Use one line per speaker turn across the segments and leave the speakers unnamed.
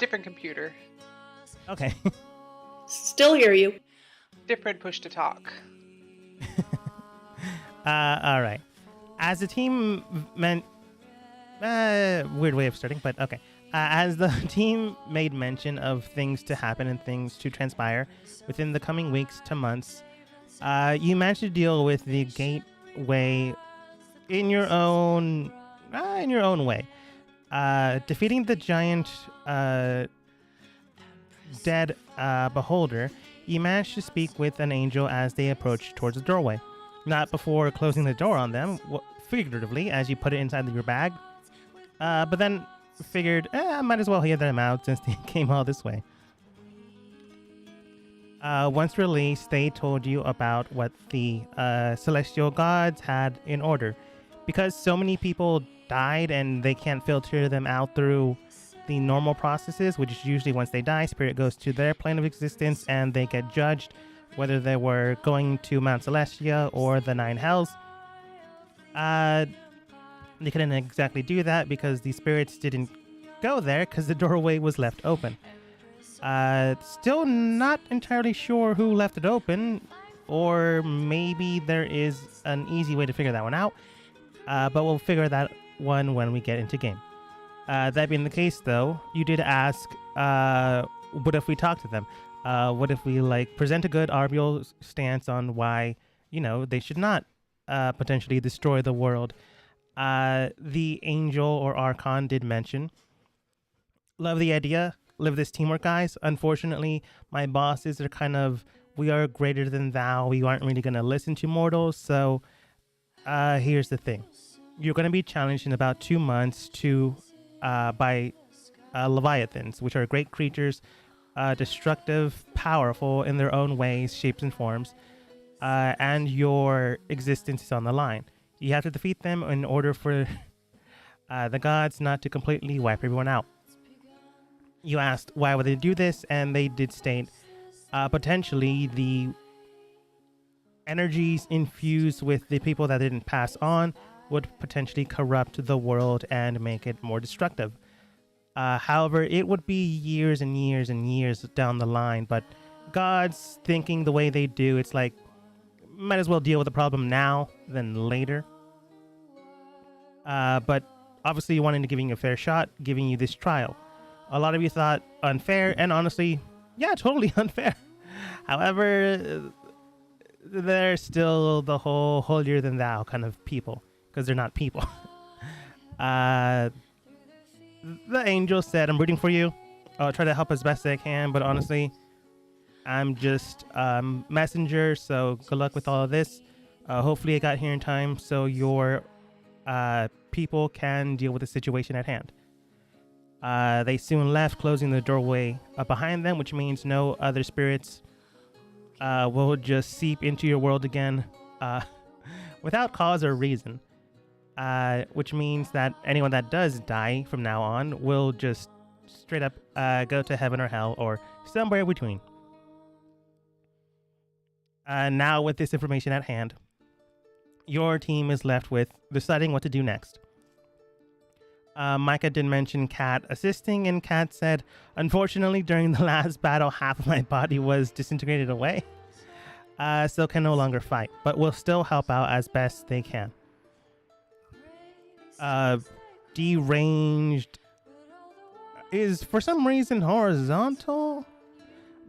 Different computer.
Okay.
Still hear you.
Different push to talk.
All right. As the team weird way of starting, but okay. As the team made mention of things to happen and things to transpire within the coming weeks to months, you managed to deal with the gateway in your own way. Defeating the giant dead beholder, you managed to speak with an angel as they approached towards the doorway. Not before closing the door on them, figuratively, as you put it inside your bag. But then figured, I might as well hear them out since they came all this way. Once released, they told you about what the celestial gods had in order. Because so many people died and they can't filter them out through the normal processes, which is usually once they die, spirit goes to their plane of existence and they get judged, whether they were going to Mount Celestia or the Nine Hells. They couldn't exactly do that because the spirits didn't go there because the doorway was left open. Still not entirely sure who left it open, or maybe there is an easy way to figure that one out, but we'll figure that one when we get into game. That being the case, though, you did ask, what if we talk to them? What if we present a good arbitral stance on why, they should not potentially destroy the world? The angel or archon did mention, love the idea, live this teamwork, guys. Unfortunately, my bosses are we are greater than thou. We aren't really going to listen to mortals. So here's the thing. You're going to be challenged in about 2 months by leviathans, which are great creatures, destructive, powerful in their own ways, shapes, and forms, and your existence is on the line. You have to defeat them in order for the gods not to completely wipe everyone out. You asked why would they do this, and they did state potentially the energies infused with the people that didn't pass on would potentially corrupt the world and make it more destructive. However, it would be years and years and years down the line, but gods thinking the way they do, it's might as well deal with the problem now than later. But obviously wanting to giving you a fair shot, giving you this trial. A lot of you thought unfair, and honestly, yeah, totally unfair. However, they're still the whole holier than thou kind of people, because they're not people. The angel said, I'm rooting for you. I'll try to help as best I can, but honestly, I'm just messenger, so good luck with all of this. Hopefully I got here in time so your people can deal with the situation at hand. They soon left, closing the doorway behind them, which means no other spirits will just seep into your world again without cause or reason. Which means that anyone that does die from now on will just straight up go to heaven or hell or somewhere between. Now with this information at hand, your team is left with deciding what to do next. Micah did mention Kat assisting, and Kat said, unfortunately, during the last battle, half of my body was disintegrated away. So can no longer fight, but will still help out as best they can. Deranged is for some reason horizontal,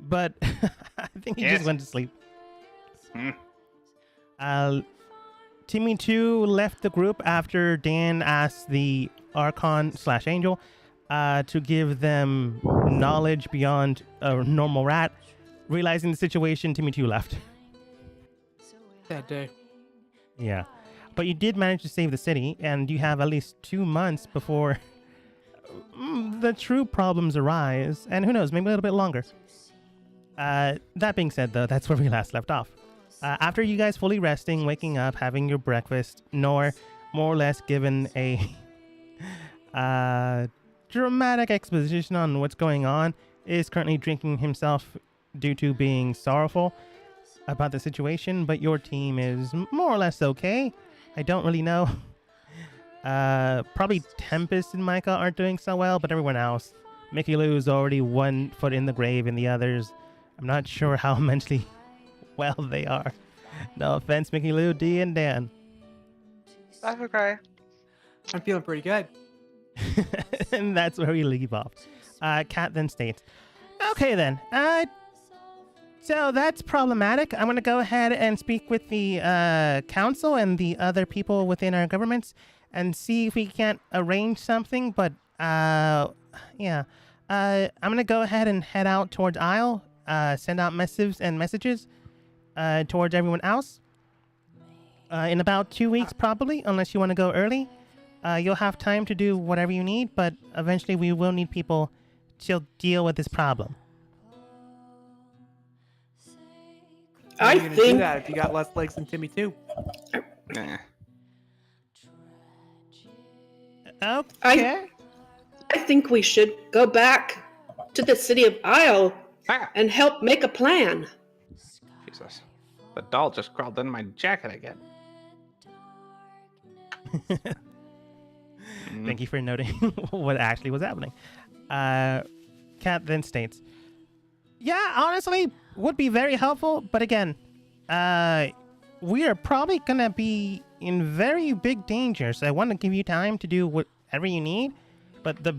but I think he just went to sleep. Timmy 2 left the group after Dan asked the Archon/Angel to give them knowledge beyond a normal rat. Realizing the situation, Timmy 2 left.
That day.
Yeah. But you did manage to save the city, and you have at least 2 months before the true problems arise. And who knows, maybe a little bit longer. That being said, though, that's where we last left off. After you guys fully resting, waking up, having your breakfast, Nor more or less given a dramatic exposition on what's going on, is currently drinking himself due to being sorrowful about the situation, but your team is more or less okay. I don't really know. Probably Tempest and Micah aren't doing so well, but everyone else Mickey Lou's already 1 foot in the grave, and the others, I'm not sure how mentally well they are. No offense, Mickey Lou, D, and Dan.
That's okay.
I'm feeling pretty good.
And that's where we leave off. Kat then states, okay then, so that's problematic. I'm going to go ahead and speak with the council and the other people within our governments and see if we can't arrange something, but yeah. I'm going to go ahead and head out towards Isle, send out missives and messages towards everyone else. In about 2 weeks, probably, unless you want to go early. You'll have time to do whatever you need, but eventually we will need people to deal with this problem.
How are you
I
gonna do
think
that if you got less legs than Timmy too?
Nah.
Okay.
I think we should go back to the city of Isle
Ah,
and help make a plan.
Jesus. The doll just crawled in my jacket again.
Thank you for noting what actually was happening. Kat then states, yeah, honestly, would be very helpful, but again, we are probably gonna be in very big danger, so I want to give you time to do whatever you need, but the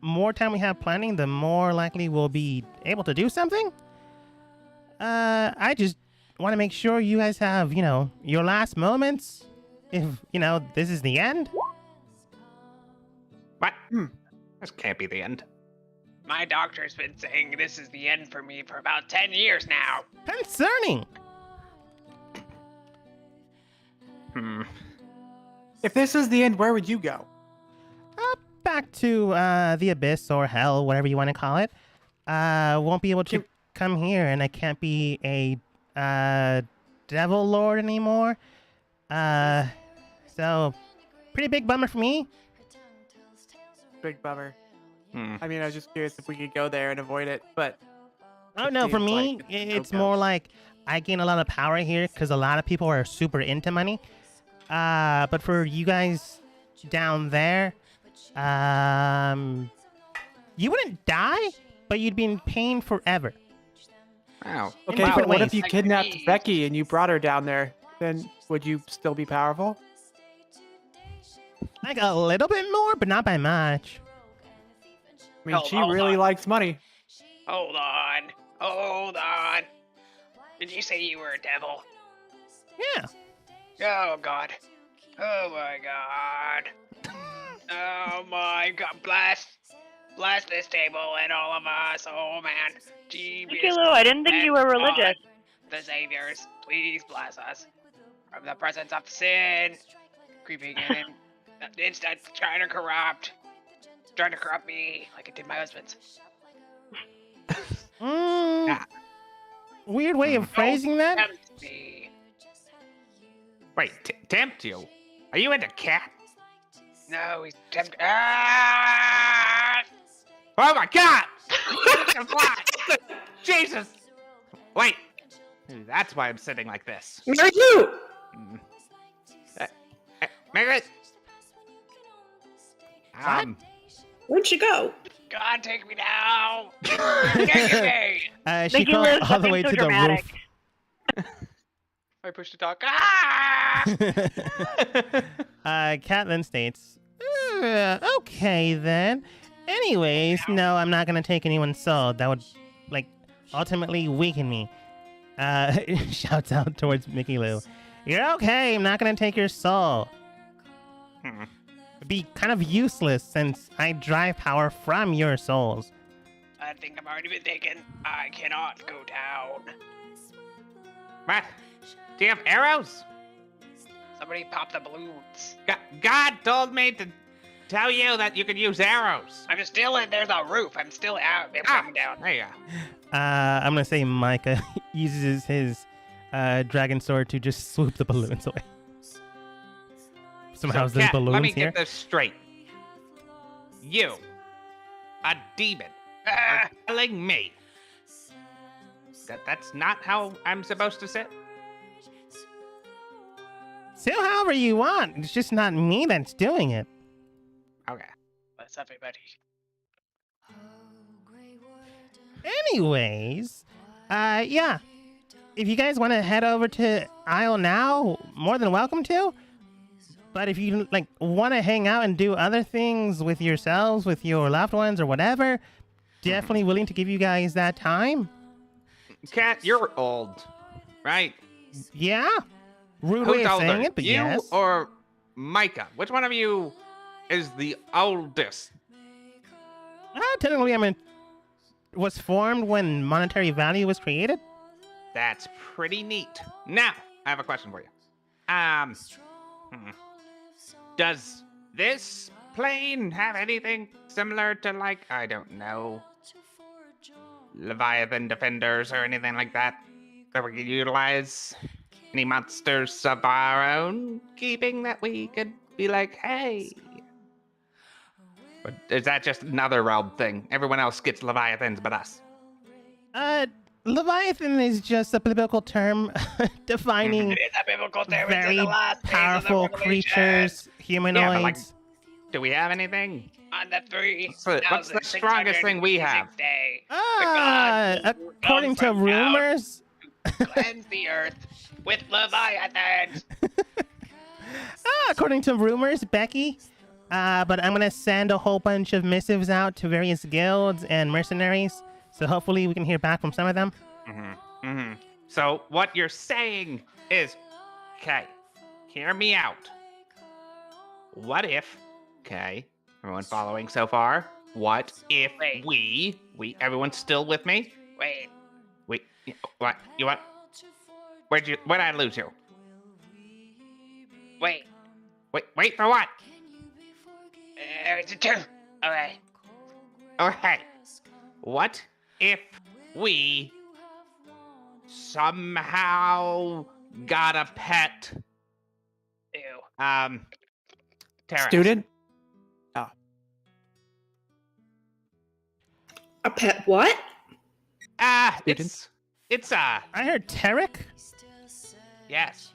more time we have planning, the more likely we'll be able to do something. I just want to make sure you guys have, your last moments, if, this is the end.
What? This can't be the end. My doctor's been saying this is the end for me for about 10 years now.
Concerning.
If this is the end, where would you go?
Back to the abyss or hell, whatever you want to call it. Won't be able to come here, and I can't be a devil lord anymore. So pretty big bummer for me.
Big bummer. I mean, I was just curious if we could go there and avoid it, but...
Oh no, for
seems
me,
like
it's
no-go.
more like I gain a lot of power here because a lot of people are super into money. But for you guys down there, you wouldn't die, but you'd be in pain forever.
Wow.
Okay,
Wow.
but what if
Ways.
you kidnapped Becky and you brought her down there? Then would you still be powerful?
Like a little bit more, but not by much.
I mean, she
Hold
really
on.
likes money.
Hold on. Hold on. Did you say you were a devil?
Yeah.
Oh, God. Oh, my God. Oh, my God. Bless this table and all of us. Oh, man. Jeebus.
Mickey Lou, I didn't think you were religious.
The saviors, please bless us from the presence of sin, creeping in. It's trying to corrupt me like it did my husband's.
Weird way of phrasing that.
Tempt me. Wait, tempt you? Are you into cat? No, he's tempting. Ah! Oh my God! Jesus! Wait, that's why I'm sitting like this.
Mary Lou!
Margaret?
Where'd she go?
God, take me now! Take me!
She
Mickey
fell
Lou,
all the
something
way
so
to
dramatic.
the
I push to talk. Ah!
roof. Kat then states, okay then. Anyways, no, I'm not gonna take anyone's soul. That would, ultimately weaken me. Shouts out towards Mickey Lou. You're okay, I'm not gonna take your soul. It'd be kind of useless since I drive power from your souls.
I think I've already been taken. I cannot go down. What? Do you have arrows? Somebody pop the balloons. God told me to tell you that you could use arrows. I'm still in. There's a roof. I'm still out. I'm coming down. There you go.
I'm gonna say Micah uses his dragon sword to just swoop the balloons away. Somehow there's balloons
let me
here.
get this straight. You, a demon,
Ah!
are telling me that's not how I'm supposed to sit?
So however you want. It's just not me that's doing it.
Okay.
Bless everybody.
Anyways, yeah. If you guys want to head over to Isle now, more than welcome to. But if you like want to hang out and do other things with yourselves, with your loved ones, or whatever, definitely willing to give you guys that time.
Cat, you're old, right?
Yeah. Rude
Who's
way of
older,
saying it, but
you
yes.
or Micah? Which one of you is the oldest?
Technically, was formed when monetary value was created.
That's pretty neat. Now, I have a question for you. Does this plane have anything similar to, like, I don't know, Leviathan defenders or anything like that we could utilize? Any monsters of our own keeping that we could be like, hey? Or is that just another realm thing? Everyone else gets Leviathans but us.
Leviathan is just a biblical term defining
It is a biblical term. It's in
very
the last page of the
powerful
Revelation.
creatures, humanoids.
Yeah, but like, do we have anything?
On the
What's the strongest thing we have?
Day,
According to rumors.
Cleanse the earth with Leviathans.
According to rumors, Becky. But I'm gonna send a whole bunch of missives out to various guilds and mercenaries. So hopefully we can hear back from some of them.
So what you're saying is, okay, hear me out. What if, okay, everyone following so far? What if we, everyone's still with me?
Wait.
What? You what? Where'd I lose you?
Wait
for what?
It's a two. Okay.
Okay. What if we somehow got a pet?
Ew.
Terrace.
Student? Oh.
A pet what?
It's
I heard Tarek.
yes.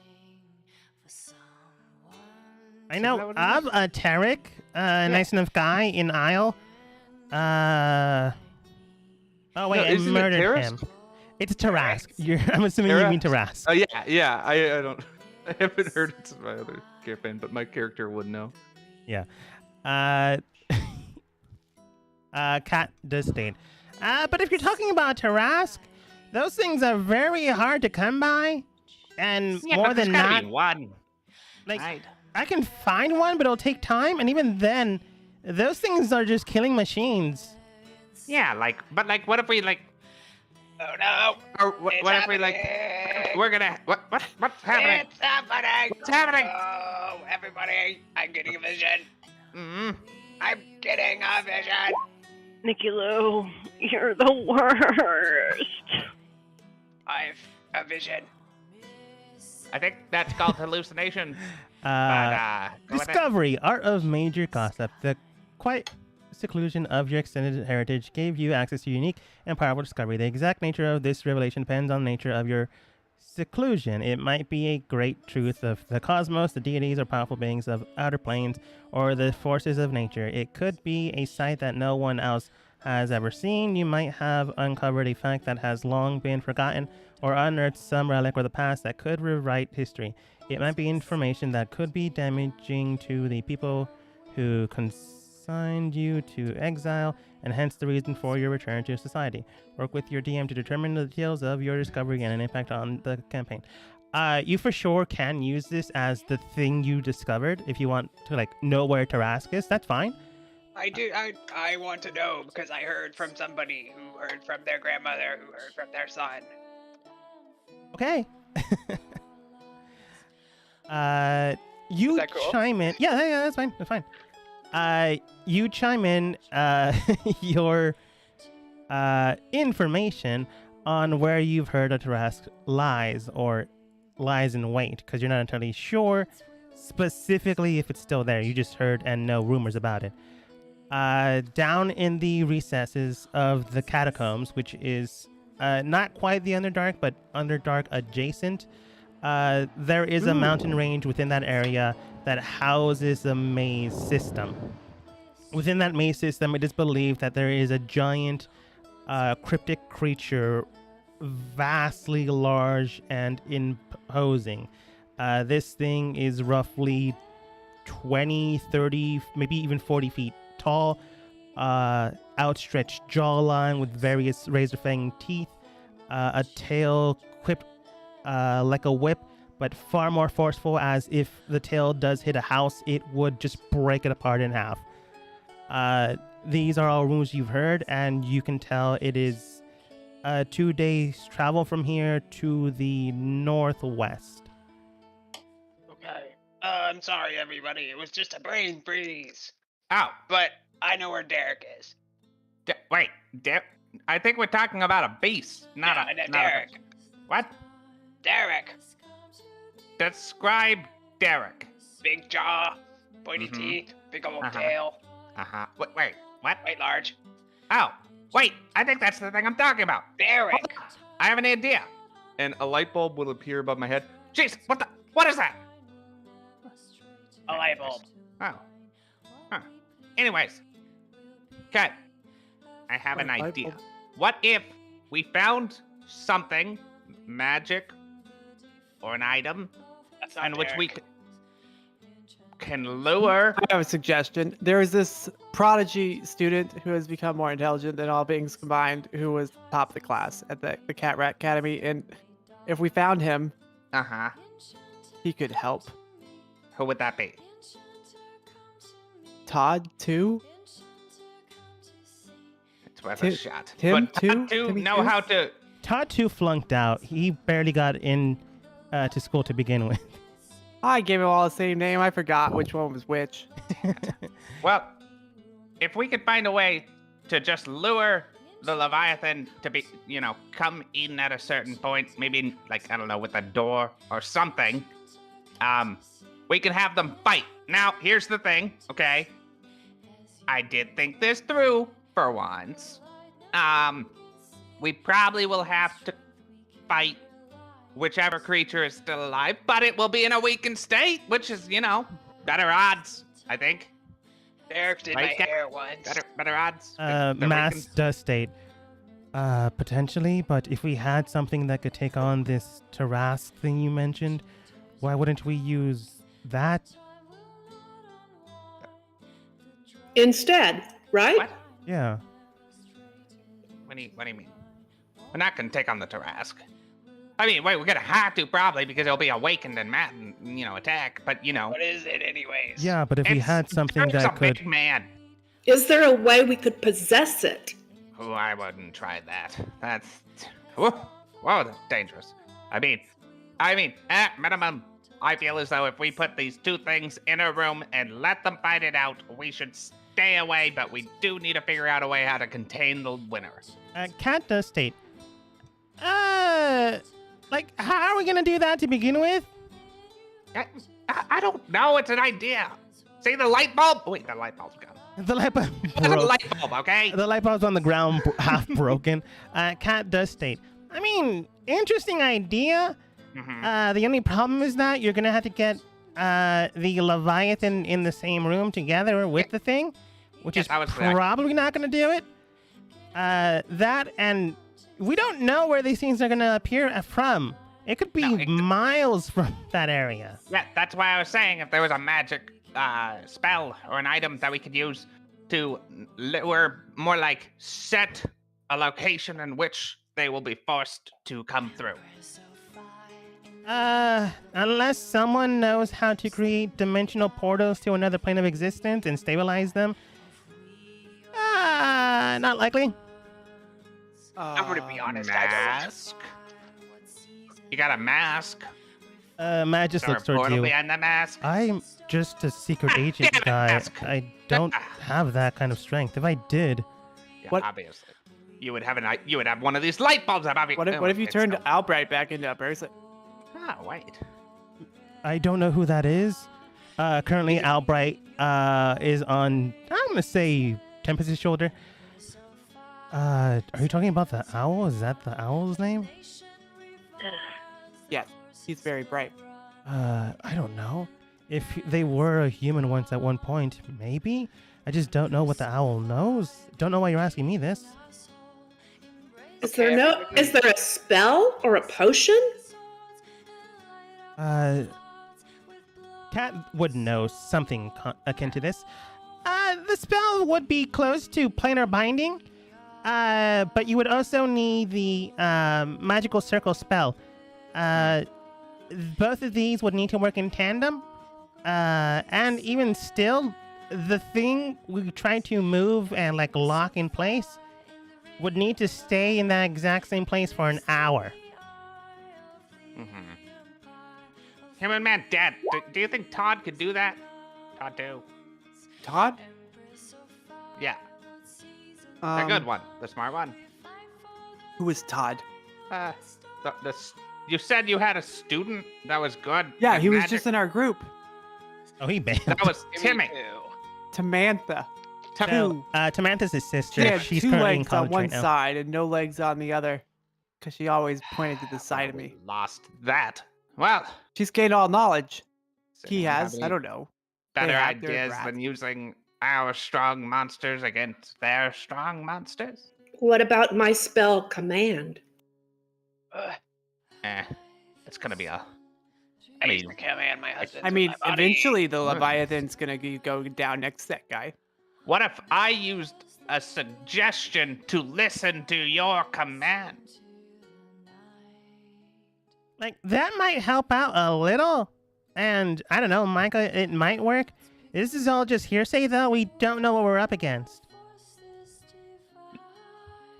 I know of a Tarek, nice enough guy in Isle. Oh wait, I murdered him. It's Tarask. I'm assuming you mean Tarask.
Oh yeah. I don't. I haven't heard it since my other campaign, but my character would know.
Yeah. Cat does state. But if you're talking about Tarask, those things are very hard to come by, and
Yeah,
more
but there's
than
gotta
not,
be one.
like
Right.
I can find one, but it'll take time, and even then, those things are just killing machines.
Yeah, but what if we
Oh no.
or what if we we're gonna what's happening?
It's happening.
What's happening?
Oh, everybody! I'm getting a vision.
Mm-hmm.
I'm getting a vision.
Nikki Lou, you're the worst.
I've a vision.
I think that's called hallucination. Go with it.
Discovery, art of major gossip. The quiet seclusion of your extended heritage gave you access to unique and powerful discovery. The exact nature of this revelation depends on the nature of your seclusion. It might be a great truth of the cosmos, the deities or powerful beings of outer planes, or the forces of nature. It could be a sight that no one else has ever seen. You might have uncovered a fact that has long been forgotten, or unearthed some relic of the past that could rewrite history. It might be information that could be damaging to the people who consigned you to exile, and hence the reason for your return to society. Work with your DM to determine the details of your discovery and an impact on the campaign. You for sure can use this as the thing you discovered if you want to know where Tarask is. That's fine.
I do. I want to know because I heard from somebody who heard from their grandmother, who heard from their son.
Okay. You
Is that cool?
chime in. Yeah, that's fine. That's fine. You chime in your information on where you've heard of Tarask lies or lies in wait, because you're not entirely sure specifically if it's still there. You just heard and know rumors about it. Down in the recesses of the catacombs, which is not quite the Underdark, but Underdark adjacent, there is a mountain range within that area that houses a maze system. within that maze system, it is believed that there is a giant cryptic creature, vastly large and imposing. This thing is roughly 20, 30, maybe even 40 feet tall, outstretched jawline with various razor-fanged teeth, a tail quipped like a whip, but far more forceful, as if the tail does hit a house, it would just break it apart in half. These are all rumors you've heard, and you can tell it is 2 days travel from here to the northwest.
Okay. I'm sorry, everybody. It was just a brain freeze.
Oh,
But I know where Derek is.
wait, I think we're talking about a beast, not
No,
a
Derek.
What?
Derek.
Describe Derek.
Big jaw, pointy
Mhm.
teeth, big old
Uh-huh.
tail,
Wait, what?
quite large.
Oh, wait, I think that's the thing I'm talking about.
Derek.
I have an idea.
And a light bulb will appear above my head.
Jeez, what is that?
A light bulb.
Oh. Huh. Anyways. Okay. I have an
Light
idea.
bulb.
What if we found something, magic, or an item,
That's not
in which we
Derek.
can lure...
I have a suggestion. There is this prodigy student who has become more intelligent than all beings combined, who was top of the class at the Cat Rat Academy, and if we found him,
Uh-huh.
he could help.
Who would that be?
Todd too.
It's worth a
Tim-
shot.
Tim
but
too?
Todd to
Timmy
know
too?
how to...
Todd 2 flunked out. He barely got in to school to begin with.
I gave them all the same name. I forgot which one was which.
Well, if we could find a way to just lure the Leviathan to be, come in at a certain point, maybe like, I don't know, with a door or something, we can have them fight. Now, here's the thing, okay? I did think this through for once. We probably will have to fight whichever creature is still alive, but it will be in a weakened state, which is, better odds, I think.
Derek did
Right,
my
Cat?
hair once.
Better odds. The
Mass
weakened-
does state, potentially, but if we had something that could take on this Tarask thing you mentioned, why wouldn't we use that?
Instead, right?
What?
Yeah.
What do you mean? We're not gonna take on the Tarask. I mean, wait, we're gonna have to probably because it'll be awakened and attack. But
What is it, anyways?
Yeah, but if we had something
there's
that
a
could...
big man.
Is there a way we could possess it?
Oh, I wouldn't try that. That's whoa, that's dangerous. I mean, at minimum, I feel as though if we put these two things in a room and let them fight it out, we should stay away. But we do need to figure out a way how to contain the winner.
Cat does state, how are we gonna do that to begin with?
I don't know. It's an idea. See the light bulb? Wait, the light bulb's gone.
The light bulb
The
broke.
light bulb, okay?
The light bulb's on the ground, half broken. Cat does state, interesting idea.
Mhm.
The only problem is that you're gonna have to get the Leviathan in the same room together with the thing, which
Yes,
is
I was there.
probably not gonna do it. That, and we don't know where these things are gonna appear from. It could be
No, it could-
miles from that area.
Yeah, that's why I was saying if there was a magic spell or an item that we could use to lure, more like set a location in which they will be forced to come through.
Unless someone knows how to create dimensional portals to another plane of existence and stabilize them, not likely.
I'm gonna be honest, I don't.
Mask. You got a mask.
Matt just
Or a
looks towards
portal
you.
behind the mask.
I'm just a secret agent
damn it,
guy.
Mask.
I don't have that kind of strength. If I did,
Yeah,
What-
obviously. You would have one of these light bulbs above you.
What if you turned Albright back into a person?
Oh, wait.
I don't know who that is. Currently, Albright is on, I'm gonna say, Tempest's shoulder. Are you talking about the owl? Is that the owl's name?
Yes, he's very bright.
I don't know. If they were a human once at one point, maybe? I just don't know what the owl knows. Don't know why you're asking me this.
Is there a spell or a potion?
Cat would know something akin to this. The spell would be close to planar binding. But you would also need the magical circle spell. Both of these would need to work in tandem. And even still, the thing we try to move and like lock in place would need to stay in that exact same place for an hour.
Human man dead. Do you think Todd could do that? Todd too.
Todd?
Yeah. The good one. The smart one.
Who is Todd?
You said you had a student that was good.
Yeah,
at
he was
magic?
just in our group.
Oh, he banned.
That was Timmy.
Tamantha.
No, Tamantha's his sister.
She had
She's
2
currently in
legs on
college
one
right now.
side and no legs on the other. Because she always pointed to the side of me.
Lost that. Well,
She's gained all knowledge. He
anyone
has.
have
I
any
don't know.
better
They have their
ideas
wrath.
than using our strong monsters against their strong monsters?
What about my spell command?
It's gonna be a.
I used to command my husband.
I mean, eventually the Leviathan's gonna go down next to that guy.
What if I used a suggestion to listen to your command?
Like, that might help out a little. And, I don't know, Micah, it might work. This is all just hearsay, though. We don't know what we're up against.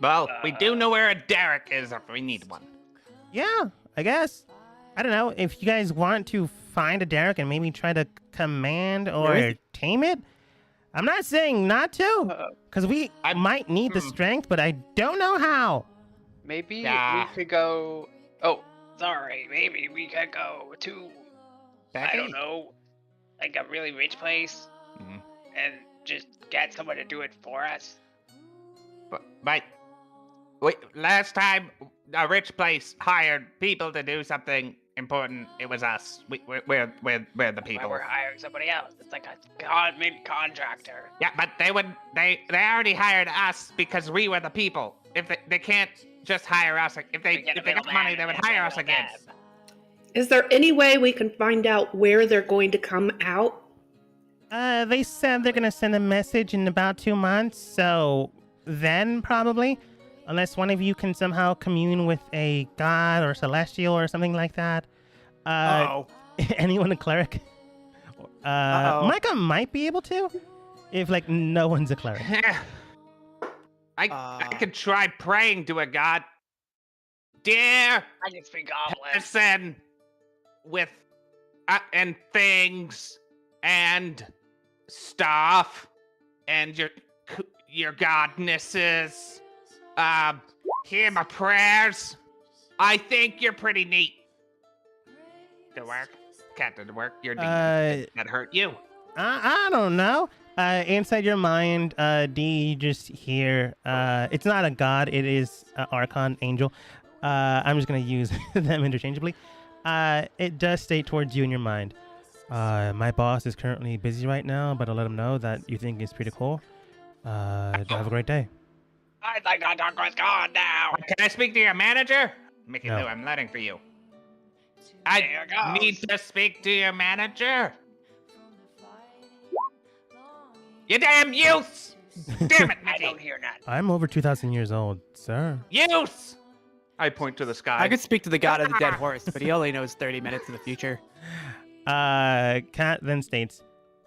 Well, we do know where a Derek is if we need one.
Yeah, I guess. I don't know, if you guys want to find a Derek and maybe try to command or tame it, I'm not saying not to, because we might need the strength, but I don't know how.
Maybe we could go. Oh, sorry. Maybe we could go to. I don't know, like a really rich place, and just get someone to do it for us.
But wait, last time a rich place hired people to do something important, it was us. We're the people.
Well, we're hiring somebody else. It's like maybe contractor.
Yeah, but they already hired us because we were the people. If they can't just hire us, if they got money, they would hire us again.
Is there any way we can find out where they're going to come out?
They said they're gonna send a message in about 2 months, so then probably. Unless one of you can somehow commune with a god or celestial or something like that. Anyone a cleric? Micah might be able to, if like no one's a cleric.
I could try praying to a god. Dear
I can speak goblin.
person with and things and stuff and your godnesses. Hear my prayers. I think you're pretty neat. Did it work? Cat, did it work? You're neat. That hurt you.
I don't know. Inside your mind, D, you just hear, it's not a god, it is an Archon angel. I'm just going to use them interchangeably. It does state towards you in your mind. My boss is currently busy right now, but I'll let him know that you think it's pretty cool. Have a great day.
I'd like to talk with God now.
Can I speak to your manager? Mickey
No.
Lou, I'm letting for you. I need to speak to your manager. You damn youths! Damn it,
I
Mickey!
don't hear nothing.
I'm over 2,000 years old, sir.
Youths!
I point to the sky.
I could speak to the god of the dead horse, but he only knows 30 minutes in the future.
Kat then states,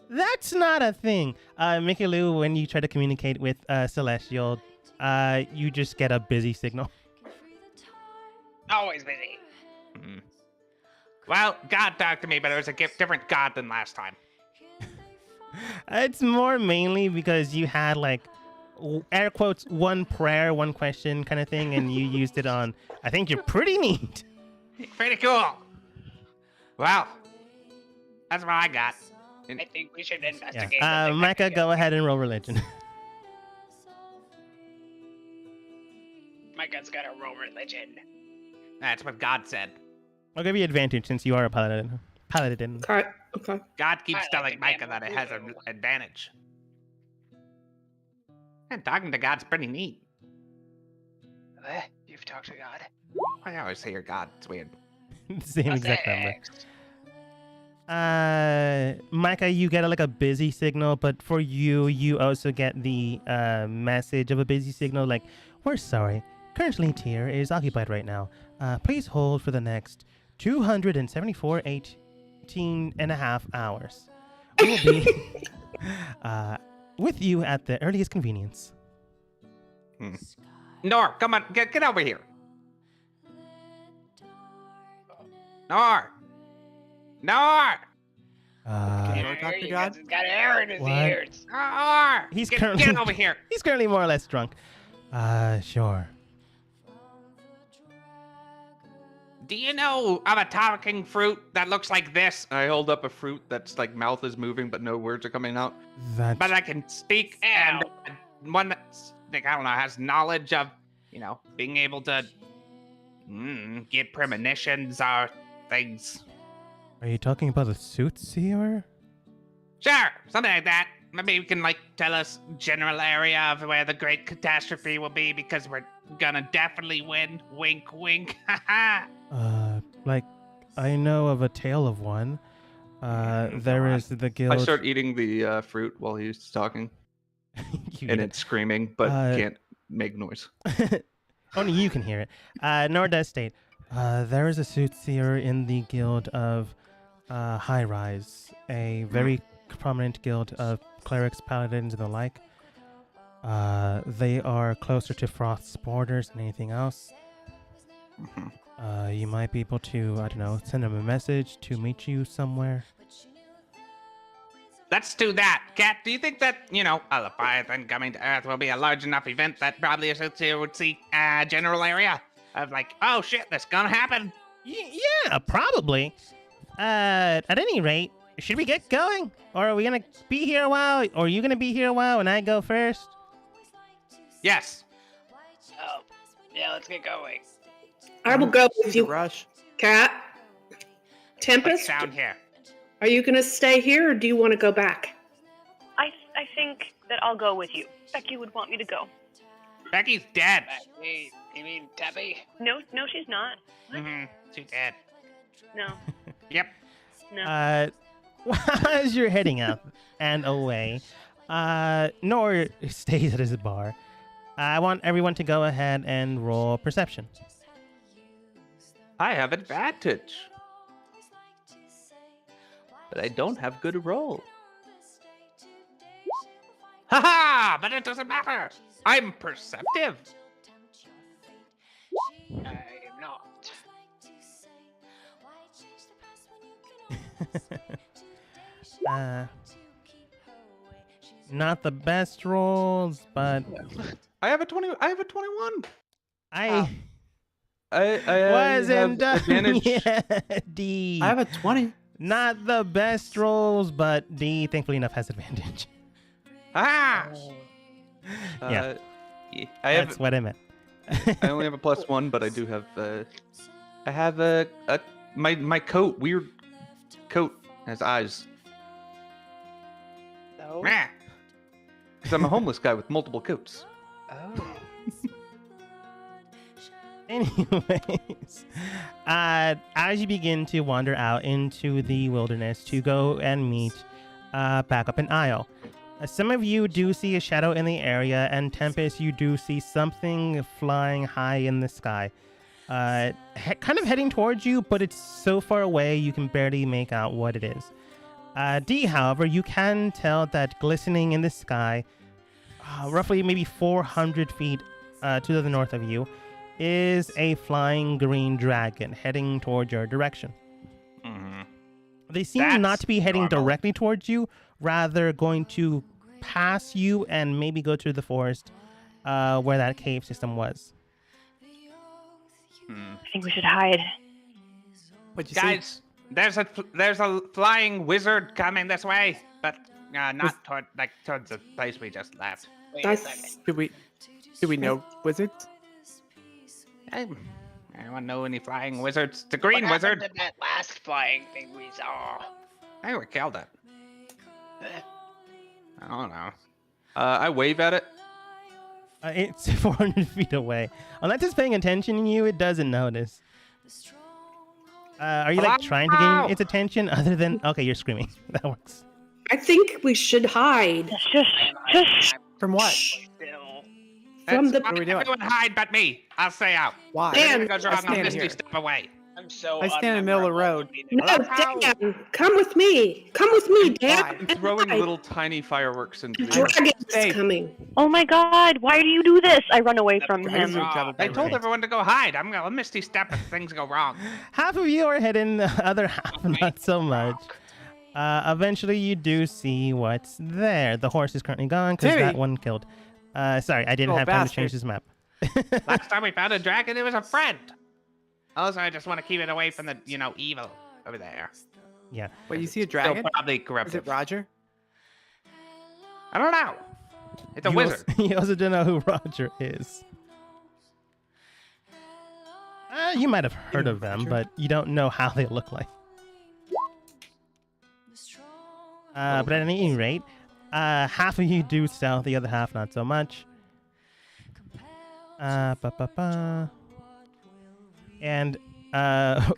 that's not a thing. Mickey Lou, when you try to communicate with Celestial, you just get a busy signal.
Always busy.
Well, God talked to me, but it was a different God than last time.
It's more mainly because you had like air quotes one prayer, one question kind of thing, and you used it on. I think you're pretty neat.
Pretty cool. Well, that's what I got.
I think we should investigate.
Yeah. Micah, go ahead and roll religion.
Micah's got a roll religion.
That's what God said.
I'll give you advantage since you are a paladin. paladin.
Okay. Okay.
God keeps
I
telling
like
Micah
it,
that it has an
blue.
advantage. And talking to God's pretty neat.
You've talked to God.
I always hear God. It's weird.
Same
What's
exact number.
next?
Micah, you get like a busy signal, but for you, you also get the message of a busy signal. Like, we're sorry. Currently, tier is occupied right now. Please hold for the next 274 18 and a half hours. We will be with you at the earliest convenience.
Nor, come on, get over here. Nor!
Can
Uh,
you talk to God?
He's got air in his
What?
ears.
Nor!
He's
get
currently
over here.
He's currently more or less drunk. Sure.
Do you know of a talking fruit that looks like this?
I hold up a fruit that's like mouth is moving, but no words are coming out.
That
But I can speak, and one that's, like, I don't know, has knowledge of, being able to get premonitions or things.
Are you talking about the soothsayer?
Sure, something like that. Maybe you can, tell us general area of where the great catastrophe will be, because we're gonna definitely win. Wink, wink. Haha.
Like, I know of a tale of one. There is the guild.
I start eating the fruit while he's talking,
You
and
eat
it's screaming, but can't make noise.
it. Only you can hear it. Nor does state. There is a soothsayer in the guild of High Rise, a very prominent guild of clerics, paladins, and the like. They are closer to Froth's borders than anything else. You might be able to, I don't know, send them a message to meet you somewhere.
Let's do that. Kat, do you think that, a Leviathan coming to Earth will be a large enough event that probably a soothsayer would see a general area of oh shit, this gonna happen?
Yeah, probably. At any rate, should we get going? Or are we gonna be here a while? Or are you gonna be here a while and I go first?
Yes.
Oh, yeah, let's get going.
I will go with
Need to
you,
rush.
Cat.
What's
Tempest,
down here?
are you going to stay here or do you want to go back?
I think that I'll go with you. Becky would want me to go.
Becky's dead.
Wait, you mean Debbie?
No, she's not.
She's dead.
No,
Yep.
no.
As you're heading out and away, Nor stays at his bar. I want everyone to go ahead and roll perception.
I have advantage, but I don't have good roll.
Haha! But it doesn't matter. I'm perceptive.
I am not.
Not the best rolls, but
I have a 20. I have a 21.
I
I
wasn't done
have advantage.
yet. D.
I have a 20.
Not the best rolls, but D, thankfully enough, has advantage.
Ah!
Yeah.
I
That's
have.
what I meant.
I only have a +1, but I do have. I have my coat. Weird coat has eyes.
No.
Meh.
Because I'm a homeless guy with multiple coats.
Oh.
Anyways, as you begin to wander out into the wilderness to go and meet back up an isle, some of you do see a shadow in the area, and Tempest, you do see something flying high in the sky. Kind of heading towards you, but it's so far away you can barely make out what it is. D, however, you can tell that glistening in the sky, roughly maybe 400 feet to the north of you, is a flying green dragon heading towards your direction.
Mm-hmm.
They seem
That's
not to be heading
normal.
directly towards you, rather going to pass you and maybe go to the forest where that cave system was.
I think we should hide.
What'd you see?
Guys, there's a flying wizard coming this way, but not towards the place we just left.
Wait a
That's
second.
Do we know wizards?
Anyone know any flying wizards? The green
what
wizard.
happened to that last flying thing we saw?
I think we killed it. I don't know.
I wave at it.
It's 400 feet away. Unless it's paying attention to you, it doesn't notice. Are you like trying to gain its attention other than... Okay, you're screaming. That works.
I think we should hide
Just.
From what?
Still.
from the.
What are we doing?
Everyone hide but me. I'll stay out.
Why?
Dan,
If it goes
I
wrong, I'll
stand
misty
here.
step away.
I'm so.
I stand in the middle of the road.
No,
Ow.
Dan, come with me. Come with me, Dan.
Why?
and
Throwing
hide.
little tiny fireworks into
The
the air.
dragon
Hey.
is coming.
Oh my god, why do you do this? I run away from
Dragons
him.
are travel
I
by
told
rain.
everyone to go hide. I'm gonna misty step if things go wrong.
Half of you are hidden, the other half not so much. Eventually, you do see what's there. The horse is currently gone because
Timmy!
that one killed. Sorry, I didn't
Little
have time to
bastard.
change this map.
Last time we found a dragon, it was a friend. Also, I just want to keep it away from the, evil over there.
Yeah.
Wait, you see a
Still
dragon?
probably
Is
corrupted.
it Roger?
I don't know. It's a
You
wizard.
Also, you also don't know who Roger is. You might have heard of them,
Roger?
but you don't know how they look like. But at any rate, half of you do stealth, the other half not so much. And a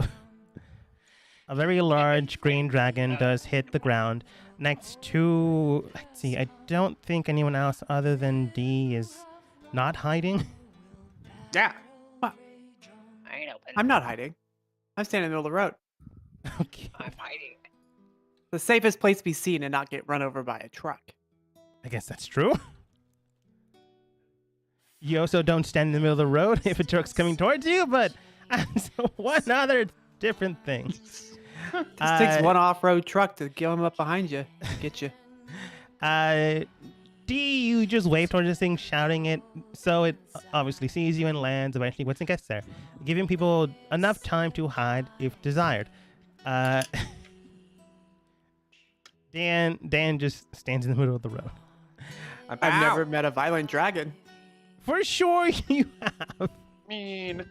very large green dragon does hit the ground next to... Let's see, I don't think anyone else other than D is not hiding.
Yeah.
I ain't open.
I'm not hiding. I'm standing in the middle of the road.
Okay,
I'm hiding.
The safest place to be seen and not get run over by a truck.
I guess that's true. You also don't stand in the middle of the road if a truck's coming towards you, but that's one other different thing.
This takes one off-road truck to get him up behind you, get you.
D, you just wave towards this thing, shouting it, so it obviously sees you and lands eventually once it gets there, giving people enough time to hide if desired. Dan just stands in the middle of the road.
I've never met a violent dragon.
For sure you have.
Mean.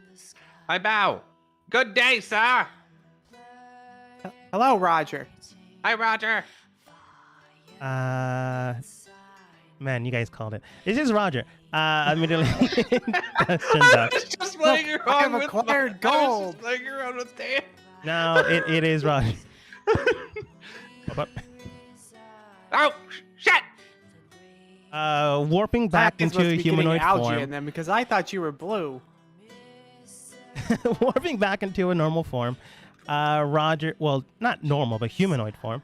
I bow. Good day, sir.
Hello, Roger.
Hi, Roger.
Man, you guys called it. This is Roger. Immediately question duck.
Just playing
Look, I have
around with
acquired
I was
gold.
just playing around with Dan.
No, it is Roger.
Oh, shit!
Warping back
Black is
into
supposed to be getting
humanoid
algae
form.
in them because I thought you were blue.
Warping back into a normal form. Roger, well, not normal, but humanoid form.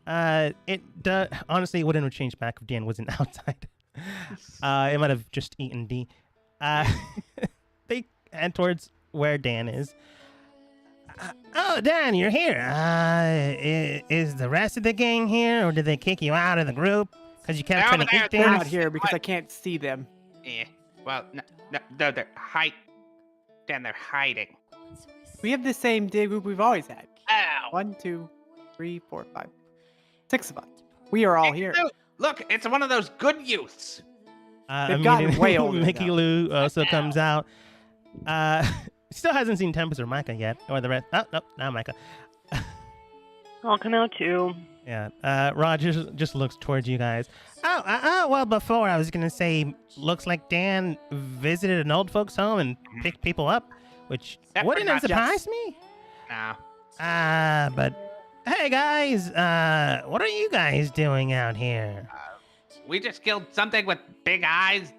Honestly, it wouldn't have changed back if Dan wasn't outside. It might have just eaten D. They head towards where Dan is. Oh, Dan, you're here. Is the rest of the gang here, or did they kick you out of the group because you kept
They're
trying
over
to
there,
eat
They're
things?
not here because I can't see them.
Yeah. Well, no, they're Dan, they're hiding.
We have the same day group we've always had.
Ow.
1, 2, 3, 4, 5, 6 of us. We are all here.
Look, it's one of those good youths.
They've gotten
Immediately,
way older
Mickey
now.
Lou also comes out. Still hasn't seen Tempest or Micah yet, or the rest. Oh, no, not Micah.
I'll come out too.
Yeah, Roger just looks towards you guys. Well, before I was going to say, looks like Dan visited an old folks' home and picked people up, which
That
wouldn't have
pretty much-
surprised me.
No.
But, hey, guys, what are you guys doing out here?
We just killed something with big eyes,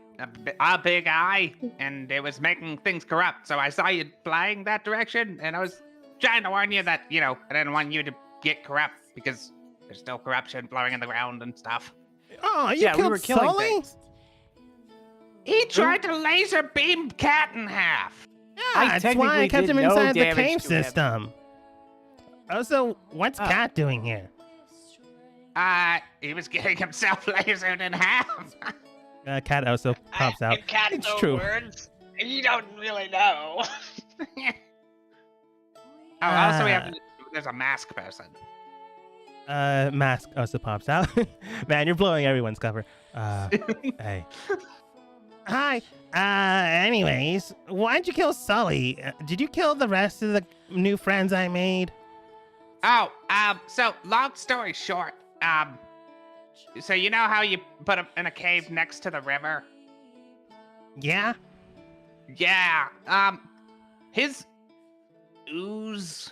a big eye, and it was making things corrupt. So I saw you flying that direction, and I was trying to warn you that, I didn't want you to get corrupt because there's still corruption flowing in the ground and stuff.
Oh, you
Yeah, we
killed
were killing
Sully?
things.
He tried to laser beam Cat in half.
Yeah,
I
that's why I
technically
kept him
did no
inside the
damage
cave
to him.
system. Also, what's
Oh.
Cat doing here?
He was getting himself lasered in half.
Cat also pops out.
If cats
It's
know
true.
words, you don't really know.
Also, there's a mask person.
Mask also pops out. Man, you're blowing everyone's cover. Hey. Hi. Anyways, why'd you kill Sully? Did you kill the rest of the new friends I made?
Oh, so long story short, so you know how you put him in a cave next to the river?
Yeah?
Yeah, his ooze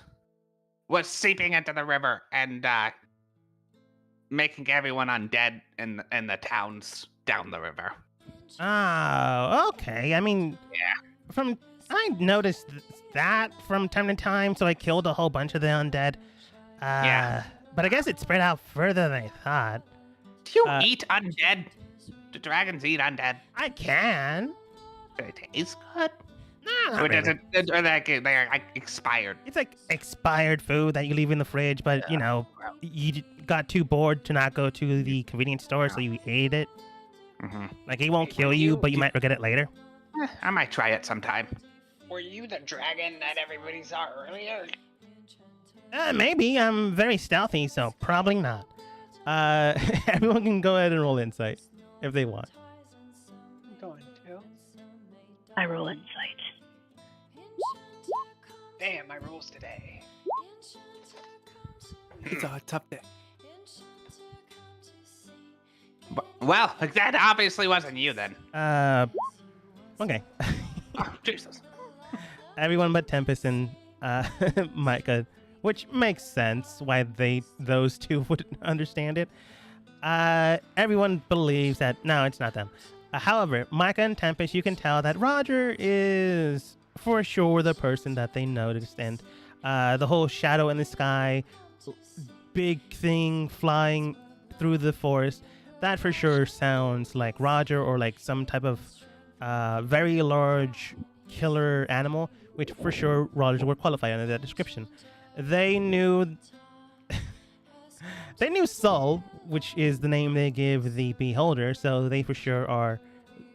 was seeping into the river and, making everyone undead in the towns down the river.
Oh, okay. I mean, I noticed that from time to time, so I killed a whole bunch of the undead.
Yeah.
But I guess it spread out further than I thought.
Do you eat undead? Do dragons eat undead?
I can.
Do they taste good?
No, not
Or does
really.
it, or they're like expired?
It's like expired food that you leave in the fridge, but you got too bored to not go to the convenience store, so you ate it.
Mm-hmm.
Like, it won't kill you, but you might regret it later.
I might try it sometime.
Were you the dragon that everybody saw earlier?
Maybe. I'm very stealthy, so probably not. Everyone can go ahead and roll insight if they want.
I'm going to.
I roll insight.
Damn, my rules today.
It's a tough day.
Well, that obviously wasn't you then.
Okay.
Oh, Jesus.
Everyone but Tempest and Micah, which makes sense why those two wouldn't understand it. Everyone believes that no, it's not them. However, Micah and Tempest, you can tell that Roger is for sure the person that they noticed, and the whole shadow in the sky, big thing flying through the forest, that for sure sounds like Roger or like some type of very large killer animal, which for sure Roger would qualify under that description. They knew Soul, which is the name they give the beholder, so they for sure are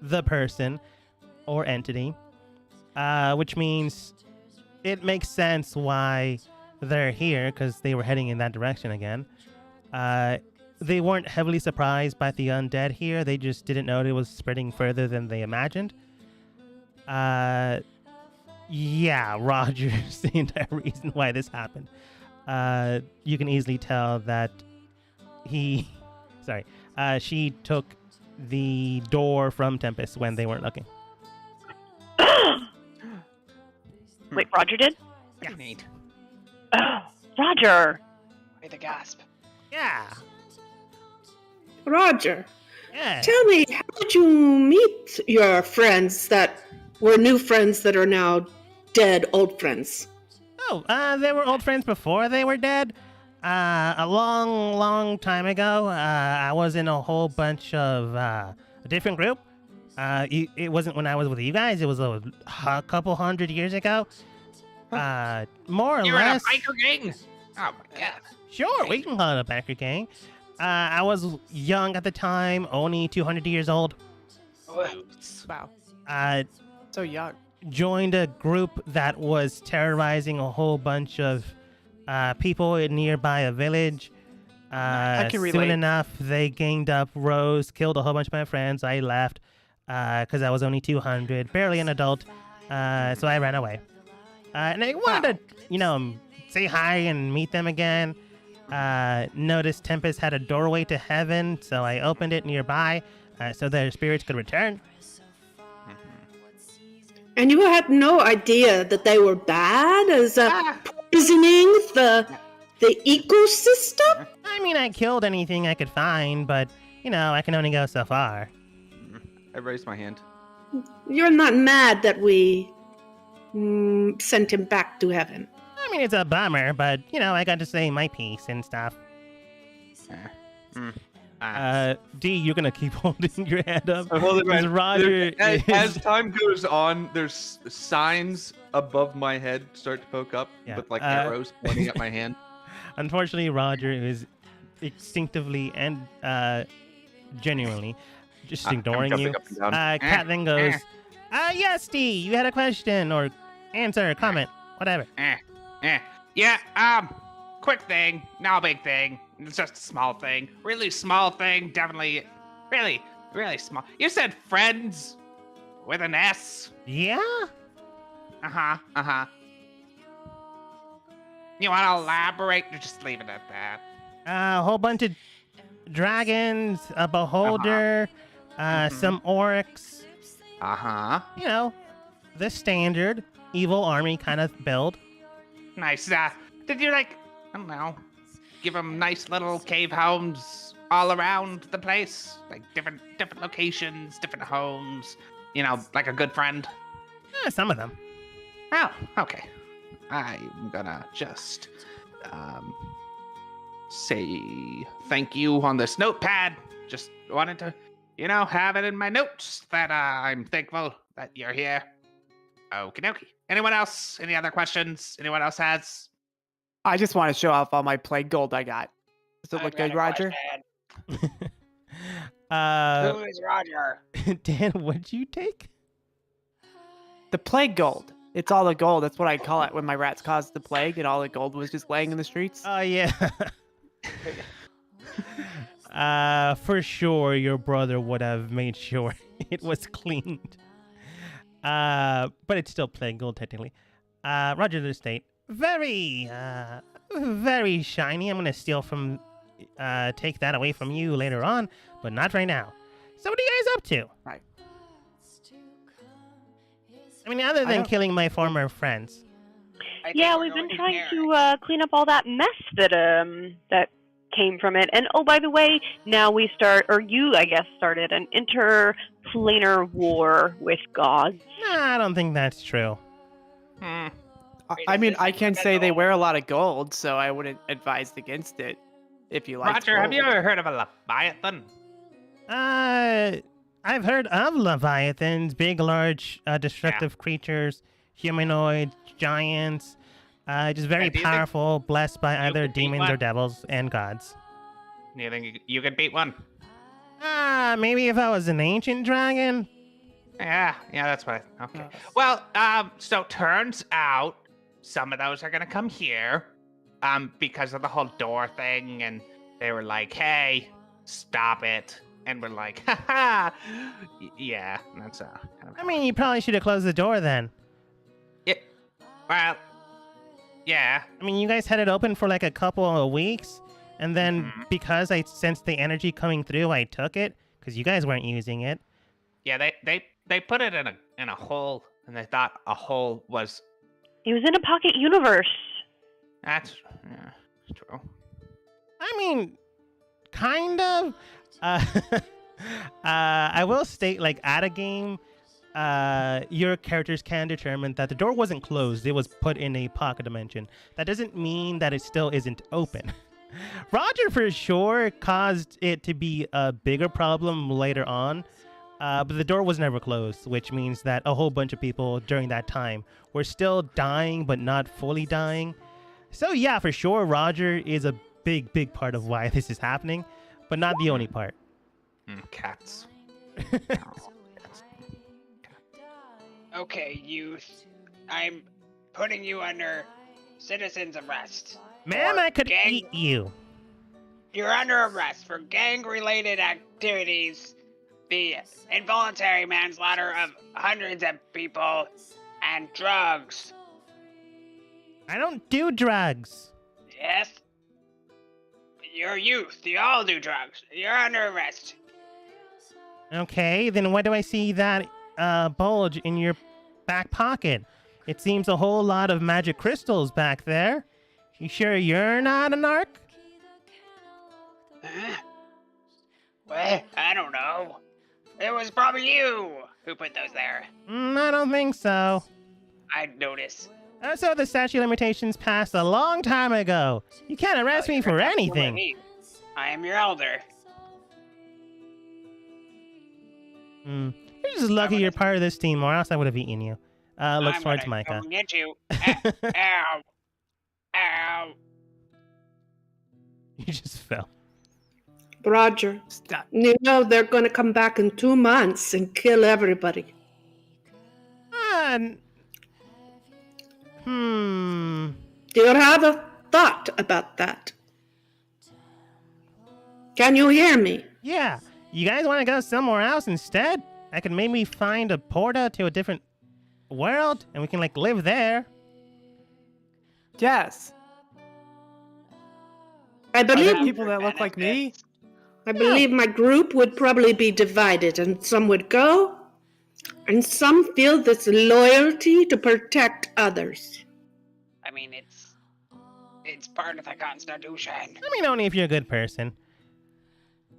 the person or entity, which means it makes sense why they're here, because they were heading in that direction again. They weren't heavily surprised by the undead here. They just didn't know it was spreading further than they imagined. Yeah, Roger's the entire reason why this happened. You can easily tell that she took the door from Tempest when they weren't looking.
Wait, Roger did?
What do you need?
Oh, Roger!
Wait the gasp.
Yeah.
Roger,
Yeah.
tell me, how did you meet your friends that were new friends that are now dead old friends?
Oh, they were old friends before they were dead. A long, long time ago, I was in a whole bunch of a different group. It wasn't when I was with you guys. It was a couple hundred years ago. More or
You're in a
less.
biker gang? Oh my god.
Sure, we can call it a biker gang. I was young at the time, only 200 years old.
Wow. So young.
Joined a group that was terrorizing a whole bunch of people nearby a village.
I can
Soon
relate.
enough, they ganged up Rose, killed a whole bunch of my friends. I left because I was only 200, barely an adult, so I ran away. And I wanted to, say hi and meet them again. Noticed Tempest had a doorway to heaven, so I opened it nearby so their spirits could return.
And you had no idea that they were bad as poisoning the ecosystem?
I mean, I killed anything I could find, but, I can only go so far.
I raised my hand.
You're not mad that we sent him back to heaven.
I mean, it's a bummer, but, I got to say my piece and stuff. D, you're gonna keep holding your hand up.
I'm holding my-
Because Roger
As
is...
time goes on, there's signs above my head start to poke up
Yeah,
with like arrows pointing at my hand.
Unfortunately, Roger is instinctively and genuinely just
I'm
ignoring
jumping
you.
up and down.
Kat then goes, yes, D, you had a question or answer, comment, whatever.
Yeah, quick thing, no big thing. It's just a small thing. Really small thing, definitely, really, really small. You said friends with an S.
Yeah?
Uh-huh, uh-huh. You want to elaborate? Or just leave it at that.
A whole bunch of dragons, a beholder, some orcs.
Uh-huh.
You know, the standard evil army kind of build.
Nice. Did you, like, I don't know, give them nice little cave homes all around the place? Like, different locations, different homes. You know, like a good friend?
Some of them.
Oh, okay. I'm gonna just, say thank you on this notepad. Just wanted to, you know, have it in my notes that I'm thankful that you're here. Okie dokie. Anyone else? Any other questions? Anyone else has?
I just want to show off all my plague gold I got. Does it
I've
look
got
good,
a
Roger?
question. Who is Roger?
Dan, what'd you take?
The plague gold. It's all the gold. That's what I call it when my rats caused the plague and all the gold was just laying in the streets.
Oh, yeah. For sure, your brother would have made sure it was cleaned. But it's still plain gold, technically. Roger the State. Very shiny. I'm going to steal from, take that away from you later on, but not right now. So what are you guys up to?
Right.
I mean, other than killing my former friends.
Yeah, we've been trying to clean up all that mess that came from it. And oh, by the way, now we start, or you, I guess, started an interplanar war with gods.
Nah, I don't think that's true.
I mean, I can say they wear a lot of gold, so I wouldn't advise against it if you like.
Roger, have you ever heard of a Leviathan?
I've heard of Leviathans, big, large, destructive creatures, humanoid, giants, just very
do you think
powerful, blessed by either
could beat
demons or
one?
devils and gods.
You think you could beat one?
Maybe if I was an ancient dragon?
Yeah, that's what okay. Well, so turns out some of those are gonna come here, because of the whole door thing, and they were like, hey, stop it. And we're like, haha, yeah, that's kind of.
I mean, you probably should have closed the door then.
Yeah, well, yeah.
I mean, you guys had it open for like a couple of weeks, and then because I sensed the energy coming through, I took it, because you guys weren't using it.
Yeah, they put it in a hole, and they thought a hole was.
It was in a pocket universe.
That's true.
I mean, kind of. I will state, like, at a game, your characters can determine that the door wasn't closed. It was put in a pocket dimension. That doesn't mean that it still isn't open. Roger, for sure, caused it to be a bigger problem later on, but the door was never closed, which means that a whole bunch of people during that time were still dying, but not fully dying. So yeah, for sure, Roger is a big part of why this is happening. But not the only part.
Cats.
Okay, youth. I'm putting you under citizen's arrest.
Man,
for
I could
gang-
eat you.
You're under arrest for gang-related activities, the involuntary manslaughter of hundreds of people, and drugs.
I don't do drugs.
Yes? You're youth. You all do drugs. You're under arrest.
Okay, then why do I see that bulge in your back pocket? It seems a whole lot of magic crystals back there. You sure you're not a narc?
Well, I don't know. It was probably you who put those there.
I don't think so.
I'd notice.
So the statute of limitations passed a long time ago. You can't arrest me for anything.
I am your elder.
You're just lucky you're part of this team, or else I would have eaten you. Looks forward to Micah.
I'm gonna get you. Ow. Ow.
You just fell.
Roger,
Stop.
you know they're going to come back in 2 months and kill everybody. Do you have a thought about that? Can you hear me?
Yeah. You guys want to go somewhere else instead? I could maybe find a portal to a different world, and we can like live there.
Yes.
I
Are there
believe
people that look like me?
I believe my group would probably be divided, and some would go, and some feel this loyalty to protect others.
I mean, it's part of the Constitution.
I mean, only if you're a good person.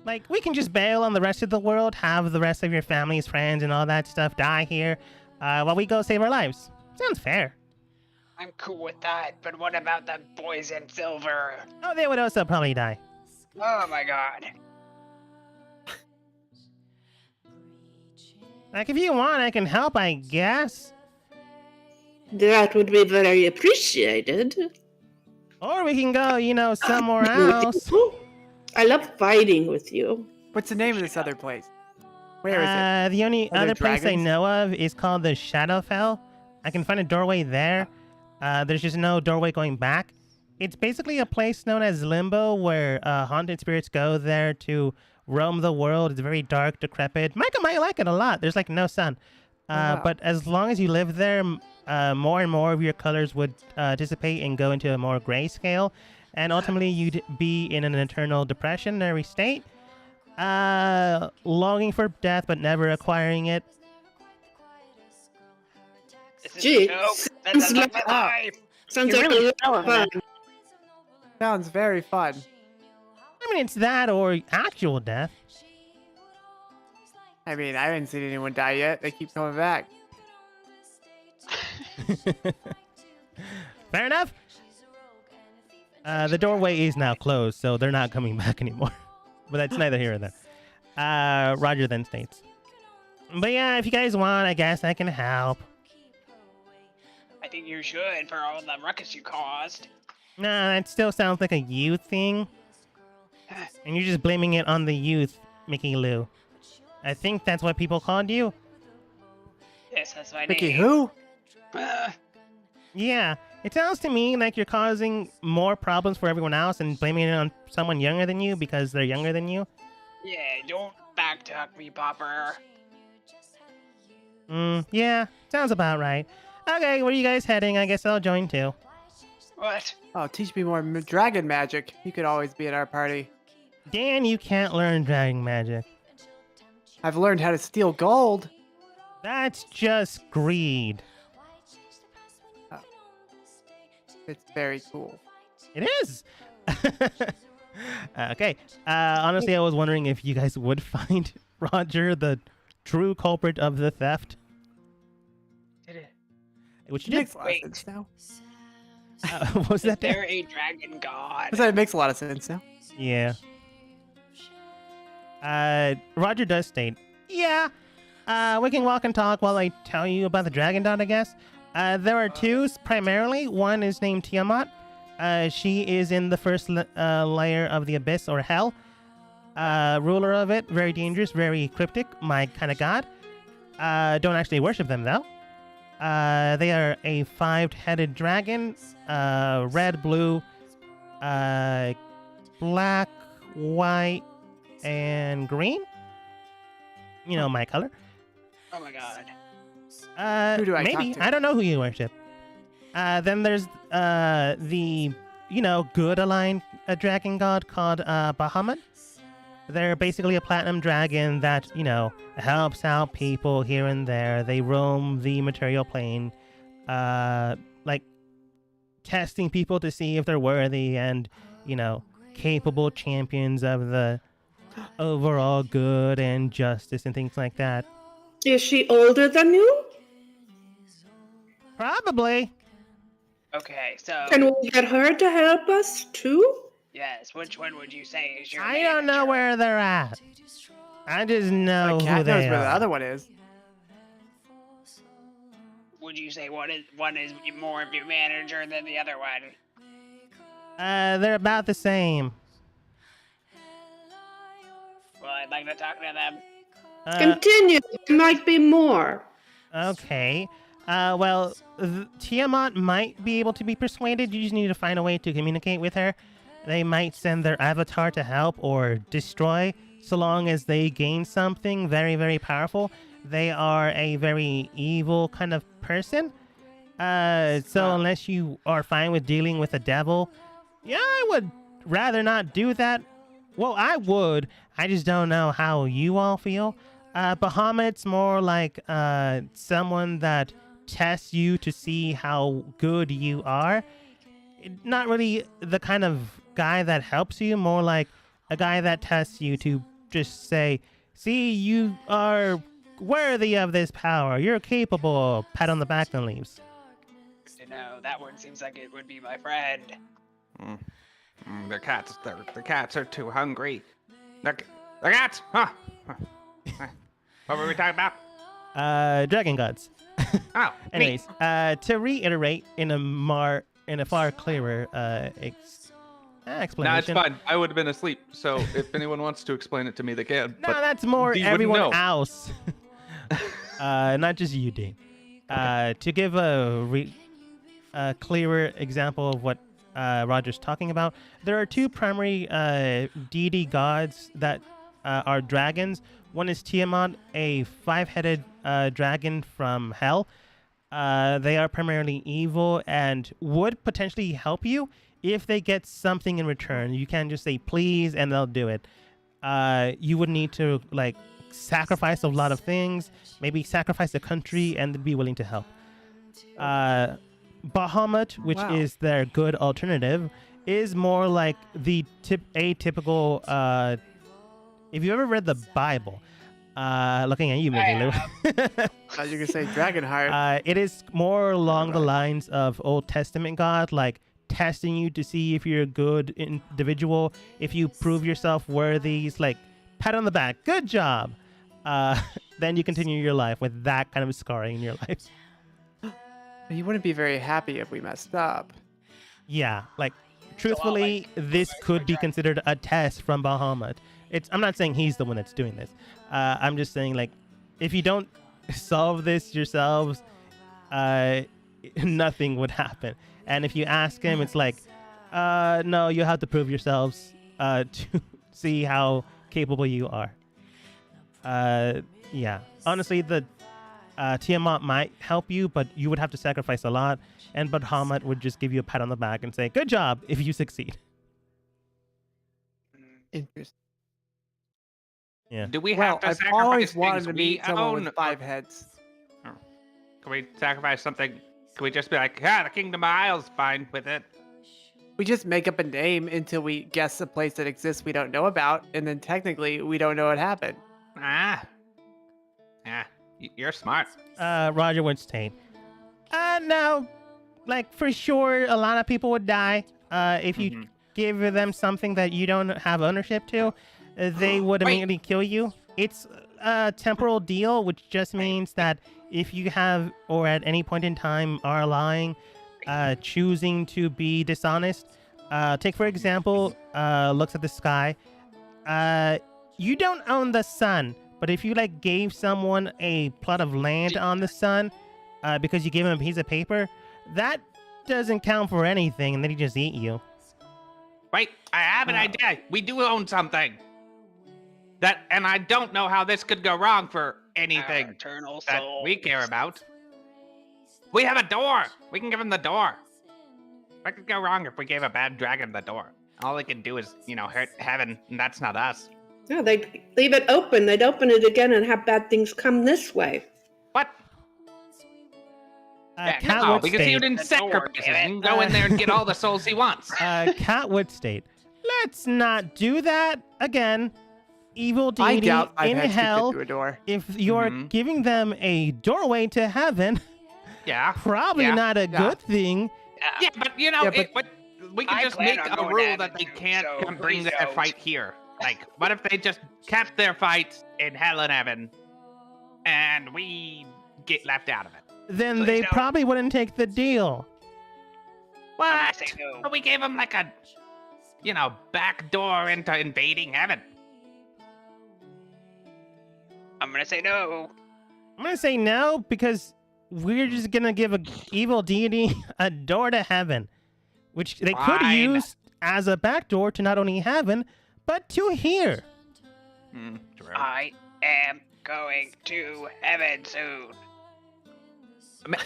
Like, we can just bail on the rest of the world, have the rest of your family's friends and all that stuff die here, while we go save our lives. Sounds fair.
I'm cool with that, but what about the boys in silver?
Oh, they would also probably die.
Oh my god.
Like, if you want, I can help, I guess.
That would be very appreciated.
Or we can go, somewhere else.
I love fighting with you.
What's the name of this other place? Where is it?
The only
Are there
other place I
dragons?
know of is called the Shadowfell. I can find a doorway there. There's just no doorway going back. It's basically a place known as Limbo where haunted spirits go there to roam the world. It's very dark, decrepit. Micah might like it a lot. There's like no sun.
Wow.
But as long as you live there, more and more of your colors would dissipate and go into a more grayscale. And ultimately, you'd be in an eternal depressionary state, longing for death but never acquiring it.
This is
Gee,
a joke. That sounds like my life.
Sounds
You're
like
really
a lot
selling
of fun.
that.
Sounds very fun.
I mean, it's that or actual death.
I mean, I haven't seen anyone die yet. They keep coming back.
Fair enough. The doorway is now closed, so they're not coming back anymore. But that's neither here nor there. Roger then states. But yeah, if you guys want, I guess I can help.
I think you should for all the ruckus you caused.
Nah, that still sounds like a youth thing. And you're just blaming it on the youth, Mickey Lou. I think that's what people called you.
Yes, that's my
Mickey,
name.
who?
Yeah, it sounds to me like you're causing more problems for everyone else and blaming it on someone younger than you because they're younger than you.
Yeah, don't backtalk me, Popper.
Yeah, sounds about right. Okay, where are you guys heading? I guess I'll join too.
What?
Oh, teach me more dragon magic. You could always be in our party.
Dan, you can't learn dragon magic.
I've learned how to steal gold.
That's just greed.
It's very cool.
It is! Okay, honestly, I was wondering if you guys would find Roger the true culprit of the theft.
Did it?
Which
It
you did.
makes a lot of sense now.
What was
Is
that? Dan?
there a dragon god?
I said it makes a lot of sense now.
Yeah. Roger does state, yeah, we can walk and talk while I tell you about the dragon dot, I guess. There are two primarily. One is named Tiamat. She is in the first layer of the abyss or hell. Ruler of it, very dangerous, very cryptic, my kind of god. Don't actually worship them though. They are a 5-headed dragon, red, blue, black, white, and green. You know my color.
Oh my god.
Who do I
maybe.
talk to?
I don't know who you worship. Then there's the good aligned dragon god called Bahamut. They're basically a platinum dragon that helps out people here and there. They roam the material plane, like testing people to see if they're worthy and capable champions of the overall good and justice and things like that.
Is she older than you?
Probably.
Okay, so
Can we get her to help us too?
yes, which one would you say is your
I don't know
manager?
where they're at. I just know
The
who
cat knows
they
where the
are.
other one is.
Would you say one is more of your manager than the other one?
They're about the same.
Well, I'd like to talk to them.
Continue. There might be more.
Okay. Well, Tiamat might be able to be persuaded. You just need to find a way to communicate with her. They might send their avatar to help or destroy, so long as they gain something very, very powerful. they are a very evil kind of person. So unless you are fine with dealing with the devil, yeah, I would rather not do that. Well, I would. I just don't know how you all feel. Bahamut's more like someone that tests you to see how good you are. Not really the kind of guy that helps you, more like a guy that tests you to just say, see, you are worthy of this power. You're capable. Pat on the back and leaves.
You know, that one seems like it would be my friend.
The cats are too hungry. The cats! Huh. What were we talking about?
Dragon gods.
Oh,
Anyways, to reiterate in a far clearer explanation.
Nah, it's fine. I would have been asleep, so if anyone wants to explain it to me, they can.
No,
but
that's more
Dean wouldn't
everyone
know.
else. Not just you, Dean. To give a clearer example of what Roger's talking about, there are two primary deity gods that are dragons. One is Tiamat, a five-headed dragon from hell. They are primarily evil and would potentially help you if they get something in return. You can just say please and they'll do it. You would need to like sacrifice a lot of things, maybe sacrifice a country and they'd be willing to help. Bahamut, which is their good alternative, is more like the atypical. If you ever read the Bible, looking at you, Lou.
As you can say, Dragonheart.
It is more along the lines of Old Testament God, like testing you to see if you're a good individual. If you prove yourself worthy, it's like pat on the back, good job. Then you continue your life with that kind of scarring in your life.
You wouldn't be very happy if we messed up.
Yeah, like truthfully, this could be considered a test from Bahamut. I'm not saying he's the one that's doing this. I'm just saying, like, if you don't solve this yourselves, nothing would happen. And if you ask him, it's like, no, you have to prove yourselves to see how capable you are. Yeah, honestly, the Tiamat might help you, but you would have to sacrifice a lot. And Bahamut would just give you a pat on the back and say, good job if you succeed.
Interesting.
Yeah.
Do we
Well,
have to
I've
sacrifice
always wanted
things
to
we
meet someone
own?
with 5 heads.
Can we sacrifice something? Can we just be like, the Kingdom of Isle's fine with it?
We just make up a name until we guess a place that exists we don't know about, and then technically we don't know what happened.
You're smart.
Roger would state, no, like for sure, a lot of people would die if you give them something that you don't have ownership to. They would immediately kill you. It's a temporal deal, which just means that if you have, or at any point in time, are lying, choosing to be dishonest. Take, for example, looks at the sky. You don't own the sun, but if you like gave someone a plot of land on the sun because you gave him a piece of paper, that doesn't count for anything, and then he just eat you.
Wait, I have an idea. We do own something. And I don't know how this could go wrong for anything
Eternal
that
soul.
we care about. We have a door. We can give him the door. What could go wrong if we gave a bad dragon the door? All they can do is, hurt heaven, and that's not us.
No, they'd leave it open. They'd open it again and have bad things come this way.
What?
Cat
No,
would
because he
state,
didn't
The door,
sacrifice
damn it.
and go in there and get all the souls he wants.
Cat would state, let's not do that again. Evil
I
deity
doubt 5
in
heads could fit
hell.
through a door.
If you're giving them a doorway to heaven,
Yeah.
probably not a good thing.
Yeah, but we can
I
just
plan
make
on
a
going to
rule
heaven
that they
too,
can't
so
come bring
please
their
don't.
fight here. Like, what if they just kept their fights in hell and heaven, and we get left out of it?
Then
Please
they
don't.
probably wouldn't take the deal.
I'm
What?
gonna say no.
But we gave them like a, back door into invading heaven.
I'm gonna say no.
I'm gonna say no because we're just gonna give a evil deity a door to heaven, which they could
Fine.
use as a back door to not only heaven but to here.
True.
I am going to heaven soon.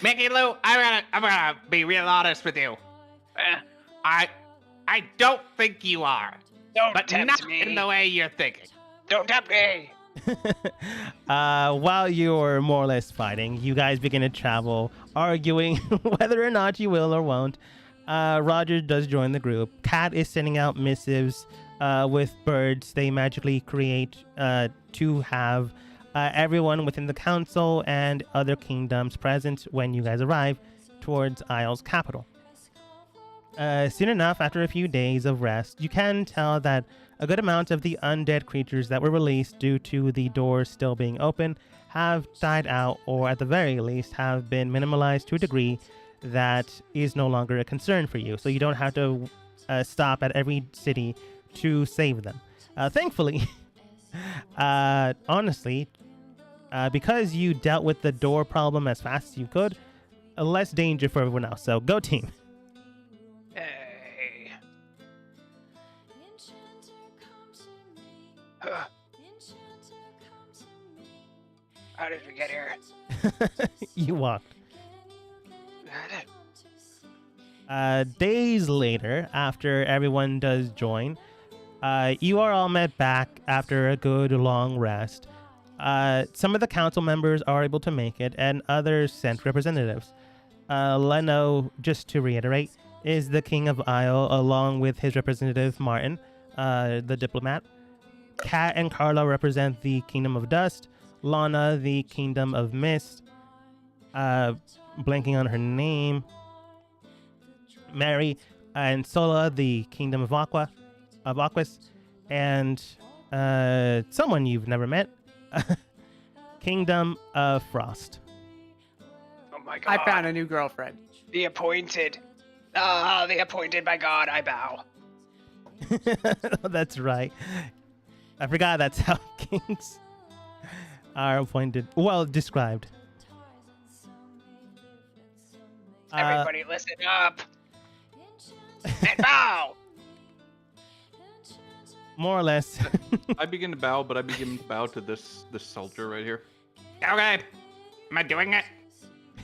Mickey Lou, I'm gonna be real honest with you. I don't think you are. But not in the way you're thinking. Don't tempt me.
While you're more or less fighting, you guys begin to travel, arguing whether or not you will or won't. Roger does join the group. Kat is sending out missives with birds they magically create to have everyone within the council and other kingdoms present when you guys arrive towards Isle's capital. Soon enough, after a few days of rest, you can tell that a good amount of the undead creatures that were released due to the doors still being open have died out, or at the very least have been minimalized to a degree that is no longer a concern for you. So you don't have to stop at every city to save them. Thankfully, honestly, because you dealt with the door problem as fast as you could, less danger for everyone else. So go team.
Hey. How did we get here?
You walked. Days later, after everyone does join, you are all met back after a good long rest. Some of the council members are able to make it, and others sent representatives. Leno, just to reiterate, is the King of Isle, along with his representative Martin, the diplomat. Kat and Carla represent the Kingdom of Dust. Lana, the Kingdom of Mist. Blanking on her name. Mary and Sola, the Kingdom of Aquas, and someone you've never met, Kingdom of Frost.
Oh my god!
I found a new girlfriend.
The appointed. Ah, the appointed by God, I bow.
That's right. I forgot that's how kings are appointed. Well, described.
Everybody listen up. And bow!
More or less.
I begin to bow, but I begin to bow to this soldier right here.
Okay. Am I doing it?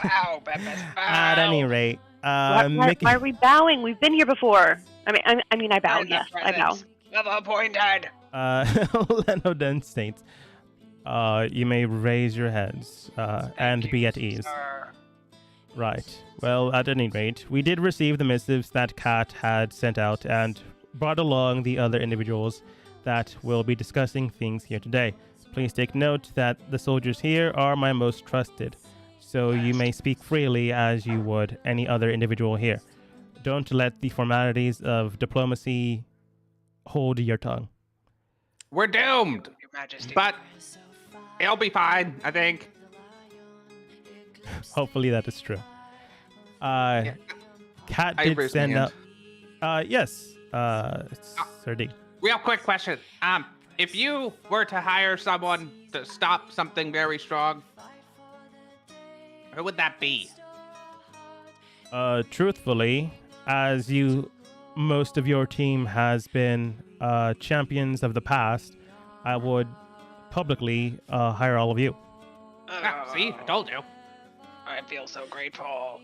Bow, Beppis, bow.
At any rate,
why are we bowing? We've been here before. I mean, I bow.
Earn the
Yes, I bow.
presence of appointed.
Leno then states, you may raise your heads and be at ease.
Sir.
Right. Well, at any rate, we did receive the missives that Kat had sent out and brought along the other individuals that will be discussing things here today. Please take note that the soldiers here are my most trusted, so you may speak freely as you would any other individual here. Don't let the formalities of diplomacy hold your tongue.
We're doomed,
Your Majesty.
but it'll be fine, I think.
Hopefully that is true. Kat
I
did
raised my
send
hand.
out. Yes, Sir D.
Real quick question. If you were to hire someone to stop something very strong, who would that be?
Truthfully, as most of your team has been champions of the past, I would publicly hire all of you.
See, I told you.
I feel so grateful.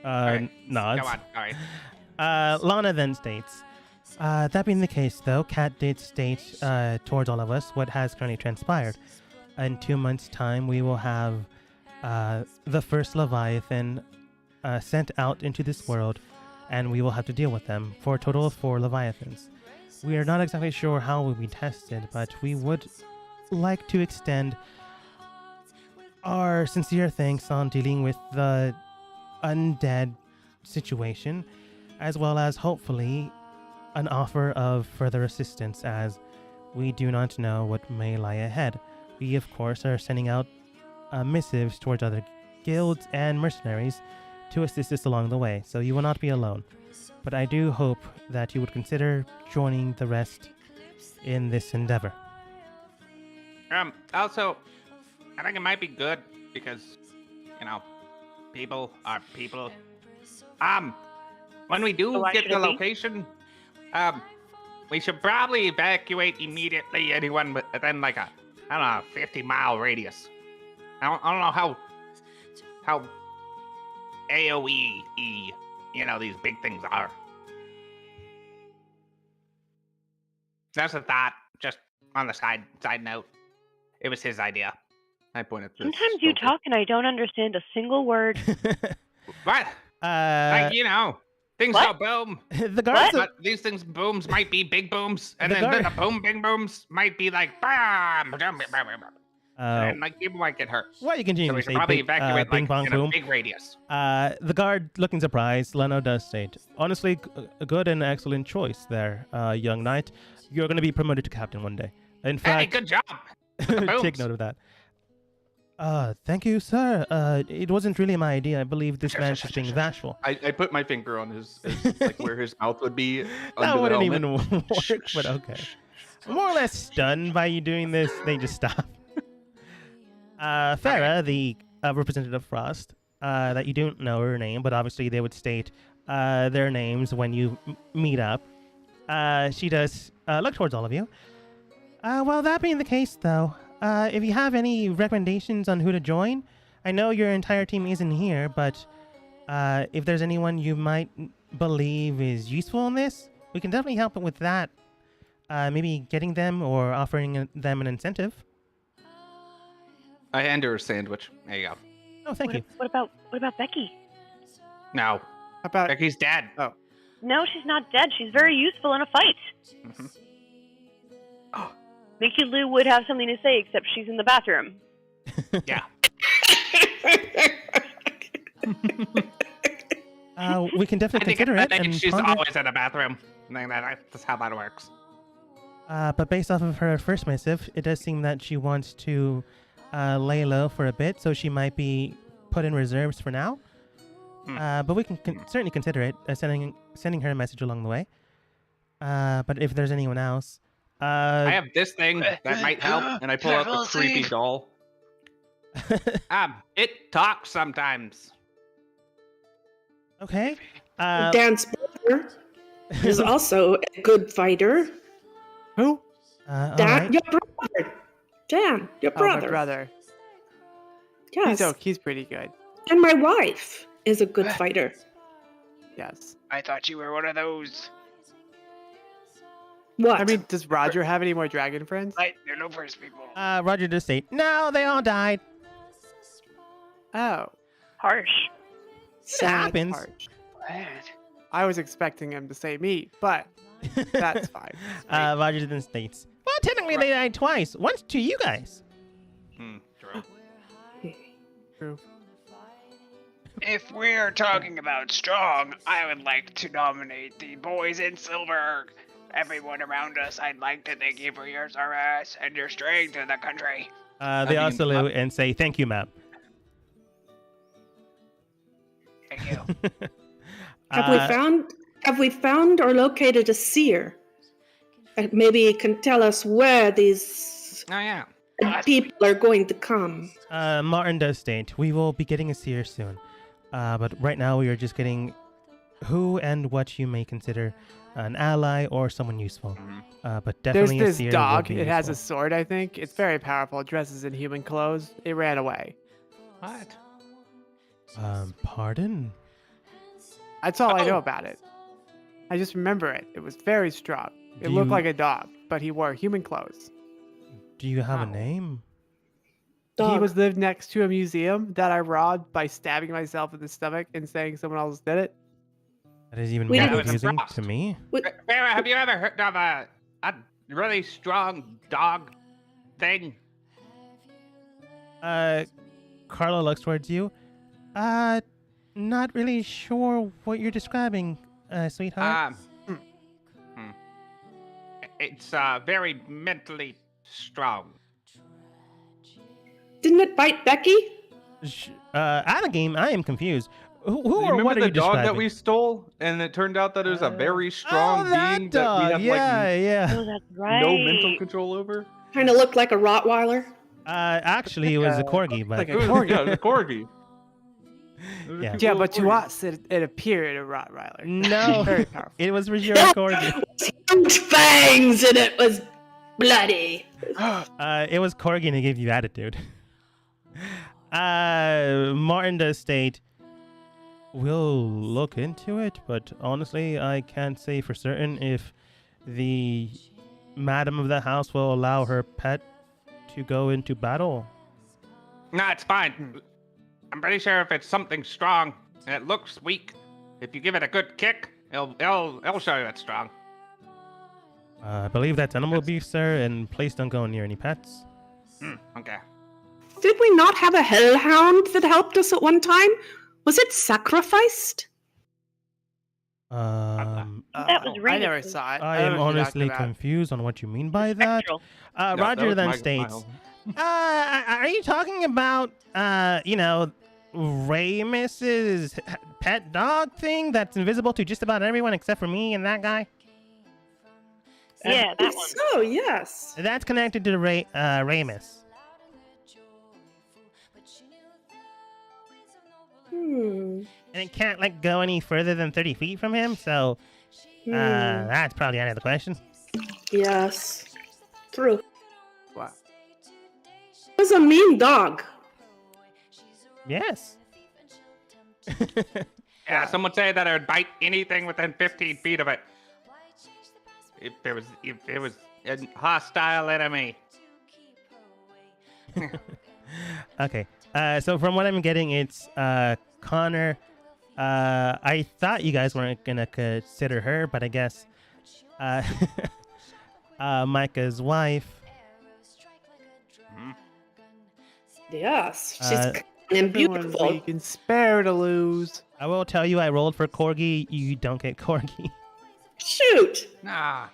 Alright,
Nods.
Go on. All right.
Lana then states, that being the case, though, Kat did state towards all of us what has currently transpired. In 2 months' time, we will have the first Leviathan sent out into this world, and we will have to deal with them for a total of 4 Leviathans. We are not exactly sure how we'll be tested, but we would like to extend our sincere thanks on dealing with the undead situation, as well as hopefully an offer of further assistance, as we do not know what may lie ahead. We, of course, are sending out missives towards other guilds and mercenaries to assist us along the way, so you will not be alone. But I do hope that you would consider joining the rest in this endeavor.
Also, I think it might be good because, people are people. When we
So
do
why
get
should
the
it be?
location, we should probably evacuate immediately anyone within like a I don't know, 50-mile radius. I don't know how AOE, these big things are. That's a thought, just on the side note. It was his idea.
I point at this.
Sometimes you talk and I don't understand a single word.
What? Like, things
What?
go boom.
The guards.
But these things booms might be big booms, and
The
then
guard-
the boom big booms might be like bam, and like people might get hurt.
Well, you continue
So
to
we should
say
probably
bing,
evacuate
bing
like
bong
in
boom.
a big radius.
The guard, looking surprised, Leno does state, honestly, a good and excellent choice there, young knight. You're going to be promoted to captain one day. In
Hey,
fact,
good job. the
take
booms.
note of that. Thank you, sir. It wasn't really my idea. I believe this man's just being bashful.
I put my finger on his like where his mouth would be.
That
under the
wouldn't
helmet.
even work, but okay. More or less stunned by you doing this, they just stop. Farah, the representative of Frost, that you don't know her name, but obviously they would state their names when you meet up. She does look towards all of you. Well, that being the case, though, if you have any recommendations on who to join, I know your entire team isn't here, but if there's anyone you might believe is useful in this, we can definitely help with that. Maybe getting them or offering them an incentive.
I hand her a sandwich.
There you go.
Oh, thank you.
What about Becky?
No,
How about
Becky's dead.
No, she's not dead. She's very useful in a fight.
Mhm.
Mickey Lou would have something to say, except she's in the bathroom.
Yeah.
We can definitely consider
I
it.
think
And
she's
ponder.
always in the bathroom. That's how that works.
But based off of her first missive, it does seem that she wants to lay low for a bit, so she might be put in reserves for now. But we can certainly consider it, sending her a message along the way. But if there's anyone else,
I have this thing that might help.
And I pull out the creepy doll.
It talks sometimes.
okay.
Dan's brother is also a good fighter.
who?
All
Dan,
right.
your brother. Dan, your
Oh, my
brother.
brother.
Yes.
He's pretty good.
And my wife is a good fighter.
Yes.
I thought you were one of those
What?
I mean, does Roger have any more dragon friends?
light loafers people.
Roger does state, no, they all died.
Oh,
Harsh.
It
sad.
happens.
harsh.
What?
I was expecting him to say me, but that's fine.
Roger then states, well, technically they died twice. Once to you guys.
True.
True.
If we're talking about strong, I would like to nominate the boys in silver. Everyone around us, I'd like to thank you for your service and your strength in the country.
They all salute and say, thank you, ma'am.
Thank you.
Have we found or located a seer? That maybe can tell us where these
Oh yeah.
people are going to come.
Martin does state, we will be getting a seer soon. But right now we are just getting who and what you may consider an ally or someone useful. But
There's
definitely a
this
seer
dog.
will be
It has a
useful.
sword, I think. It's very powerful. It dresses in human clothes. It ran away.
What?
Pardon?
That's all I know
Oh.
about it. I just remember it. It was very strong. It
Do
looked
you-
like a dog, but he wore human clothes.
Do you have a
Wow.
name?
He
Dog.
was lived next to a museum that I robbed by stabbing myself in the stomach and saying someone else did it.
That is even
We
more
didn't-
confusing
Frost.
to me.
Farah, have you ever heard of a really strong dog thing?
Carlo looks towards you. Not really sure what you're describing, sweetheart.
It's very mentally strong.
Didn't it bite Becky?
Out of game, I am confused. Who
You
or
remember
what are
the
you
dog
describing?
that we stole, and it turned out that it was a very strong
that
being
dog.
that we
yeah,
have
yeah.
Oh, that's right.
no mental control over?
Kind of looked like a Rottweiler.
Actually, it was a corgi, but
like
It was,
corgi.
yeah, it was a corgi. It was a
Yeah.
cute
Yeah,
little
but to
corgi.
us, it appeared a Rottweiler.
no,
Very powerful.
it was your corgi.
Huge fangs, and it was bloody.
It was Corgi to give you attitude. Martin does state, we'll look into it, but honestly, I can't say for certain if the madam of the house will allow her pet to go into battle.
Nah, it's fine. I'm pretty sure if it's something strong and it looks weak, if you give it a good kick, it'll show you it's strong.
I believe that's animal abuse, sir, and please don't go near any pets.
Okay.
Did we not have a hellhound that helped us at one time? Was it sacrificed?
That was
I never
Remus.
saw it.
I
don't
am
know what you're talking
honestly
about.
confused on what you mean by that.
Spectral.
that
Roger
was
then
my
states,
mile.
are you talking about, Ramus's pet dog thing that's invisible to just about everyone except for me and that guy?
Yeah, that
If
one.
so, yes.
That's connected to Ramus.
Hmm.
And it can't, go any further than 30 feet from him, so that's probably out of the question.
Yes. True.
Wow.
It was a mean dog.
Yes.
Yeah, some would say that it would bite anything within 15 feet of it. If it was a hostile enemy.
Okay. So from what I'm getting, it's Connor. I thought you guys weren't gonna consider her, but I guess Micah's wife.
Yes. She's
Uh,
kind and
Everyone's
beautiful.
weak and spare to lose.
I will tell you, I rolled for Corgi. You don't get Corgi.
Shoot.
Nah.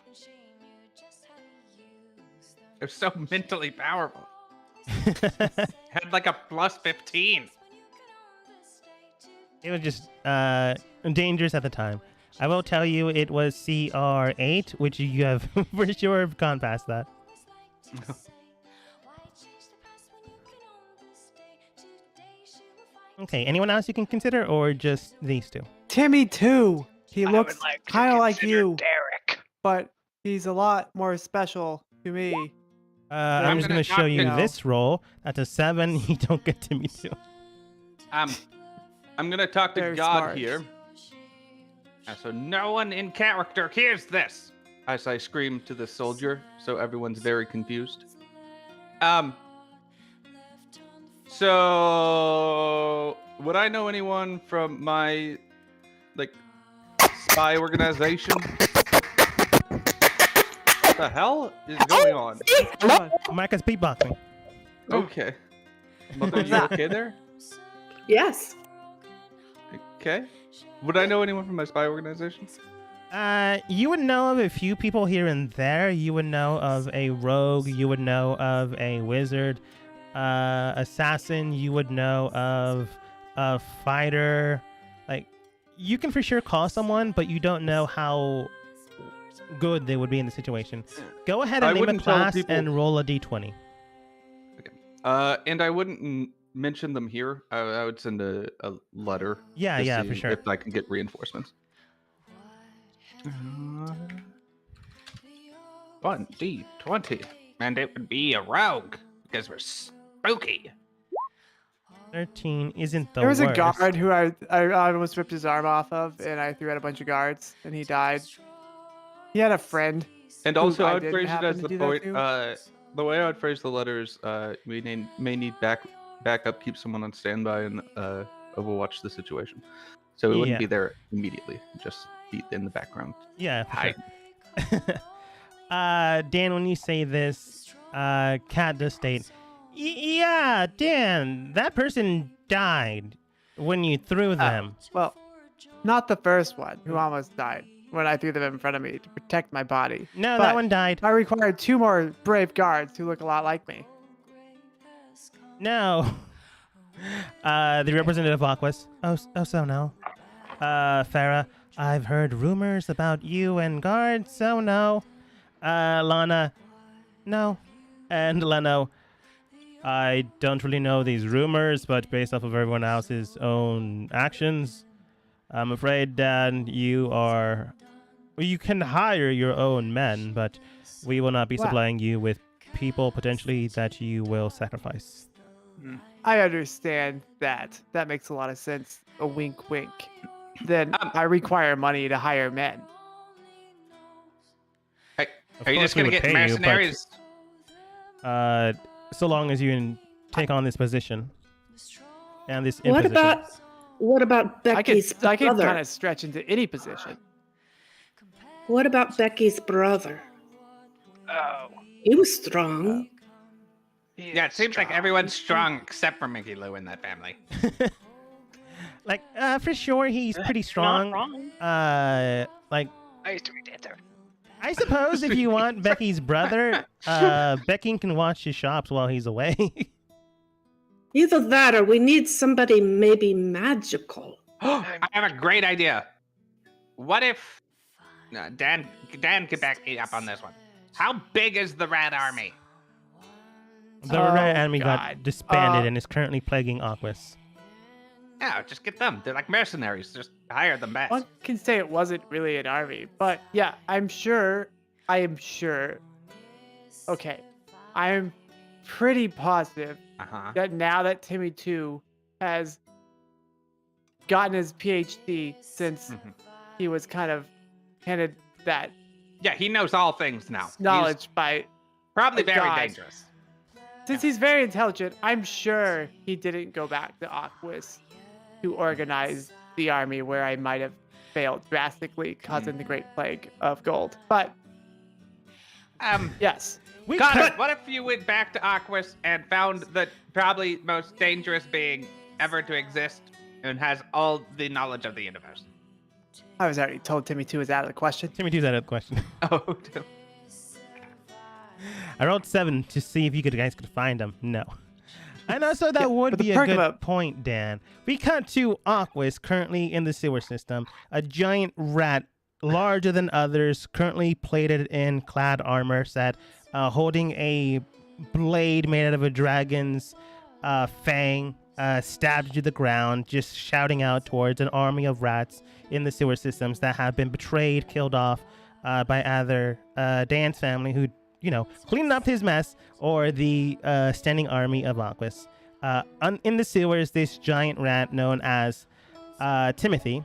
They're so mentally powerful. Had like a plus 15.
It was just dangerous at the time. I will tell you, it was CR8, which you have for sure gone past that. Okay, anyone else you can consider, or just these two?
Timmy too. He looks kind of like
consider
you,
Derek.
but he's a lot more special to me.
I'm
I'm
just
gonna
going to show
talk
you
to-
this roll. That's a 7. You don't get to me too.
I'm gonna talk to
Very
God
smart.
here. So no one in character hears this.
As I scream to the soldier, so everyone's very confused. So would I know anyone from my spy organization? What the hell is going on?
Hello?
Micah's beatboxing.
Okay. Mother, you okay there?
Yes.
Okay. Would I know anyone from my spy organization?
You would know of a few people here and there. You would know of a rogue. You would know of a wizard, assassin. You would know of a fighter. You can for sure call someone, but you don't know how good they would be in the situation. Go ahead
I
and name a
wouldn't tell
class
people-
and roll a d20.
And I wouldn't mention them here. I would send a letter.
Yeah,
to
yeah,
see
for sure.
If I can get reinforcements.
1d20. And it would be a rogue, because we're spooky.
13 isn't the
There was a
worst.
guard who I almost ripped his arm off of, and I threw at a bunch of guards, and he died. He had a friend.
And
who
also, I would
didn't
phrase it
happen
as
to
the
do that
point.
to.
The way I would phrase the letter is, we may need backup, keep someone on standby, and overwatch the situation. So we wouldn't
Yeah.
be there immediately, just be in the background.
Yeah, for
Hi.
sure. Dan, when you say this, Kat does state, yeah, Dan, that person died when you threw them.
Well, not the first one, who almost died when I threw them in front of me to protect my body.
No,
but
that one died.
I required 2 more brave guards who look a lot like me.
No. The representative of Aquas. Oh, so no. Farah, I've heard rumors about you and guards, so no. Lana, no. And Leno, I don't really know these rumors, but based off of everyone else's own actions, I'm afraid, Dad, you are You can hire your own men, but we will not be
Wow.
supplying you with people potentially that you will sacrifice.
I understand that. That makes a lot of sense. A wink, wink. Then I require money to hire men.
Are
Of
you
course
just
we
gonna
would
get
pay you, but-
mercenaries?
So long as you take on this position and this
What
imposition.
about Becky's
I could
brother?
kind of stretch into any position.
What about Becky's brother?
Oh.
He was strong.
Yeah, it seems like everyone's strong except for Mickey Lou in that family.
Like, for sure, he's pretty
Not
strong.
wrong.
Like,
I used to be a dancer.
I suppose if you want Becky's brother, Becky can watch his shops while he's away.
Either that or we need somebody maybe magical.
I have a great idea. What if Dan could back me up on this one? How big is the rat army?
The
Oh,
Red Enemy got
God.
disbanded and is currently plaguing Aquis.
Yeah, just get them. They're like mercenaries. Just hire them back.
One can say it wasn't really an army, but yeah, I am sure. Okay, I am pretty positive
Uh-huh.
that now that Timmy 2 has gotten his PhD since
Mhm.
he was kind of handed that
Yeah, he knows all things now. He's
knowledge by.
probably
Oh,
very
God.
dangerous.
Since he's very intelligent, I'm sure he didn't go back to Aquis to organize the army where I might have failed drastically, causing the Great Plague of Gold. But yes,
We
Connor,
cut-
what if you went back to Aquis and found the probably most dangerous being ever to exist and has all the knowledge of the universe?
I was already told Timmy 2 is out of the question.
Timmy 2's out of the question.
Oh,
I rolled 7 to see if you guys could find him. No. And also that
Yeah,
would
but the
be a
perk
good
of
point, Dan. We cut to Aquis, currently in the sewer system, a giant rat, larger than others, currently plated in clad armor set, holding a blade made out of a dragon's fang, stabbed to the ground, just shouting out towards an army of rats in the sewer systems that have been betrayed, killed off by either Dan's family, who, cleaned up his mess, or the standing army of Aquis. In the sewers, this giant rat known as Timothy,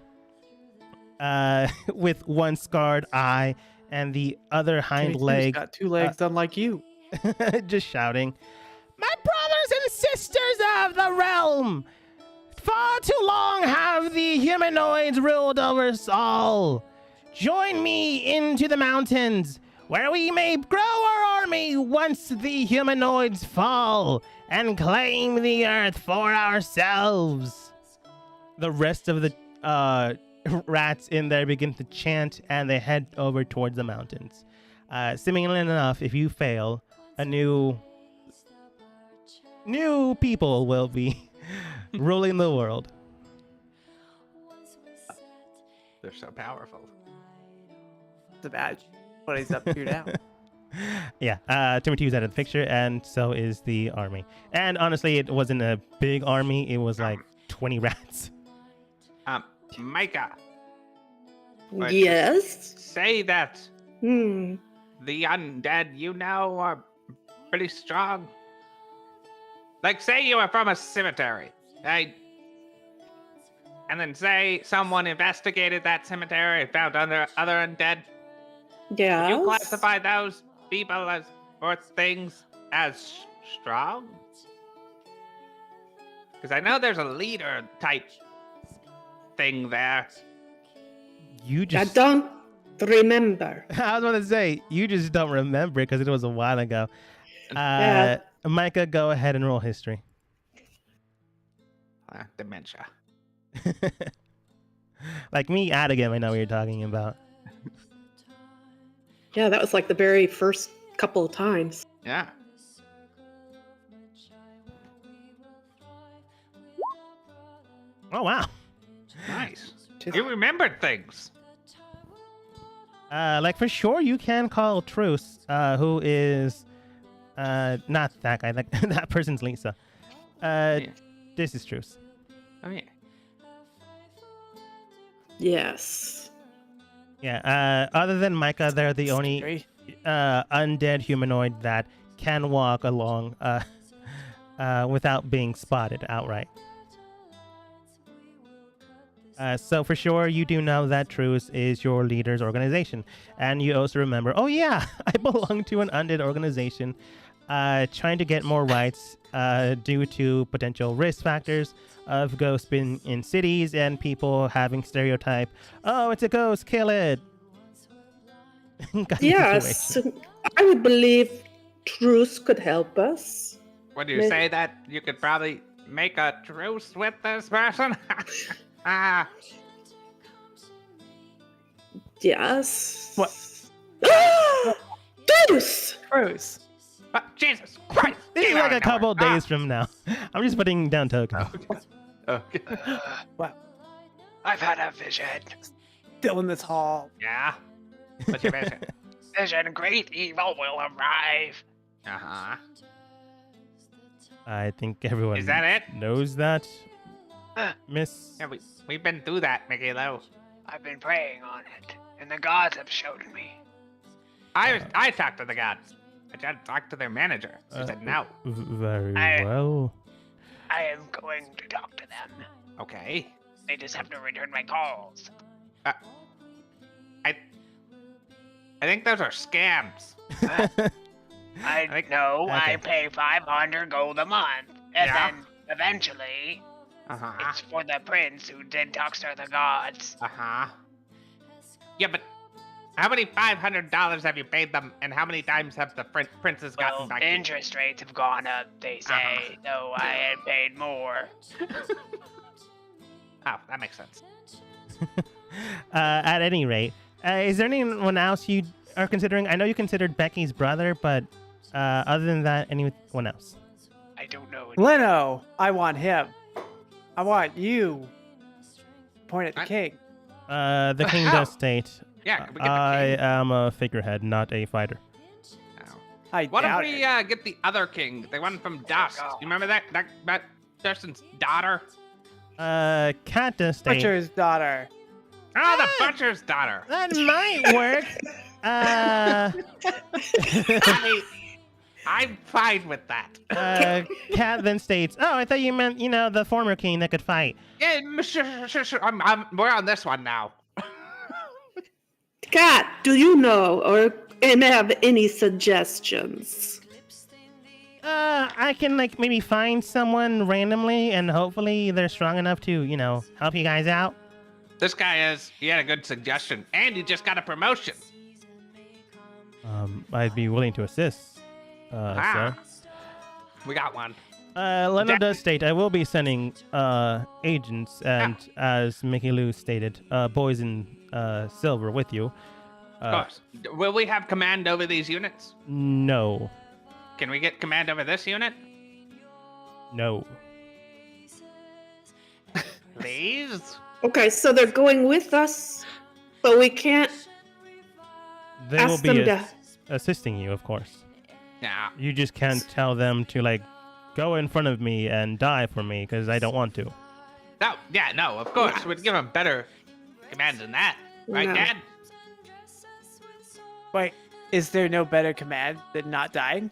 with one scarred eye and the other hind
Timmy 2's
leg,
got 2 legs, unlike you.
just shouting, "My brothers and sisters of the realm! Far too long have the humanoids ruled over us all. Join me into the mountains, where we may grow our army once the humanoids fall, and claim the earth for ourselves." The rest of the rats in there begin to chant, and they head over towards the mountains. Seemingly enough, if you fail, a new people will be ruling the world.
they're so powerful.
It's a badge. But he's up here now.
Yeah, Timothy was out of the picture, and so is the army. And honestly, it wasn't a big army. It was like 20 rats.
Micah, What?
Yes.
say that
Hmm.
the undead are pretty strong. Like, say you are from a cemetery, right? And then say someone investigated that cemetery and found other undead.
Yes.
You classify those people as or things as strong? Because I know there's a leader type thing there.
You
I
just...
don't remember.
I was going to say, you just don't remember because it was a while ago.
Yeah.
Micah, go ahead and roll history.
Dementia.
Like me, Adigan, I know what you're talking about.
Yeah, that was like the very first couple of times.
Yeah.
Oh, wow.
Nice. You remembered things.
Like for sure, you can call Truce, who is not that guy. Like that person's Lisa.
Yeah.
This is Truce.
Oh yeah.
Yes.
Yeah. Other than Micah, they're the only undead humanoid that can walk along without being spotted outright. So for sure, you do know that Truce is your leader's organization. And you also remember, oh yeah, I belong to an undead organization trying to get more rights due to potential risk factors of ghosts being in cities and people having stereotype, oh, it's a ghost, kill it. kind of
Yes,
situation.
I would believe truth could help us.
Would you say that you could probably make a truce with this person? Ah,
Yes.
What?
Truth!
Bruce.
Jesus Christ!
This is
get out
like a
of
couple
nowhere.
days from now. I'm just putting down tokens.
Okay.
Wow.
I've had a vision.
Still in this hall.
Yeah. What's your vision?
Vision, great evil will arrive.
Uh-huh.
I think everyone
Is that it?
knows that, Miss.
Yeah, we've been through that, Mickey Lou.
I've been praying on it, and the gods have showed me.
I talked to the gods. I tried to talk to their manager. She said no.
Very
I-
well.
I am going to talk to them.
Okay.
They just have to return my calls.
I think those are scams.
I
Like-
know I
Okay.
pay 500 gold a month, and
Yeah.
then eventually
Uh-huh.
it's for the prince who did talk to the gods.
Uh-huh. Yeah, but how many $500 have you paid them, and how many times have the princes gotten
Well,
back to you?
interest rates have gone up, they say, though I had paid more.
Oh, that makes sense.
At any rate, is there anyone else you are considering? I know you considered Becky's brother, but other than that, anyone else?
I don't know.
Leno, I want him. I want you. Point at the
I-
king.
The king
How?
does state,
Yeah, can we get
I
the king?
am a figurehead, not a fighter.
Oh.
I
What if
doubt
we
it.
get the other king, the one from Dust? You remember that Dustin's daughter?
Cat does state,
Butcher's daughter.
Oh, the butcher's daughter.
that might work.
I'm fine with that.
Cat then states, oh, I thought you meant, the former king that could fight.
Yeah, sure. We're on this one now.
Kat, do you know or have any suggestions?
I can maybe find someone randomly and hopefully they're strong enough to, help you guys out.
This guy he had a good suggestion, and he just got a promotion.
I'd be willing to assist, sir.
We got one.
Leno does state, I will be sending agents and, as Mickey Lou stated, boys in silver with you.
Of course. Will we have command over these units?
No.
Can we get command over this unit?
No.
Please?
Okay, so they're going with us, but we can't
They will
ask
be
them to.
assisting you, of course.
Yeah.
You just can't tell them to, go in front of me and die for me, because I don't want to.
No, of course. We'd give him better command than that. Right,
No.
Dad?
Wait, is there no better command than not dying?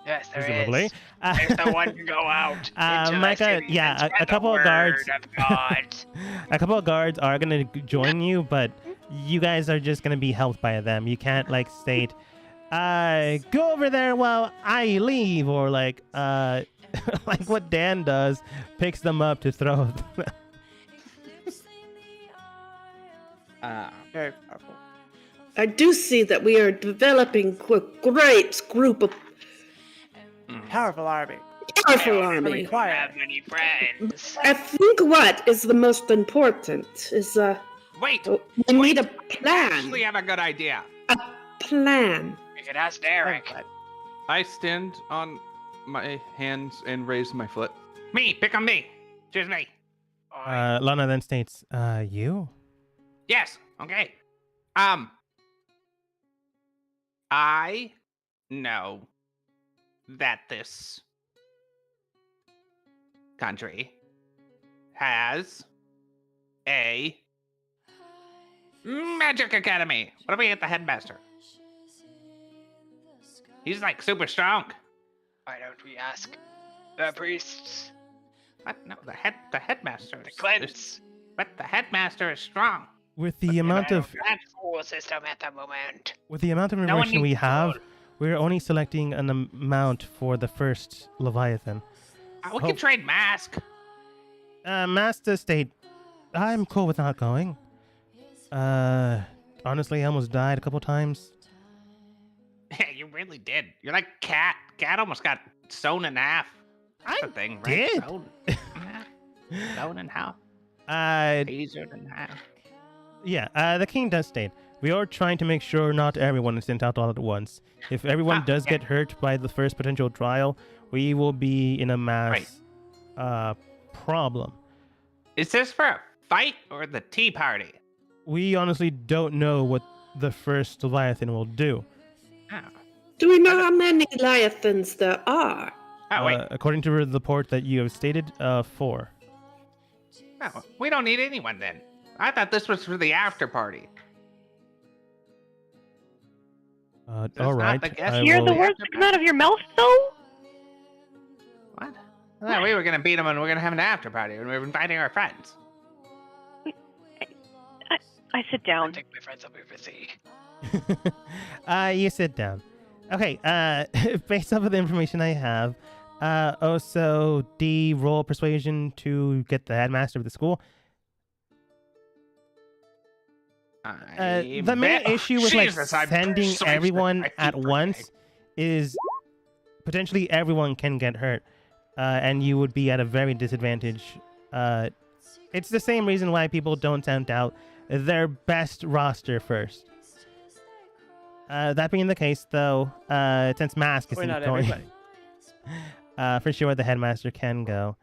Yes, there
Presumably.
is. There's the one to go out. into the
Micah,
city
yeah,
and spread
a couple
the
of guards.
word of God.
A couple of guards are going to join you, but you guys are just going to be helped by them. You can't, state, go over there while I leave, or, like what Dan does, picks them up to throw them.
Very powerful.
I do see that we are developing a great group of
Powerful army.
powerful
I
army.
don't
Required.
have many friends.
I think what is the most important is
Wait.
we need a
I
plan.
actually have a good idea.
A plan.
We could ask Derek.
I stand on my hands and raise my foot.
Me. Pick on me. Choose me.
Lana then states, you?
Yes. Okay. I know that this country has a magic academy. What do we get the headmaster? He's like super strong.
Why don't we ask the priests?
What? No, the headmaster.
The cleanse.
But the headmaster is strong.
With the amount of
That full system at the moment.
information we
needs to
have,
vote.
we're only selecting an amount for the first Leviathan.
We can trade mask.
Master State, I'm cool with not going. Honestly, I almost died a couple times.
Yeah, you really did. You're like Cat. Cat almost got sewn in half. That's
I
the thing, right?
did.
Sewn. Sewn in half.
Uh,
Tasered in half.
yeah, the king does state, we are trying to make sure not everyone is sent out all at once. If everyone does get hurt by the first potential trial, we will be in a mass problem.
Is this for a fight or the tea party?
We honestly don't know what the first Leviathan will do.
Oh,
Do we know how many Leviathans there are?
wait.
According to the report that you have stated, 4.
No, we don't need anyone then. I thought this was for the after party. That's
All
not
right.
the guest.
I
Hear the
will-
words that come out of your mouth, though?
What? I thought we were gonna beat them and we're gonna have an after party and we're inviting our friends.
I sit
I
down.
think my friends will be busy.
You sit down. Okay, based off of the information I have, also D, roll persuasion to get the headmaster of the school. The main issue with
Jesus, I'm
sending
persuasive.
everyone
I keep
at once
forgetting.
is potentially everyone can get hurt, and you would be at a very disadvantage. It's the same reason why people don't send out their best roster first. That being the case, though, since Mask
Why
isn't
not
going,
everybody?
for sure the headmaster can go.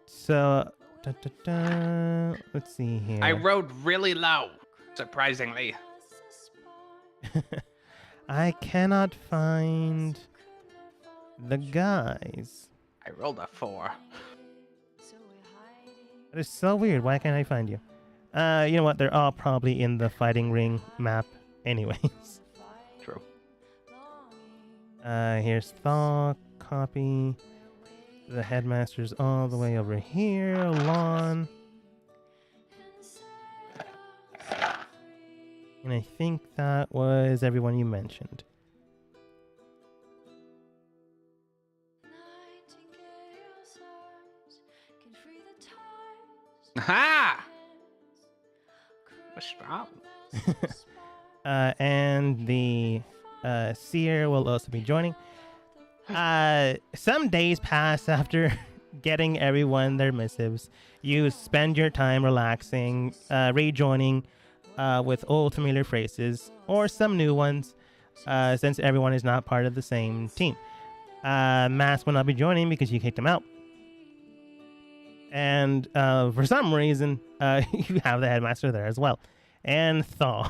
So let's see here.
I rode really low, surprisingly.
I cannot find the guys.
I rolled a 4.
That is so weird. Why can't I find you? You know what? They're all probably in the fighting ring map anyways.
True.
Here's Thaw, copy. The headmaster's all the way over here. Lon. And I think that was everyone you mentioned.
Ha! We're strong.
And the seer will also be joining. Some days pass after getting everyone their missives. You spend your time relaxing, rejoining with old familiar phrases or some new ones, since everyone is not part of the same team. Mass will not be joining because you kicked him out. And for some reason, you have the headmaster there as well. And Thaw.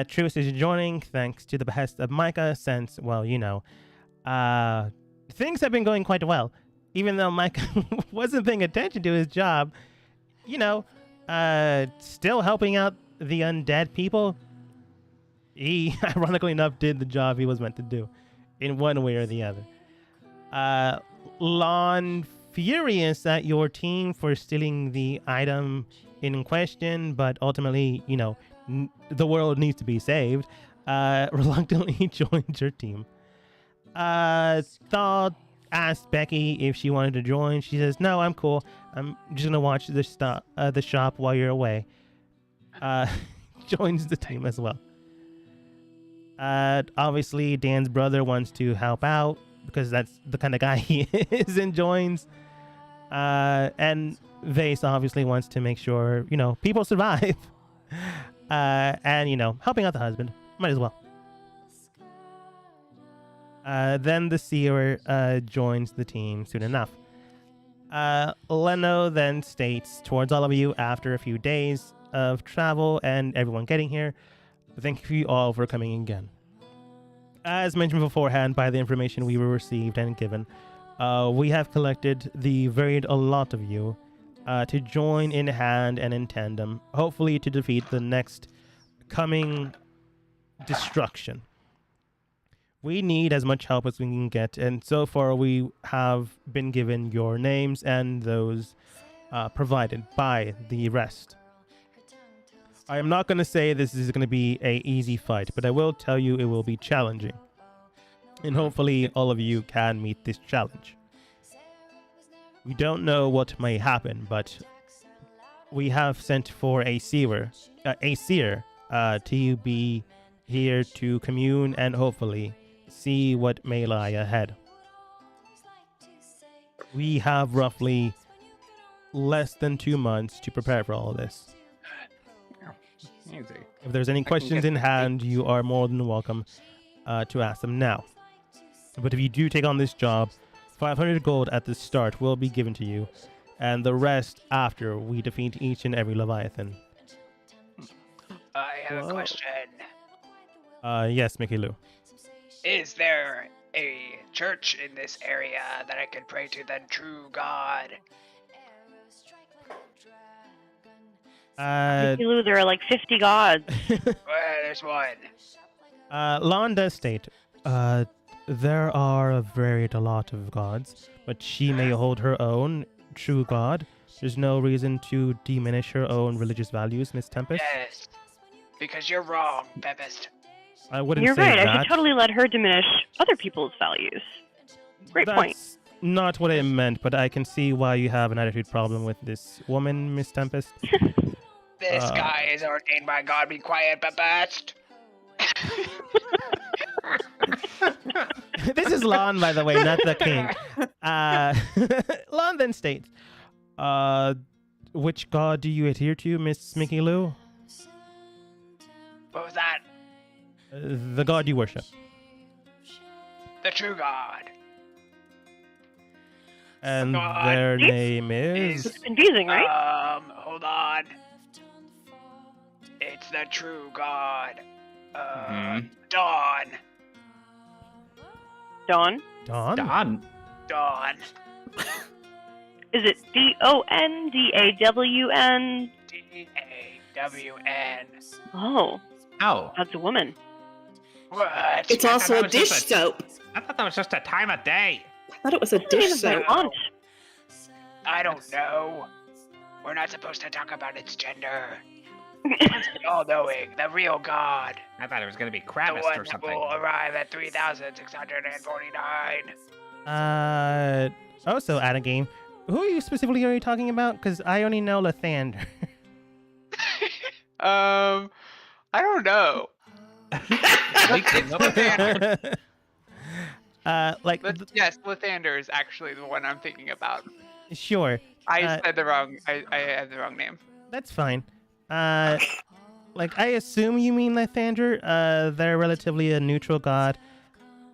Truce is joining thanks to the behest of Micah since, well, you know, things have been going quite well. Even though Micah wasn't paying attention to his job, you know, still helping out the undead people. He, ironically enough, did the job he was meant to do in one way or the other. Lon, furious at your team for stealing the item in question, but ultimately, you know, the world needs to be saved, reluctantly joins your team. Thaw asked Becky if she wanted to join. She says, no, I'm cool. I'm just going to watch the shop while you're away. Joins the team as well. Obviously, Dan's brother wants to help out because that's the kind of guy he is and joins. And Vase obviously wants to make sure, you know, people survive. And, you know, helping out the husband. Might as well. Then the seer joins the team soon enough. Leno then states towards all of you after a few days of travel and everyone getting here, thank you all for coming again. As mentioned beforehand by the information we were received and given, we have collected a lot of you to join in hand and in tandem, hopefully to defeat the next coming destruction. We need as much help as we can get, and so far we have been given your names and those provided by the rest. I am not going to say this is going to be a easy fight, but I will tell you it will be challenging. And hopefully all of you can meet this challenge. We don't know what may happen, but we have sent for a seer to be here to commune and hopefully see what may lie ahead. We have roughly less than 2 months to prepare for all of this.
Easy.
If there's any questions in hand, you are more than welcome to ask them now. But if you do take on this job, 500 gold at the start will be given to you, and the rest after we defeat each and every Leviathan.
I have a question.
Yes, Mickey Lou.
Is there a church in this area that I could pray to the true God?
Mickey Lou, there are like 50 gods.
Well, there's one.
Lon does state, there are a lot of gods, but she may hold her own true god. There's no reason to diminish her own religious values, Miss Tempest.
Yes, because you're wrong, Tempest.
I wouldn't
You're
say
right.
that.
I should totally let her diminish other people's values. Great point.
That's not what I meant, but I can see why you have an attitude problem with this woman, Miss Tempest.
This guy is ordained by God. Be quiet, Tempest.
This is Lon, by the way, not the king. Lon then states, which god do you adhere to, Miss Mickey Lou?
What was that?
The god you worship.
The true God.
And
God
their name
It's
is...
confusing, right?
Hold on. It's the true God. Dawn.
Dawn?
Dawn?
Dawn.
Is it DON? DAWN?
DAWN.
Oh,
Oh,
that's a woman.
What?
It's
I
also
thought
a
that was
dish
just a-
soap.
I thought that was just a time of day.
I thought it was a
What
dish
is that
soap.
font?
I don't know. We're not supposed to talk about its gender. All-knowing, the real God.
I thought it was gonna be
The
Kravis
one
or
that
something.
will arrive at 3,649.
Also, at a game, who are you specifically talking about? Because I only know Lathander.
I don't know. Yes, Lathander is actually the one I'm thinking about.
Sure.
I had the wrong name.
That's fine. I assume you mean Lathander. They're relatively a neutral god.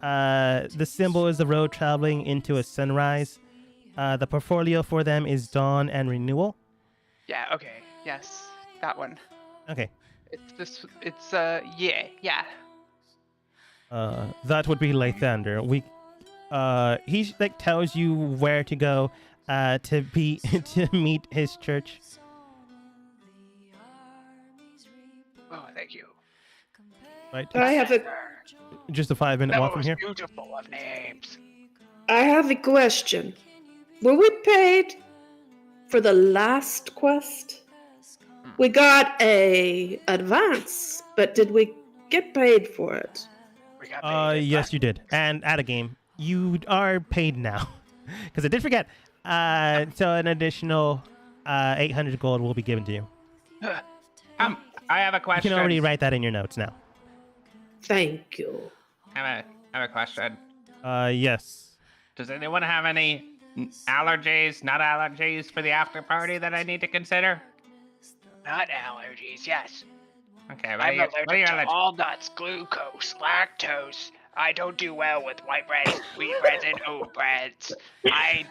The symbol is the road traveling into a sunrise. The portfolio for them is dawn and renewal.
Yeah, okay. Yes, that one.
Okay.
Yeah.
That would be Lathander. He tells you where to go to meet his church.
Oh, thank you.
Right.
I have a
Just a 5-minute walk from here.
Beautiful of names.
I have a question. Were we paid for the last quest? We got a advance, but did we get paid for it?
We got paid.
Yes, you did. And at a game, you are paid now. Because I did forget. So an additional 800 gold will be given to you.
I have a
You
question.
can already write that in your notes now.
Thank you.
I have a question.
Yes.
Does anyone have any allergies, not allergies for the after party that I need to consider?
Not allergies, yes.
Okay, what
I'm
are you
allergic to
allergic?
all nuts, glucose, lactose. I don't do well with white breads, wheat breads, and oat breads. I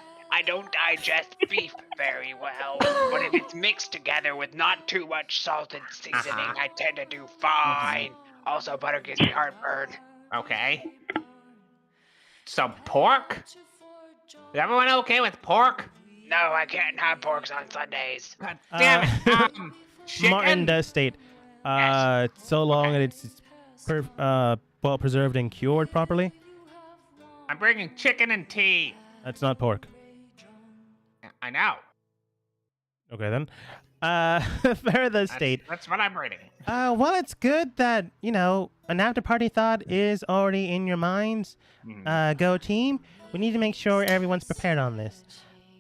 don't digest beef very well, but if it's mixed together with not too much salt and seasoning, I tend to do fine. Also, butter gives me heartburn.
Okay. Some pork? Is everyone okay with pork?
No, I can't have porks on Sundays.
God damn it. Chicken?
Martin does state, so long that it's well preserved and cured properly.
I'm bringing chicken and tea.
That's not pork.
I know.
Okay then. Further state.
That's what I'm reading.
Well, it's good that, an after-party thought is already in your minds. Go team. We need to make sure everyone's prepared on this.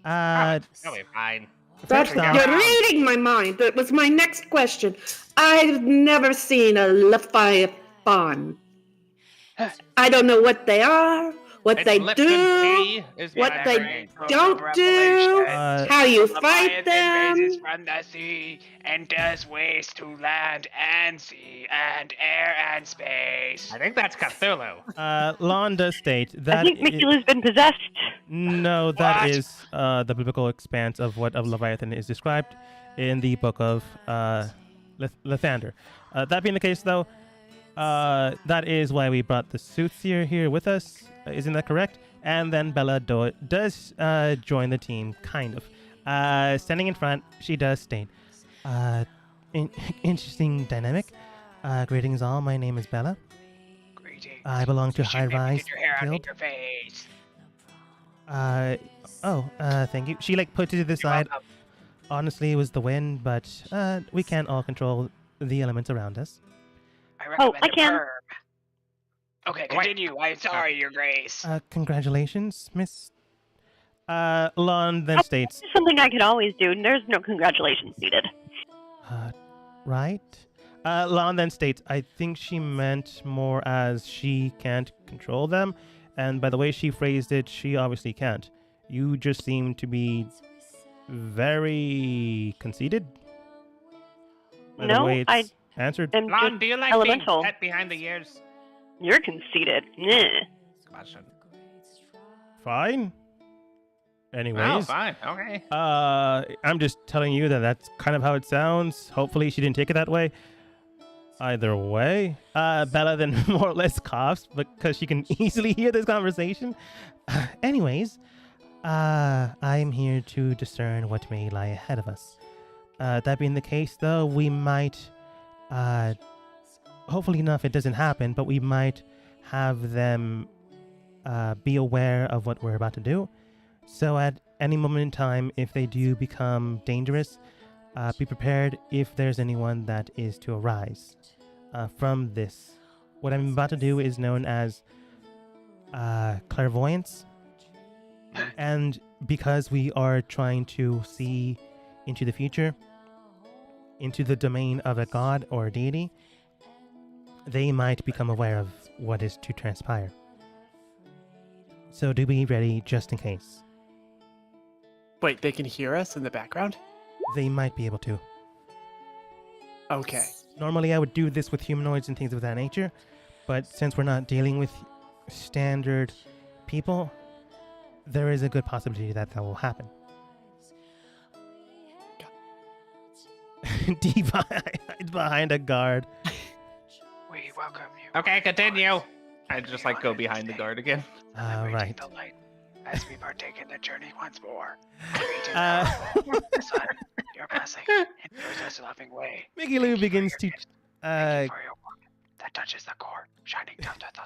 That'll be fine.
First off,
You're reading my mind. That was my next question. I've never seen a Leviathan. I don't know what they are, what
It's
they
Lipton
do,
tea is
what
I'm
they
bringing.
don't do, how you fight
Leviathan raises
them.
from the sea and does waste to land and sea and air and space.
I think that's Cthulhu.
Lon does state that.
I think Mickey's been possessed.
No, that
What?
is the biblical expanse of what a Leviathan is described in the book of Lathander. That being the case, though, that is why we brought the soothsayer here with us. Isn't that correct? And then Bella does join the team, kind of. Standing in front, she does state, interesting dynamic. Greetings all, my name is Bella.
Greetings.
I belong to
You should
High
maybe
Rise
get your hair out of
Guild.
your face.
Thank you. She put it to the side.
welcome.
Honestly, it was the wind, but we can't all control the elements around us.
I recommend
I
a
can.
perm. Okay,
Wait.
continue. I'm sorry, Your Grace.
Congratulations, Miss. Lon then states,
It's something I can always do. There's no congratulations needed.
right? Lon then states, I think she meant more as she can't control them, and by the way she phrased it, she obviously can't. You just seem to be very conceited. By the
No,
way it's
I
answered.
am
Lon,
just
do you like
elemental.
being pet behind the ears?
You're conceited. Nah.
Question.
Fine. Anyways.
Oh, fine. Okay.
I'm just telling you that that's kind of how it sounds. Hopefully she didn't take it that way. Either way, Bella then more or less coughs because she can easily hear this conversation. Anyways, I'm here to discern what may lie ahead of us. That being the case, though, we might, hopefully enough it doesn't happen, but we might have them be aware of what we're about to do. So at any moment in time, if they do become dangerous, be prepared if there's anyone that is to arise from this. What I'm about to do is known as clairvoyance. And because we are trying to see into the future, into the domain of a god or a deity, they might become aware of what is to transpire. So do be ready just in case.
Wait, they can hear us in the background?
They might be able to.
Okay.
Normally I would do this with humanoids and things of that nature, but since we're not dealing with standard people, there is a good possibility that will happen. Deep behind a guard.
We welcome you.
Okay, continue. I just go behind the guard again.
All right.
The light as we partake in the journey once more. Son, your blessing endures us a loving way.
Mickey Lou
Thank you for
begins
your
to
gifts. Thank you for your work that touches the core, shining down to the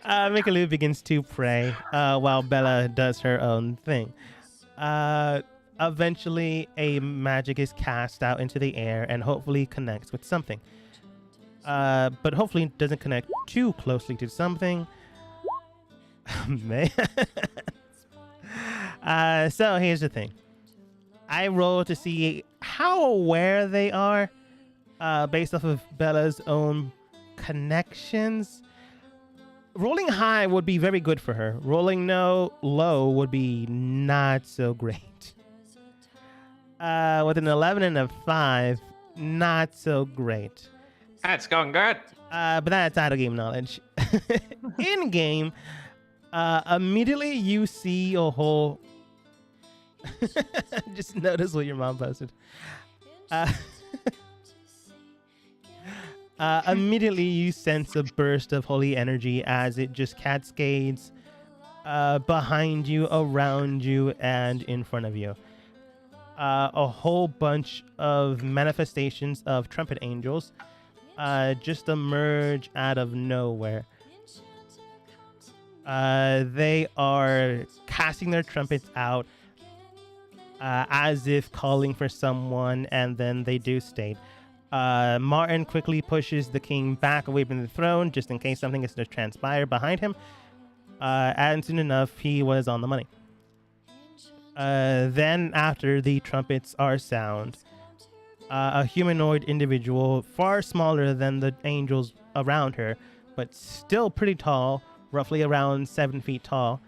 land.
Mickey Lou begins to pray while Bella does her own thing. Eventually, a magic is cast out into the air and hopefully connects with something. But hopefully it doesn't connect too closely to something. Man. So here's the thing. I roll to see how aware they are based off of Bella's own connections. Rolling high would be very good for her. Rolling low would be not so great. With an 11 and a 5, not so great.
That's going good.
But that's out of game knowledge. In game, immediately you see a whole. Just notice what your mom posted. Immediately you sense a burst of holy energy as it just cascades behind you, around you, and in front of you. A whole bunch of manifestations of trumpet angels just emerge out of nowhere. They are casting their trumpets out as if calling for someone, and then they do state. Martin quickly pushes the king back away from the throne just in case something is to transpire behind him. And soon enough, he was on the money. Then, after the trumpets are sound, a humanoid individual, far smaller than the angels around her, but still pretty tall, roughly around 7 feet tall.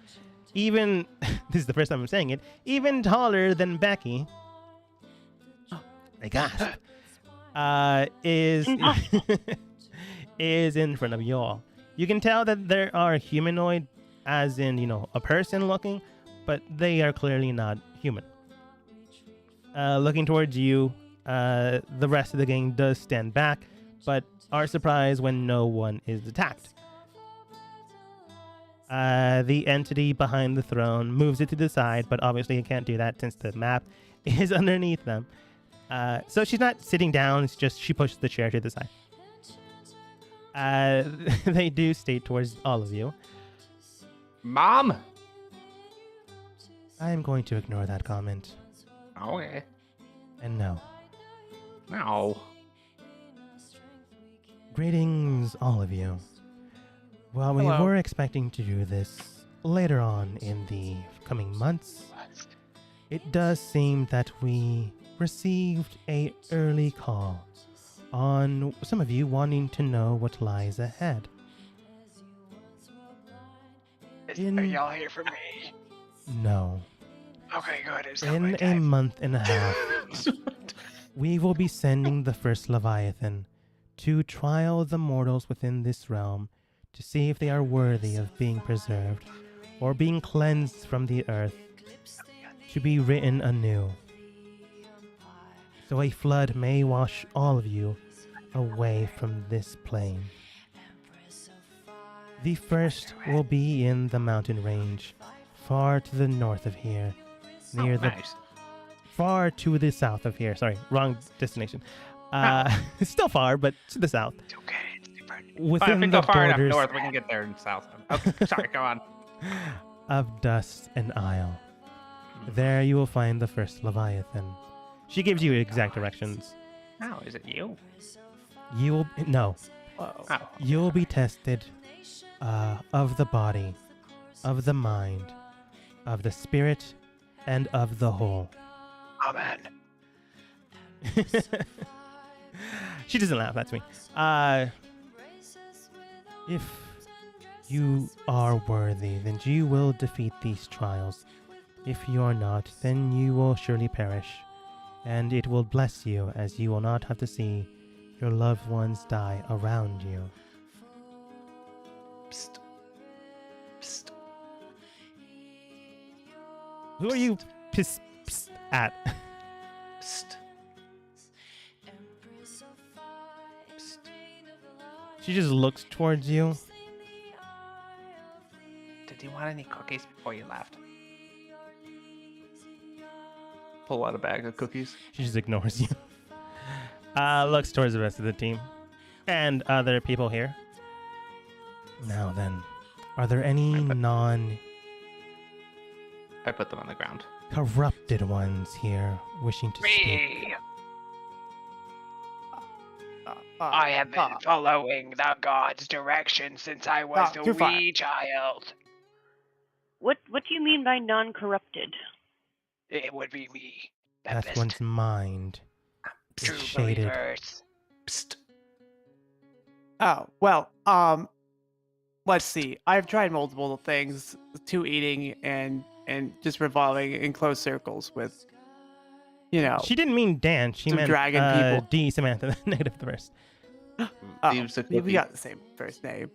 Even, this is the first time I'm saying it, even taller than Becky. I gasp. Is is in front of you all. You can tell that there are humanoid, as in, a person looking, but they are clearly not human. Looking towards you, the rest of the gang does stand back, but are surprised when no one is attacked. The entity behind the throne moves it to the side, but obviously it can't do that since the map is underneath them. So she's not sitting down, it's just she pushes the chair to the side. They do state towards all of you.
Mom?
I am going to ignore that comment.
Okay.
And no.
No.
Greetings, all of you. While we
Hello.
were expecting to do this later on in the coming months, it does seem that we received an early call on some of you wanting to know what lies ahead.
Are y'all here for me?
No.
Okay, good. It's
In a month and a half, we will be sending the first Leviathan to trial the mortals within this realm to see if they are worthy of being preserved or being cleansed from the earth to be written anew. So a flood may wash all of you away from this plane. The first will be in the mountain range, far to the north of here, near far to the south of here. Sorry, wrong destination. Still far, but to the south.
It's okay. It's different.
Within
If we
the
go far enough
borders
north, we can get there in south. Okay, sorry, go on.
of Dust and Isle. There you will find the first Leviathan. She gives you exact directions.
Oh, is it you?
You will no.
Oh.
You will be tested of the body, of the mind, of the spirit, and of the whole.
Amen.
She doesn't laugh, that's me. If you are worthy, then you will defeat these trials. If you are not, then you will surely perish, and it will bless you as you will not have to see your loved ones die around you.
Psst. Psst.
Who are you pissed at?
Psst. Psst.
She just looks towards you.
Did you want any cookies before you left? Pull out a bag of cookies.
She just ignores you. Looks towards the rest of the team and other people here. Now then, are there any
I put them on the ground.
non-corrupted ones here wishing to speak?
Me. I have been following the god's direction since I was a
you're fine.
wee child.
What do you mean by non-corrupted?
It would be me. The
That
best
one's mind
true
is shaded.
believers.
Psst.
Oh, well, let's see. I've tried multiple things to eating and just revolving in closed circles with,
She didn't mean Dan. She
Some
meant
dragon people.
D. Samantha, negative the rest.
Leaves a
we
cookie.
got the same first name.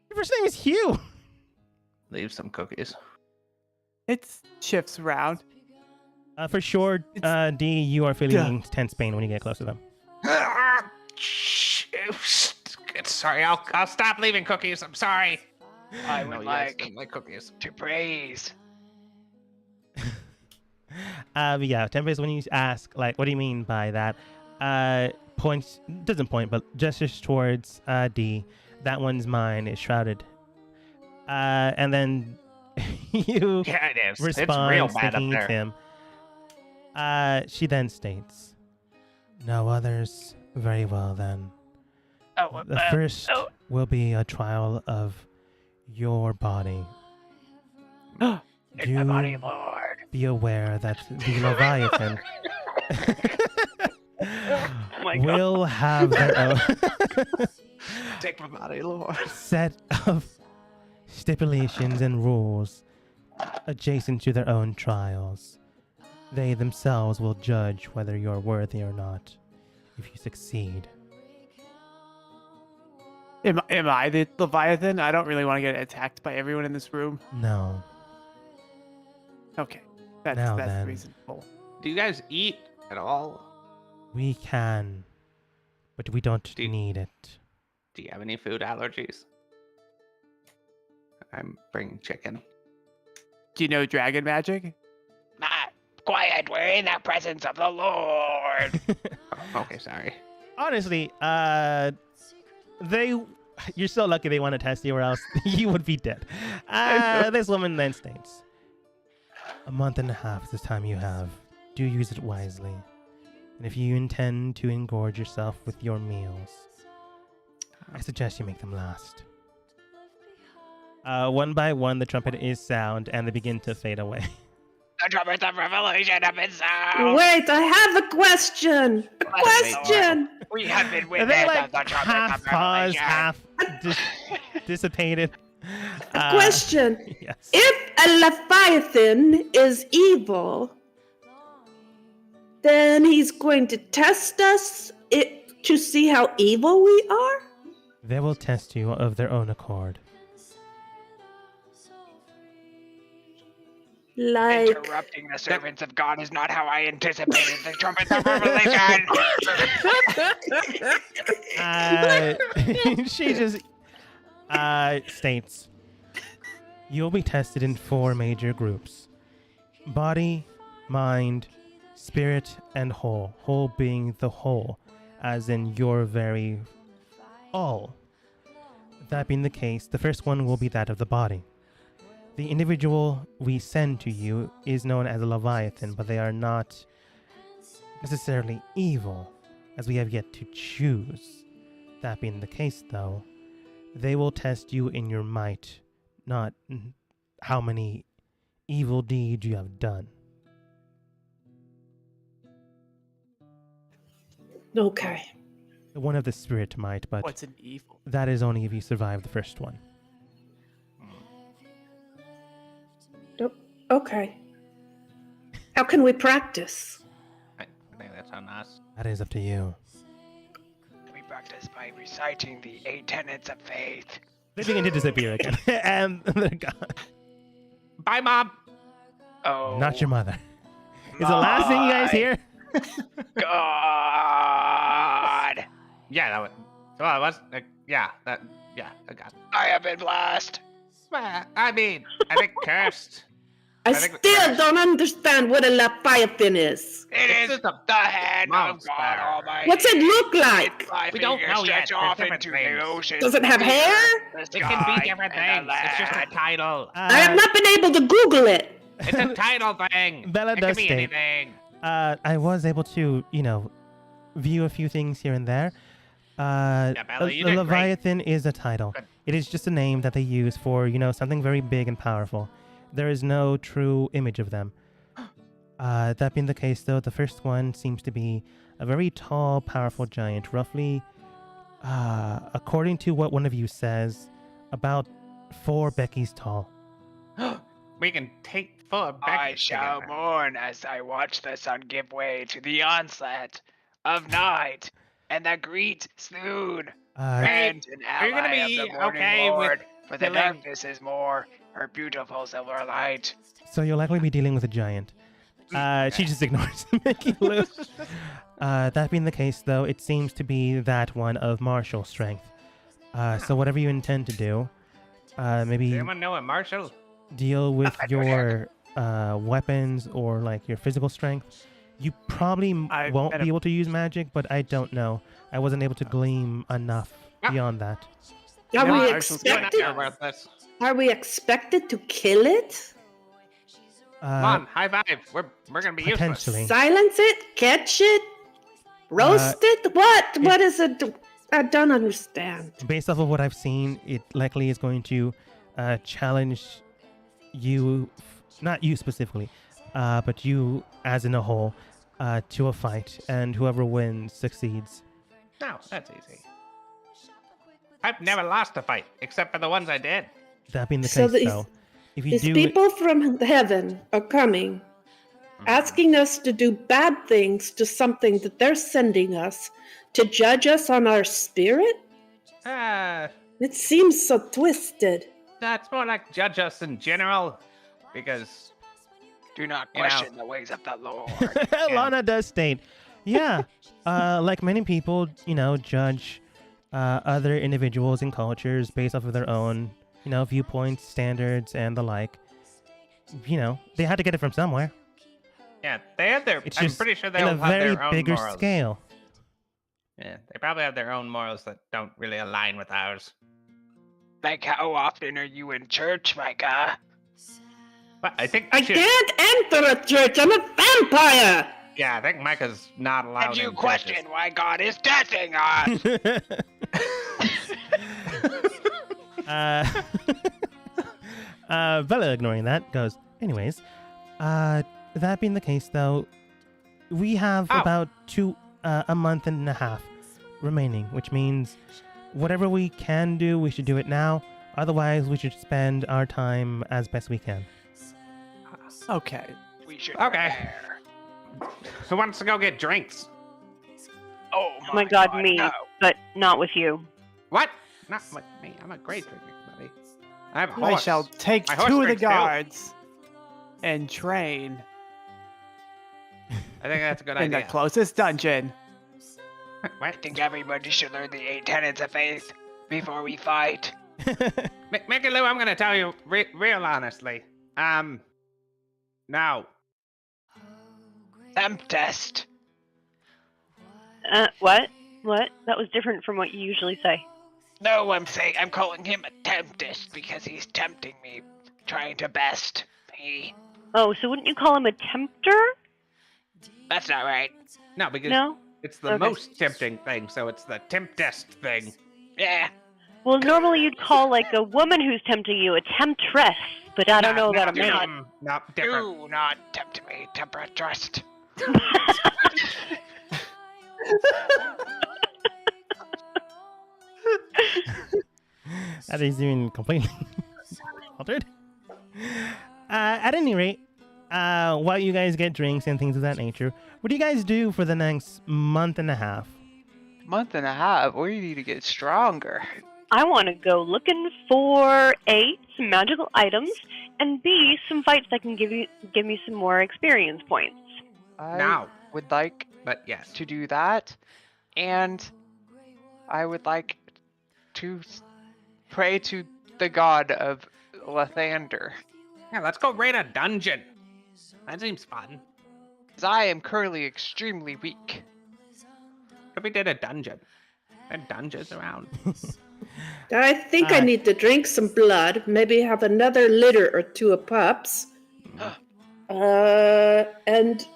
Your first name is Hugh.
Leave some cookies.
It shifts around.
For sure, D, you are feeling intense pain when you get close to them.
Sorry, I'll stop leaving cookies. I'm sorry.
I
No,
would
you guys
like
don't like cookies.
to praise.
But yeah, Tempest, when you ask, like, what do you mean by that? Points, doesn't point, but gestures towards D. That one's mine is shrouded. And then you
Yeah, it is. It's
respond,
real bad up
thinking it's
there.
him. She then states, "No others? Very well then.
Oh,
The first will be a trial of your body.
in my body, Lord.
Be aware that the Leviathan
my God.
will have their own
Take my body, Lord.
set of stipulations and rules adjacent to their own trials. They themselves will judge whether you're worthy or not. If you succeed."
Am I the Leviathan? I don't really want to get attacked by everyone in this room.
No.
Okay. That's
Now then.
reasonable.
Do you guys eat at all?
We can, but we don't
Do you-
need it.
Do you have any food allergies? I'm bringing chicken.
Do you know dragon magic?
Quiet, we're in the presence of the Lord.
Oh, okay, sorry.
Honestly, you're so lucky they want to test you, or else you would be dead. This woman then states, "A month and a half is the time you have. Do use it wisely. And if you intend to engorge yourself with your meals, I suggest you make them last." One by one, the trumpet is sound, and they begin to fade away.
The trumpets of revelation have been sound.
Wait, I have a question. Question.
We have been
Are
witness
they
of
like
the trumpets
half
of
paused,
revelation.
half dissipated?
A question.
Yes.
If a Leviathan is evil, then he's going to test us to see how evil we are?
They will test you of their own accord.
Like,
Interrupting the servants of God is not how I anticipated the trumpets of revelation.
She just states, "You'll be tested in 4 major groups: body, mind, spirit, and whole. Whole being the whole, as in your very all. That being the case, the first one will be that of the body. The individual we send to you is known as a Leviathan, but they are not necessarily evil, as we have yet to choose. That being the case, though, they will test you in your might, not how many evil deeds you have done."
okay.
One of the spirit might, but
What's an evil?
that is only if you survive the first one.
Okay. How can we practice?
I think that's on us.
That is up to you.
We practice by reciting the 8 tenets of faith.
They begin to disappear again, and they're gone.
Bye, Mom.
Oh,
Not your mother. Is the last thing you guys hear?
God.
Yeah, that was. Well, it was. Yeah, I got.
I have been blessed.
Well, I mean, I think cursed.
I
think
still don't understand what a Leviathan is.
It is
just
the
a
hand of
monster.
God Almighty.
What's it look like?
My
We don't
fingers
know yet.
stretch off
There's different
into
things.
the ocean.
Does it have hair?
The
It can
sky
be different
and the
things. It's just a
land.
title.
I have not been able to Google it.
It's a title thing.
Bella
It
does
can be
state,
anything.
I was able to, view a few things here and there.
Bella, you
the
did great.
Leviathan is a title.
Good.
It is just a name that they use for, something very big and powerful. There is no true image of them. That being the case, though, the first one seems to be a very tall, powerful giant, roughly, according to what one of you says, about 4 Becky's tall.
We can take 4 back.
I shall mourn as I watch the sun give way to the onset of night and the great swoon. And an
are you gonna
ally
be
of the morning
okay with
Lord, for the
killing-
darkness is more her beautiful silver light.
So you'll likely be dealing with a giant. She just ignores Mickey Lou. That being the case, though, it seems to be that one of martial strength. So whatever you intend to do, maybe
Anyone know a marshal?
deal with your weapons or like your physical strength. You probably won't be able to use magic, but I don't know. I wasn't able to glean enough beyond that.
Are we
Marshall's good.
expected? Are we expected to kill it?
Come on, high five. We're gonna be
Potentially.
useless.
Silence it? Catch it? Roast it? What? What is it? I don't understand.
Based off of what I've seen, it likely is going to challenge you, not you specifically, but you as in a whole, to a fight, and whoever wins succeeds.
No, that's easy. I've never lost a fight, except for the ones I did.
That being the
So
case, though, if you
These
do
people from heaven are coming, asking us to do bad things to something that they're sending us to judge us on our spirit? It seems so twisted.
That's more like judge us in general, because
Do not question the ways of the Lord.
Lana does state, yeah, like many people, judge other individuals and cultures based off of their own, viewpoints, standards, and the like. They had to get it from somewhere.
yeah, they have their.
It's
I'm
just
pretty sure
in
they'll
a
have
very
their own
bigger
morals.
scale.
Yeah, they probably have their own morals that don't really align with ours.
Like, how often are you in church, Micah?
But I think
I can't enter a church. I'm a vampire.
Yeah, I think Micah's not allowed.
And you
in
question
churches.
why God is testing us.
Bella, ignoring that, goes, anyways, that being the case, though, we have about a month and a half remaining, which means whatever we can do, we should do it now. Otherwise, we should spend our time as best we can.
Okay.
We should.
Okay. Who wants to go get drinks?
Oh
my God, me.
no.
But not with you.
What? Not with me. I'm a great drinking buddy. I have a
I
horse.
shall take
My horse
2 of the
drinks too.
guards and train
I think that's a good
in the
idea.
closest dungeon.
I
What?
think everybody should learn the 8 tenets of faith before we fight.
Mickey Lou, I'm gonna tell you real honestly. Now,
Temp test.
What? What? That was different from what you usually say.
No, I'm calling him a temptist because he's tempting me, trying to best me.
Oh, so wouldn't you call him a tempter?
That's not right.
no, because
No?
it's the
Okay.
most tempting thing, so it's the temptest thing.
Yeah.
Well, normally you'd call like a woman who's tempting you a temptress, but I don't know about a
do
man.
No, different.
Do not tempt me, temperatrist.
That is even completely altered. At any rate, while you guys get drinks and things of that nature, what do you guys do for the next month and a half?
Month and a half. We need to get stronger.
I want to go looking for A, some magical items, and B, some fights that can give me some more experience points.
I
Now.
would like
But yes.
to do that, and I would like to pray to the god of Lathander,
Yeah, let's go raid a dungeon. That seems fun.
as I am currently extremely weak.
What if we did a dungeon? There are dungeons around.
I think I need to drink some blood, maybe have another litter or 2 of pups. And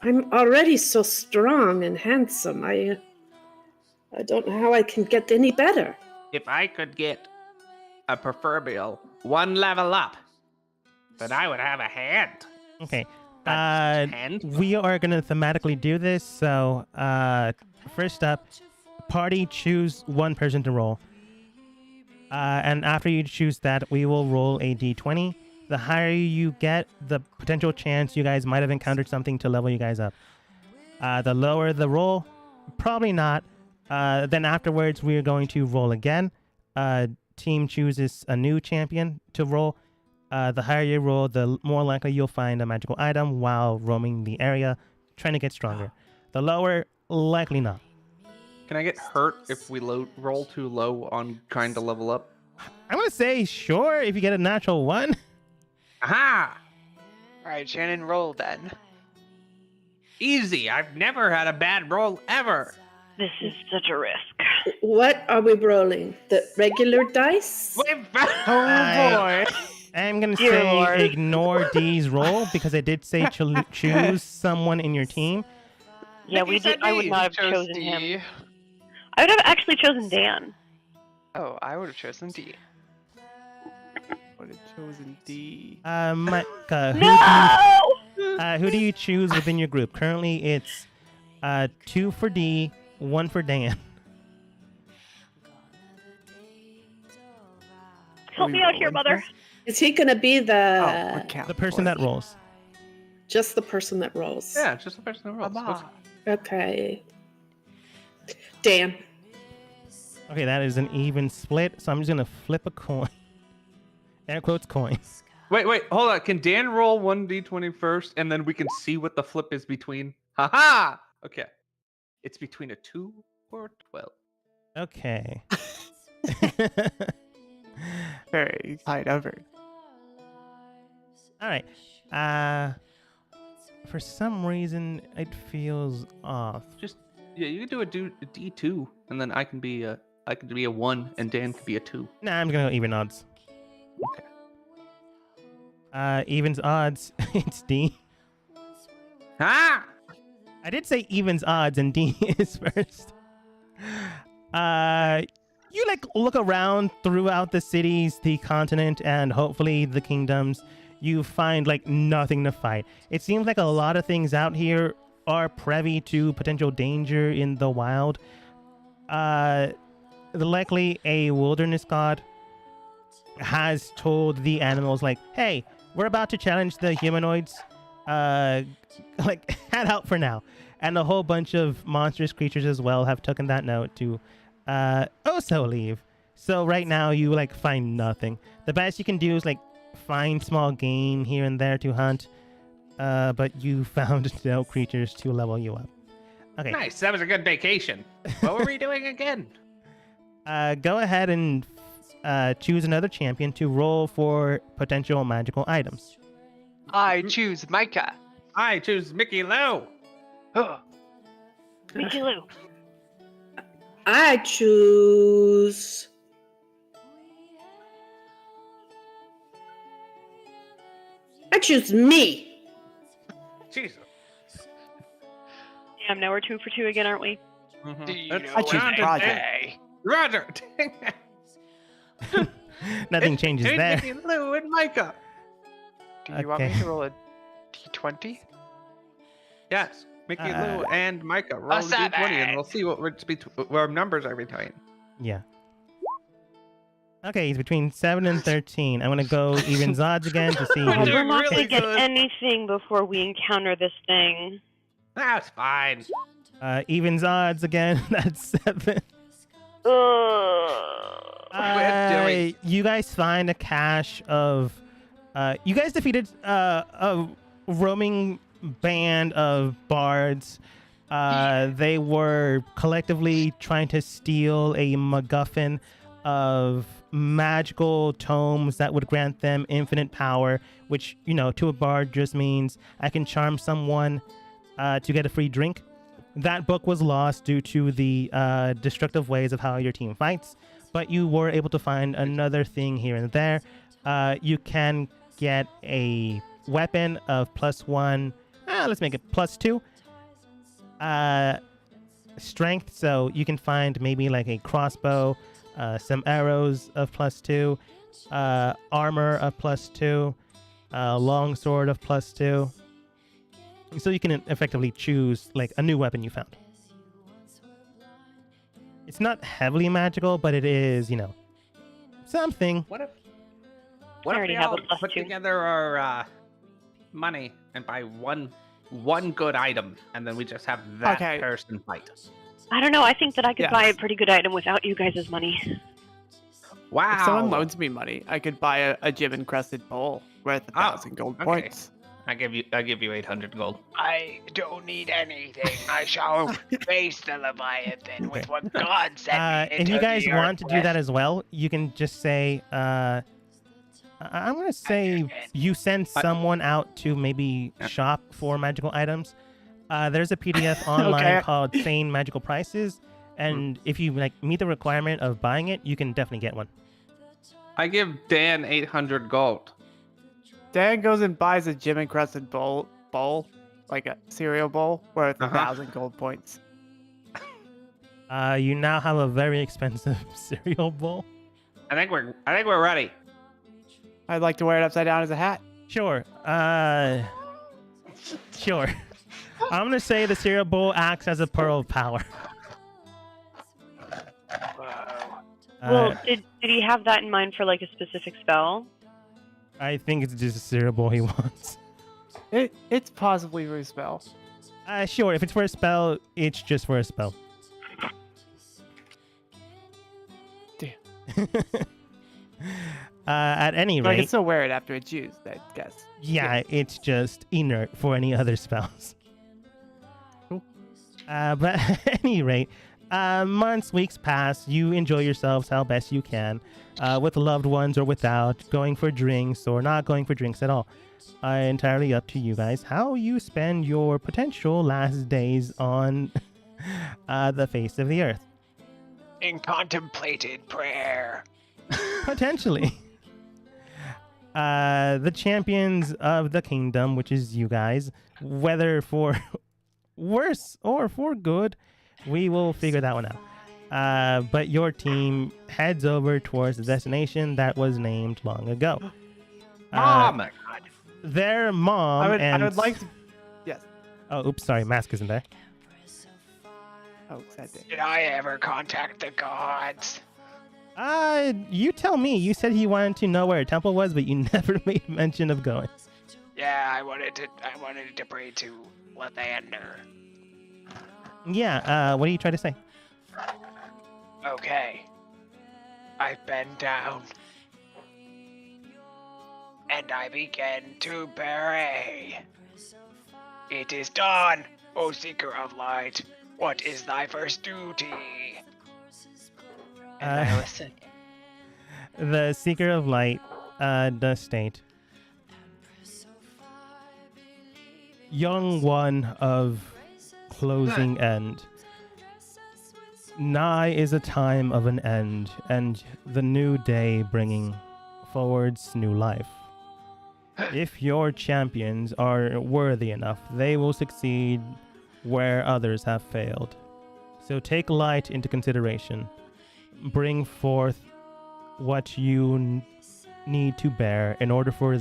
I'm already so strong and handsome. I don't know how I can get any better.
If I could get a proverbial 1 level up, then I would have a hand.
Okay.
Hand?
We are going to thematically do this. So, first up, party choose 1 person to roll. And after you choose that, we will roll a d20. The higher you get, the potential chance you guys might have encountered something to level you guys up. The lower the roll, probably not. Then afterwards, we are going to roll again. Team chooses a new champion to roll. The higher you roll, the more likely you'll find a magical item while roaming the area, trying to get stronger. The lower, likely not.
Can I get hurt if we roll too low on trying to level up?
I'm gonna say sure if you get a natural 1.
Aha!
Alright, Shannon, roll then.
Easy. I've never had a bad roll ever.
This is such a risk.
What are we rolling? The regular dice?
I- I'm gonna
Dear
say
Lord.
ignore D's roll because I did say choose someone in your team.
Yeah,
Nikki
we did.
said
I would
D.
not have
Chose
chosen
D.
him. I would have actually chosen Dan.
Oh, I would have chosen D.
Would have chosen D.
Micah,
No!
who do you choose within your group? Currently, it's 2 for D, 1 for Dan.
Help me out here, mother.
Is he going to be
Oh,
the
what count
The person that rolls.
just the person that rolls?
Yeah, just the person that rolls.
Mama.
Okay. Dan.
Okay, that is an even split, so I'm just gonna flip a coin. Air quotes coin.
Wait, hold on. Can Dan roll 1d20 first, and then we can see what the flip is between? Haha! Okay. It's between a 2 or a 12.
Okay.
Very high number.
All right. For some reason, it feels off.
Yeah, you can do a D2, and then I can be a 1, and Dan can be a 2.
Nah, I'm gonna go even odds.
Okay.
Evens odds. It's D.
Ah!
I did say evens odds, and D is first. You look around throughout the cities, the continent, and hopefully the kingdoms. You find nothing to fight. It seems like a lot of things out here are privy to potential danger in the wild. Likely a wilderness god has told the animals hey, we're about to challenge the humanoids. Head out for now. And a whole bunch of monstrous creatures as well have taken that note to also leave. So right now you find nothing. The best you can do is find small game here and there to hunt. But you found no creatures to level you up. Okay.
Nice. That was a good vacation. What were we doing again?
Go ahead and choose another champion to roll for potential magical items.
I choose Micah.
I choose Mickey Lou.
Huh.
Mickey Lou.
I choose me.
Jesus.
Damn, now we're 2 for 2 again, aren't we?
Do you
That's-
know
I
what
choose
I
Project.
say?
Roger.
Nothing changes
It's
there.
Mickey Lou and Micah.
Do you want me
Okay.
to roll a d20?
Yes. Mickey Lou and Micah. Roll
A
a d20 and
7.
we'll see where numbers are between.
Yeah. Okay, he's between 7 and 13. I'm gonna go evens odds again to see
God,
who.
doing
we're not
really
gonna get
good.
anything before we encounter this thing.
That's fine.
Evens odds again. That's 7.
Ugh.
You guys find a cache of. You guys defeated a roaming band of bards. They were collectively trying to steal a MacGuffin of magical tomes that would grant them infinite power, which, to a bard just means I can charm someone to get a free drink. That book was lost due to the destructive ways of how your team fights, but you were able to find another thing here and there. You can get a weapon of +1. Let's make it +2. Strength, so you can find maybe a crossbow, some arrows of +2, armor of +2, longsword of +2. So you can effectively choose a new weapon you found. It's not heavily magical, but it is, something.
What if
I already
we
have
all
a +2.
put together our money and buy one good item, and then we just have that
Okay.
person fight?
I don't know. I think that I could
Yes.
buy a pretty good item without you guys' money.
Wow.
If someone loans me money, I could buy a gem encrusted bowl worth 1,000 gold
okay.
points.
I give you 800 gold.
I don't need anything. I shall face the Leviathan with what God sent me
If you
into
guys
the
want to do that
earth
as well, you can just say, I'm gonna say you send someone out to maybe shop for magical items. There's a PDF online
Okay.
called Sane Magical Prices, and if you like meet the requirement of buying it, you can definitely get one.
I give Dan 800 gold.
Dan goes and buys a gem encrusted bowl, like a cereal bowl, worth 1,000 gold points.
You now have a very expensive cereal bowl.
I think we're ready.
I'd like to wear it upside down as a hat.
Sure. Sure. I'm gonna say the cereal bowl acts as a pearl of power.
Well, did he have that in mind for like a specific spell?
I think it's just a cereal bowl he wants.
It's possibly for a spell.
Sure. If it's for a spell, it's just for a spell.
Damn.
At any
But I can
rate,
still wear it after it's used, I guess.
yeah, it's just inert for any other spells.
Cool.
But at any rate, months, weeks pass. You enjoy yourselves how best you can, with loved ones or without, going for drinks or not going for drinks at all. Entirely up to you guys how you spend your potential last days on the face of the earth.
in contemplated prayer.
Potentially. The champions of the kingdom, which is you guys, whether for worse or for good, we will figure that one out. But your team heads over towards the destination that was named long ago.
Mom!
Their mom
I would like to... Yes.
Oh, oops, sorry, Mask isn't there.
Oh, sad day.
Did I ever contact the gods?
You tell me. You said he wanted to know where a temple was, but you never made mention of going.
Yeah, I wanted to pray to Lathander.
Yeah, what are you trying to say?
Okay. I've been down. And I began to pray. It is done, O Seeker of Light. What is thy first duty? And I listen.
The Seeker of Light does state, young one of closing end, nigh is a time of an end, and the new day bringing forwards new life. If your champions are worthy enough, they will succeed where others have failed. So take light into consideration. Bring forth what you need to bear in order for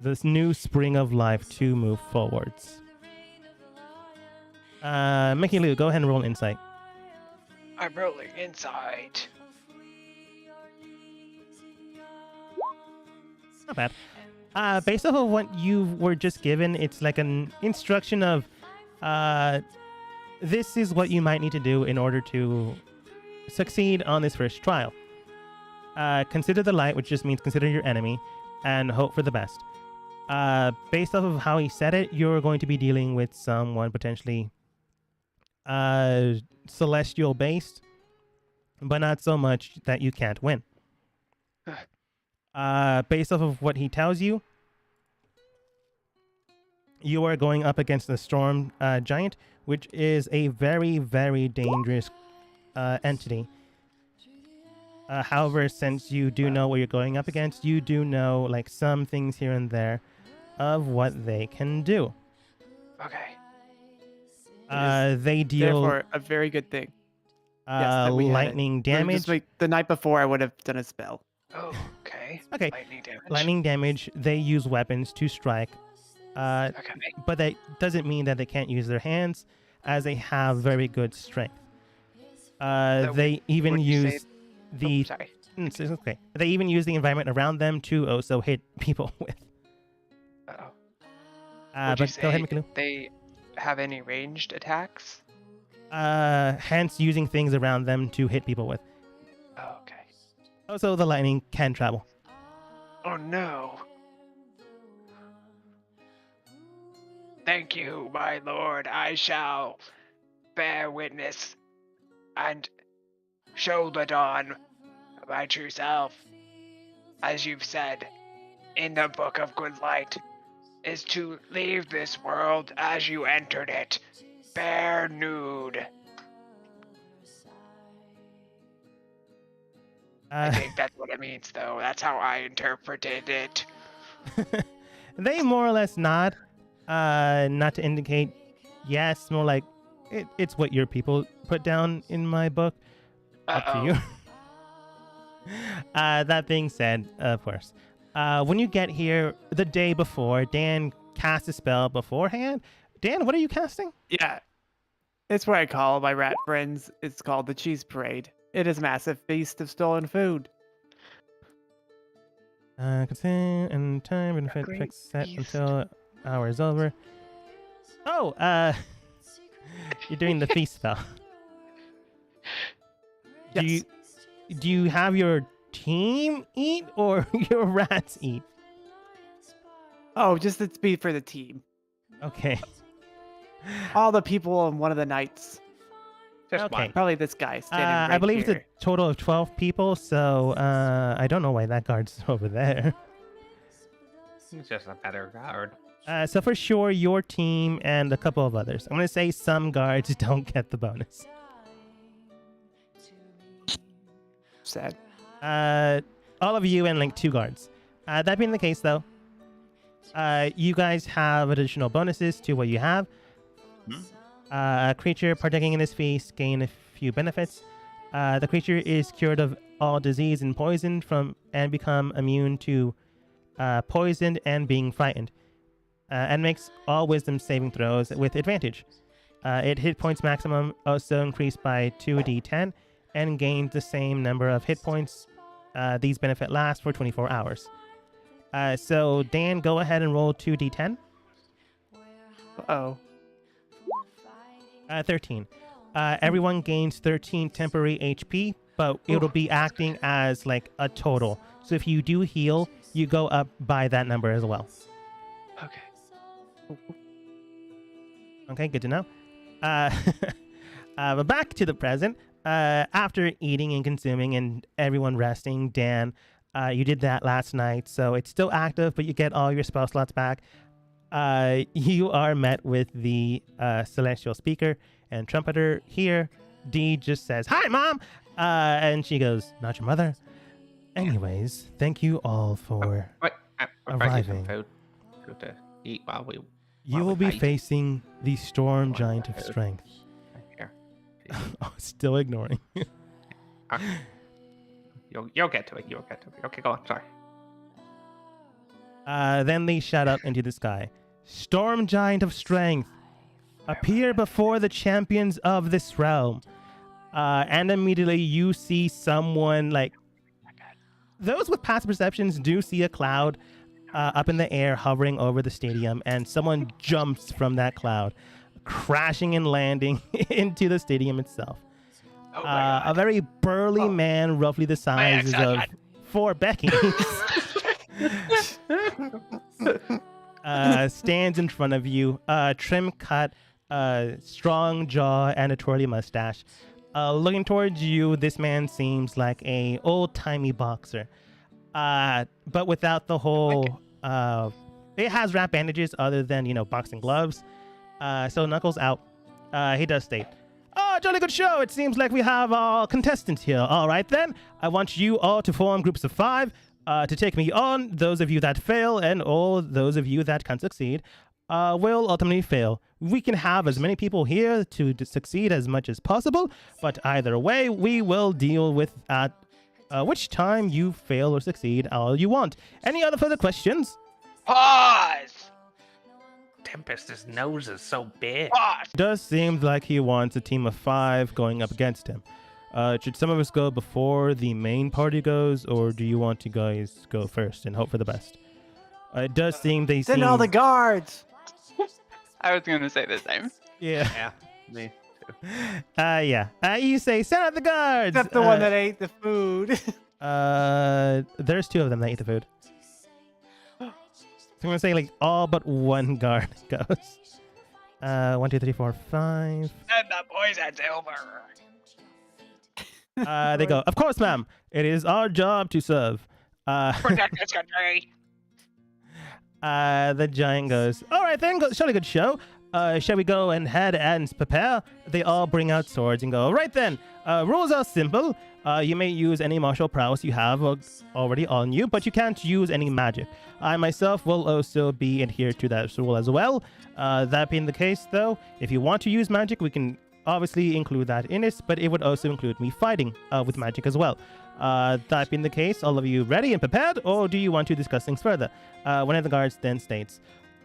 this new spring of life to move forwards. Mickey Lou, go ahead and roll an insight.
I'm rolling inside.
Not bad. Based off of what you were just given, it's like an instruction of this is what you might need to do in order to succeed on this first trial. Consider the light, which just means consider your enemy, and hope for the best. Based off of how he said it, you're going to be dealing with someone potentially celestial based, but not so much that you can't win. Based off of what he tells you, you are going up against the storm giant, which is a very, very dangerous entity. However, since you do know what you're going up against, you do know like some things here and there of what they can do.
Okay.
They deal
Therefore, a very good thing. Yes, that we had it.
lightning damage.
Just like the night before, I would have done a spell.
Oh, okay.
Okay.
Lightning damage.
Lightning damage. They use weapons to strike.
Okay.
But that doesn't mean that they can't use their hands, as they have very good strength. They even
would you say-
use the.
Oh, sorry.
It's okay. They even use the environment around them to also hit people with.
Uh-oh.
But
Would you
go ahead,
say
Mikilu.
they have any ranged attacks?
Hence using things around them to hit people with.
Oh, okay.
Also, the lightning can travel.
Oh no. Thank you, my lord. I shall bear witness and show the dawn my true self. As you've said in the Book of Good Light, is to leave this world as you entered it, bare nude. I think that's what it means, though. That's how I interpreted it.
They more or less nod, not to indicate yes, more like it's what your people put down in my book. Up to you. That being said, of course, when you get here the day before, Dan cast a spell beforehand. Dan, what are you casting?
Yeah. It's what I call my rat friends. It's called the Cheese Parade. It is a massive feast of stolen food.
Consume and time and fix set until hour is over. Oh, you're doing the feast spell.
Yes.
Do you have your team eat or your rats eat?
Oh, just it's be for the team.
Okay.
All the people on one of the nights.
Just
Okay.
one.
Probably this guy standing right
I believe
here.
it's a total of 12 people, so I don't know why that guard's over there.
He's just a better guard.
So for sure, your team and a couple of others. I'm going to say some guards don't get the bonus.
Sad.
All of you and like 2 guards. That being the case, though, you guys have additional bonuses to what you have. A creature partaking in this feast gain a few benefits. The creature is cured of all disease and poison and become immune to poisoned and being frightened, and makes all wisdom saving throws with advantage. It hit points maximum also increased by 2d10 and gains the same number of hit points. These benefit last for 24 hours. So Dan, go ahead and roll 2d10.
Uh-oh.
13. Everyone gains 13 temporary HP, but it'll be acting as like a total. So if you do heal, you go up by that number as well.
Okay.
Okay, good to know. But back to the present. After eating and consuming and everyone resting, Dan, you did that last night, so it's still active, but you get all your spell slots back. You are met with the celestial speaker and trumpeter here. Dee just says, "Hi, Mom!" And she goes, "Not your mother." Anyways, thank you all for arriving.
Food to eat while we.
You will be facing the storm giant of strength.
Here.
Oh, still ignoring.
You'll get to it. You'll get to it. Okay, go on. Sorry.
Then they shout up into the sky. Storm giant of strength, appear before the champions of this realm. And immediately you see someone like... Those with passive perceptions do see a cloud up in the air hovering over the stadium, and someone jumps from that cloud, crashing and landing into the stadium itself. A very burly man, roughly the size of 4 Beckys, stands in front of you, trim cut, strong jaw, and a twirly mustache. Looking towards you, this man seems like a old-timey boxer, but without the whole... it has wrap bandages other than, boxing gloves. So knuckles out. He does state, "Oh, jolly good show. It seems like we have all contestants here. All right, then. I want you all to form groups of 5 to take me on. Those of you that fail and all those of you that can succeed will ultimately fail. We can have as many people here to succeed as much as possible, but either way, we will deal with at which time you fail or succeed all you want. Any other further questions?"
Pause!
Tempest's nose is so big.
Pause!
Does seem like he wants a team of 5 going up against him. Should some of us go before the main party goes, or do you want to guys go first and hope for the best? It does seem they
Send
seem...
all the guards.
I was gonna say the same.
Yeah.
Yeah, me too.
Yeah. You say, "Send out the guards!"
Except the one that ate the food.
There's 2 of them that eat the food. I'm gonna say like all but one guard goes. 1, 2, 3, 4, 5.
And the poison's over.
They go, of course, ma'am. It is our job to serve.
Protect this country.
The giant goes, all right then, surely good show. Shall we go and head and prepare? They all bring out swords and go, right then. Rules are simple. You may use any martial prowess you have already on you, but you can't use any magic. I myself will also be adhered to that rule as well. That being the case, though, if you want to use magic, we can obviously include that in it, but it would also include me fighting with magic as well. That being the case, all of you ready and prepared, or do you want to discuss things further? One of the guards then states,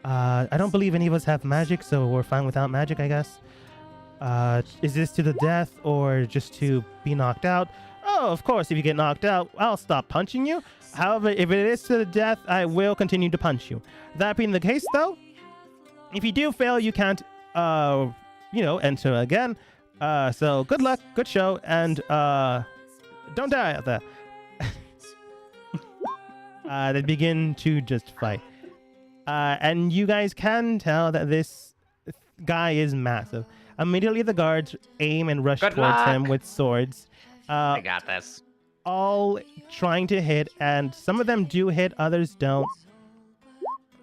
I don't believe any of us have magic, so we're fine without magic, I guess. Is this to the death or just to be knocked out? Oh, of course, if you get knocked out, I'll stop punching you. However, if it is to the death, I will continue to punch you. That being the case, though, if you do fail, you can't, enter again. So good luck, good show, and don't die out there. They begin to just fight. And you guys can tell that this guy is massive. Immediately, the guards aim and rush towards him with swords.
I got this.
All trying to hit, and some of them do hit, others don't.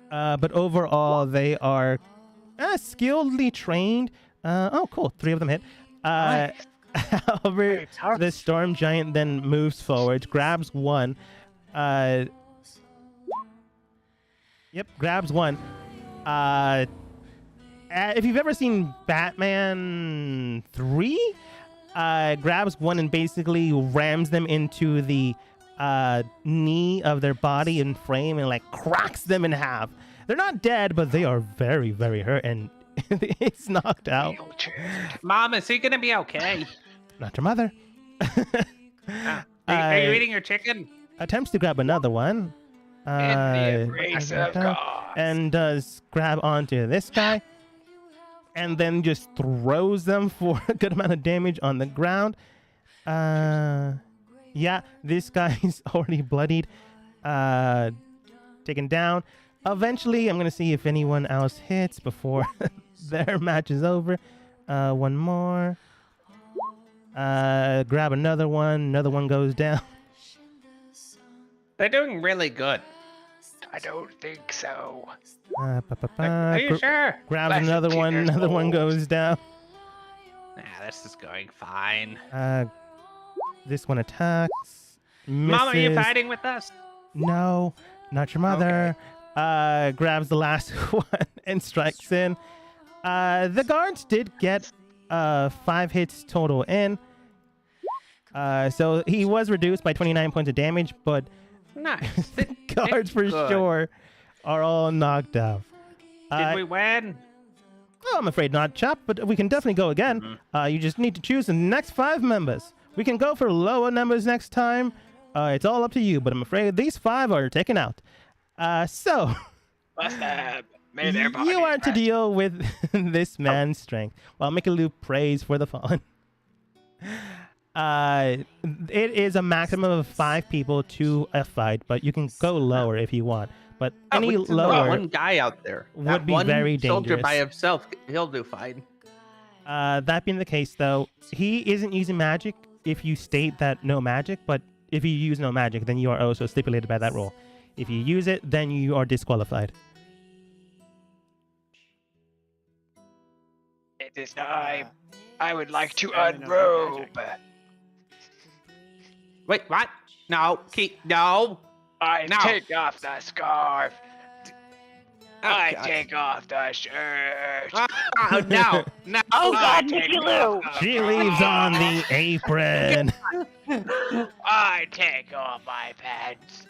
But overall, they are skilledly trained. Oh, cool. 3 of them hit. However, the storm giant then moves forward, grabs one. Grabs one. If you've ever seen Batman 3, grabs one and basically rams them into the knee of their body and frame and like cracks them in half. They're not dead, but they are very, very hurt, and it's knocked out.
Mom, is he gonna be okay?
Not your mother.
Are you eating your chicken?
Attempts to grab another one. And does grab onto this guy. And then just throws them for a good amount of damage on the ground. Yeah, this guy's already bloodied. Taken down. Eventually, I'm going to see if anyone else hits before their match is over. One more. Grab another one. Another one goes down.
They're doing really good.
I don't think so.
Are you sure?
Grabs another one. Another one goes down.
This is going fine.
This one attacks. Misses.
Mom, are you fighting with us?
No, not your mother. Okay. Grabs the last one and strikes in. The guards did get 5 hits total in. So he was reduced by 29 points of damage, but
nice.
The guards for sure are all knocked out.
Did we win?
Oh, I'm afraid not, chap, but we can definitely go again. You just need to choose the next 5 members. We can go for lower numbers next time. It's all up to you, but I'm afraid these 5 are taken out. So you are to deal with this man's strength while Mikaloo prays for the fallen. It is a maximum of 5 people to a fight, but you can go lower if you want. But any lower,
one guy out there
would be very dangerous.
Soldier by himself, he'll do fine.
That being the case, though, he isn't using magic if you state that no magic, but if you use no magic, then you are also stipulated by that rule. If you use it, then you are disqualified.
It is time. I would like to unrobe.
Wait, what? No, no.
I take off the scarf. I take off the shirt.
No.
Oh God, Mikaloo!
She leaves on the apron.
I take off my pants.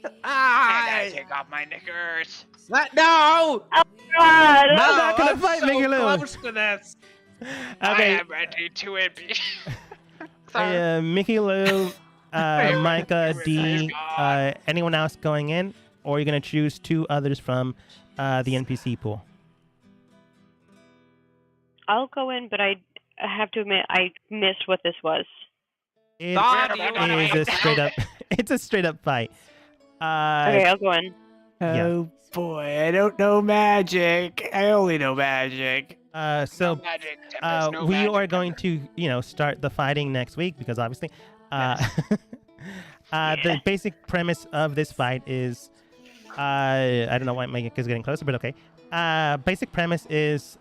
And I take off my knickers.
No!
Oh God!
I'm not gonna fight Mikaloo.
Close to this.
Okay.
I am ready to impede.
Mikaloo, Micah, D, anyone else going in, or are you gonna choose 2 others from the NPC pool?
I'll go in, but I have to admit I missed what this was.
It is a straight up. It's a straight up fight.
Okay, I'll go in.
Oh boy, I don't know magic. I only know magic.
So
No magic, Tempest, no
we
magic,
are going
Tempest.
to, start the fighting next week because obviously, the basic premise of this fight is, I don't know why my mic is getting closer, but okay. Basic premise is,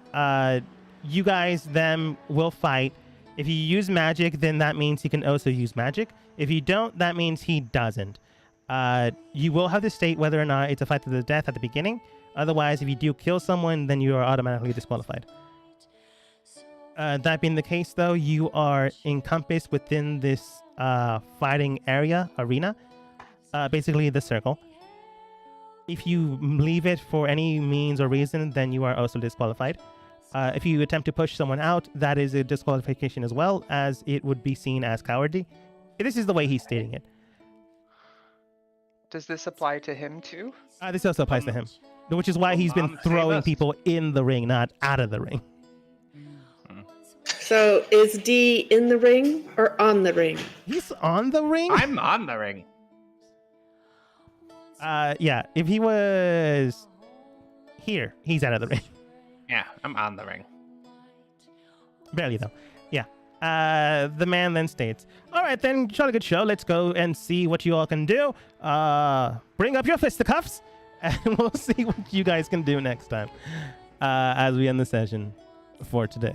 you guys, them will fight. If you use magic, then that means he can also use magic. If you don't, that means he doesn't. You will have to state whether or not it's a fight to the death at the beginning. Otherwise, if you do kill someone, then you are automatically disqualified. That being the case, though, you are encompassed within this fighting arena, basically the circle. If you leave it for any means or reason, then you are also disqualified. If you attempt to push someone out, that is a disqualification as well, as it would be seen as cowardly. This is the way he's stating it.
Does this apply to him too?
This also applies to him, which is why he's been throwing people in the ring, not out of the ring.
So is D in the ring or on the ring?
He's on the ring?
I'm on the ring.
Yeah, if he was here, he's out of the ring.
Yeah, I'm on the ring.
Barely, though. Yeah. The man then states, all right, then, jolly good show. Let's go and see what you all can do. Bring up your fisticuffs, and we'll see what you guys can do next time as we end the session for today.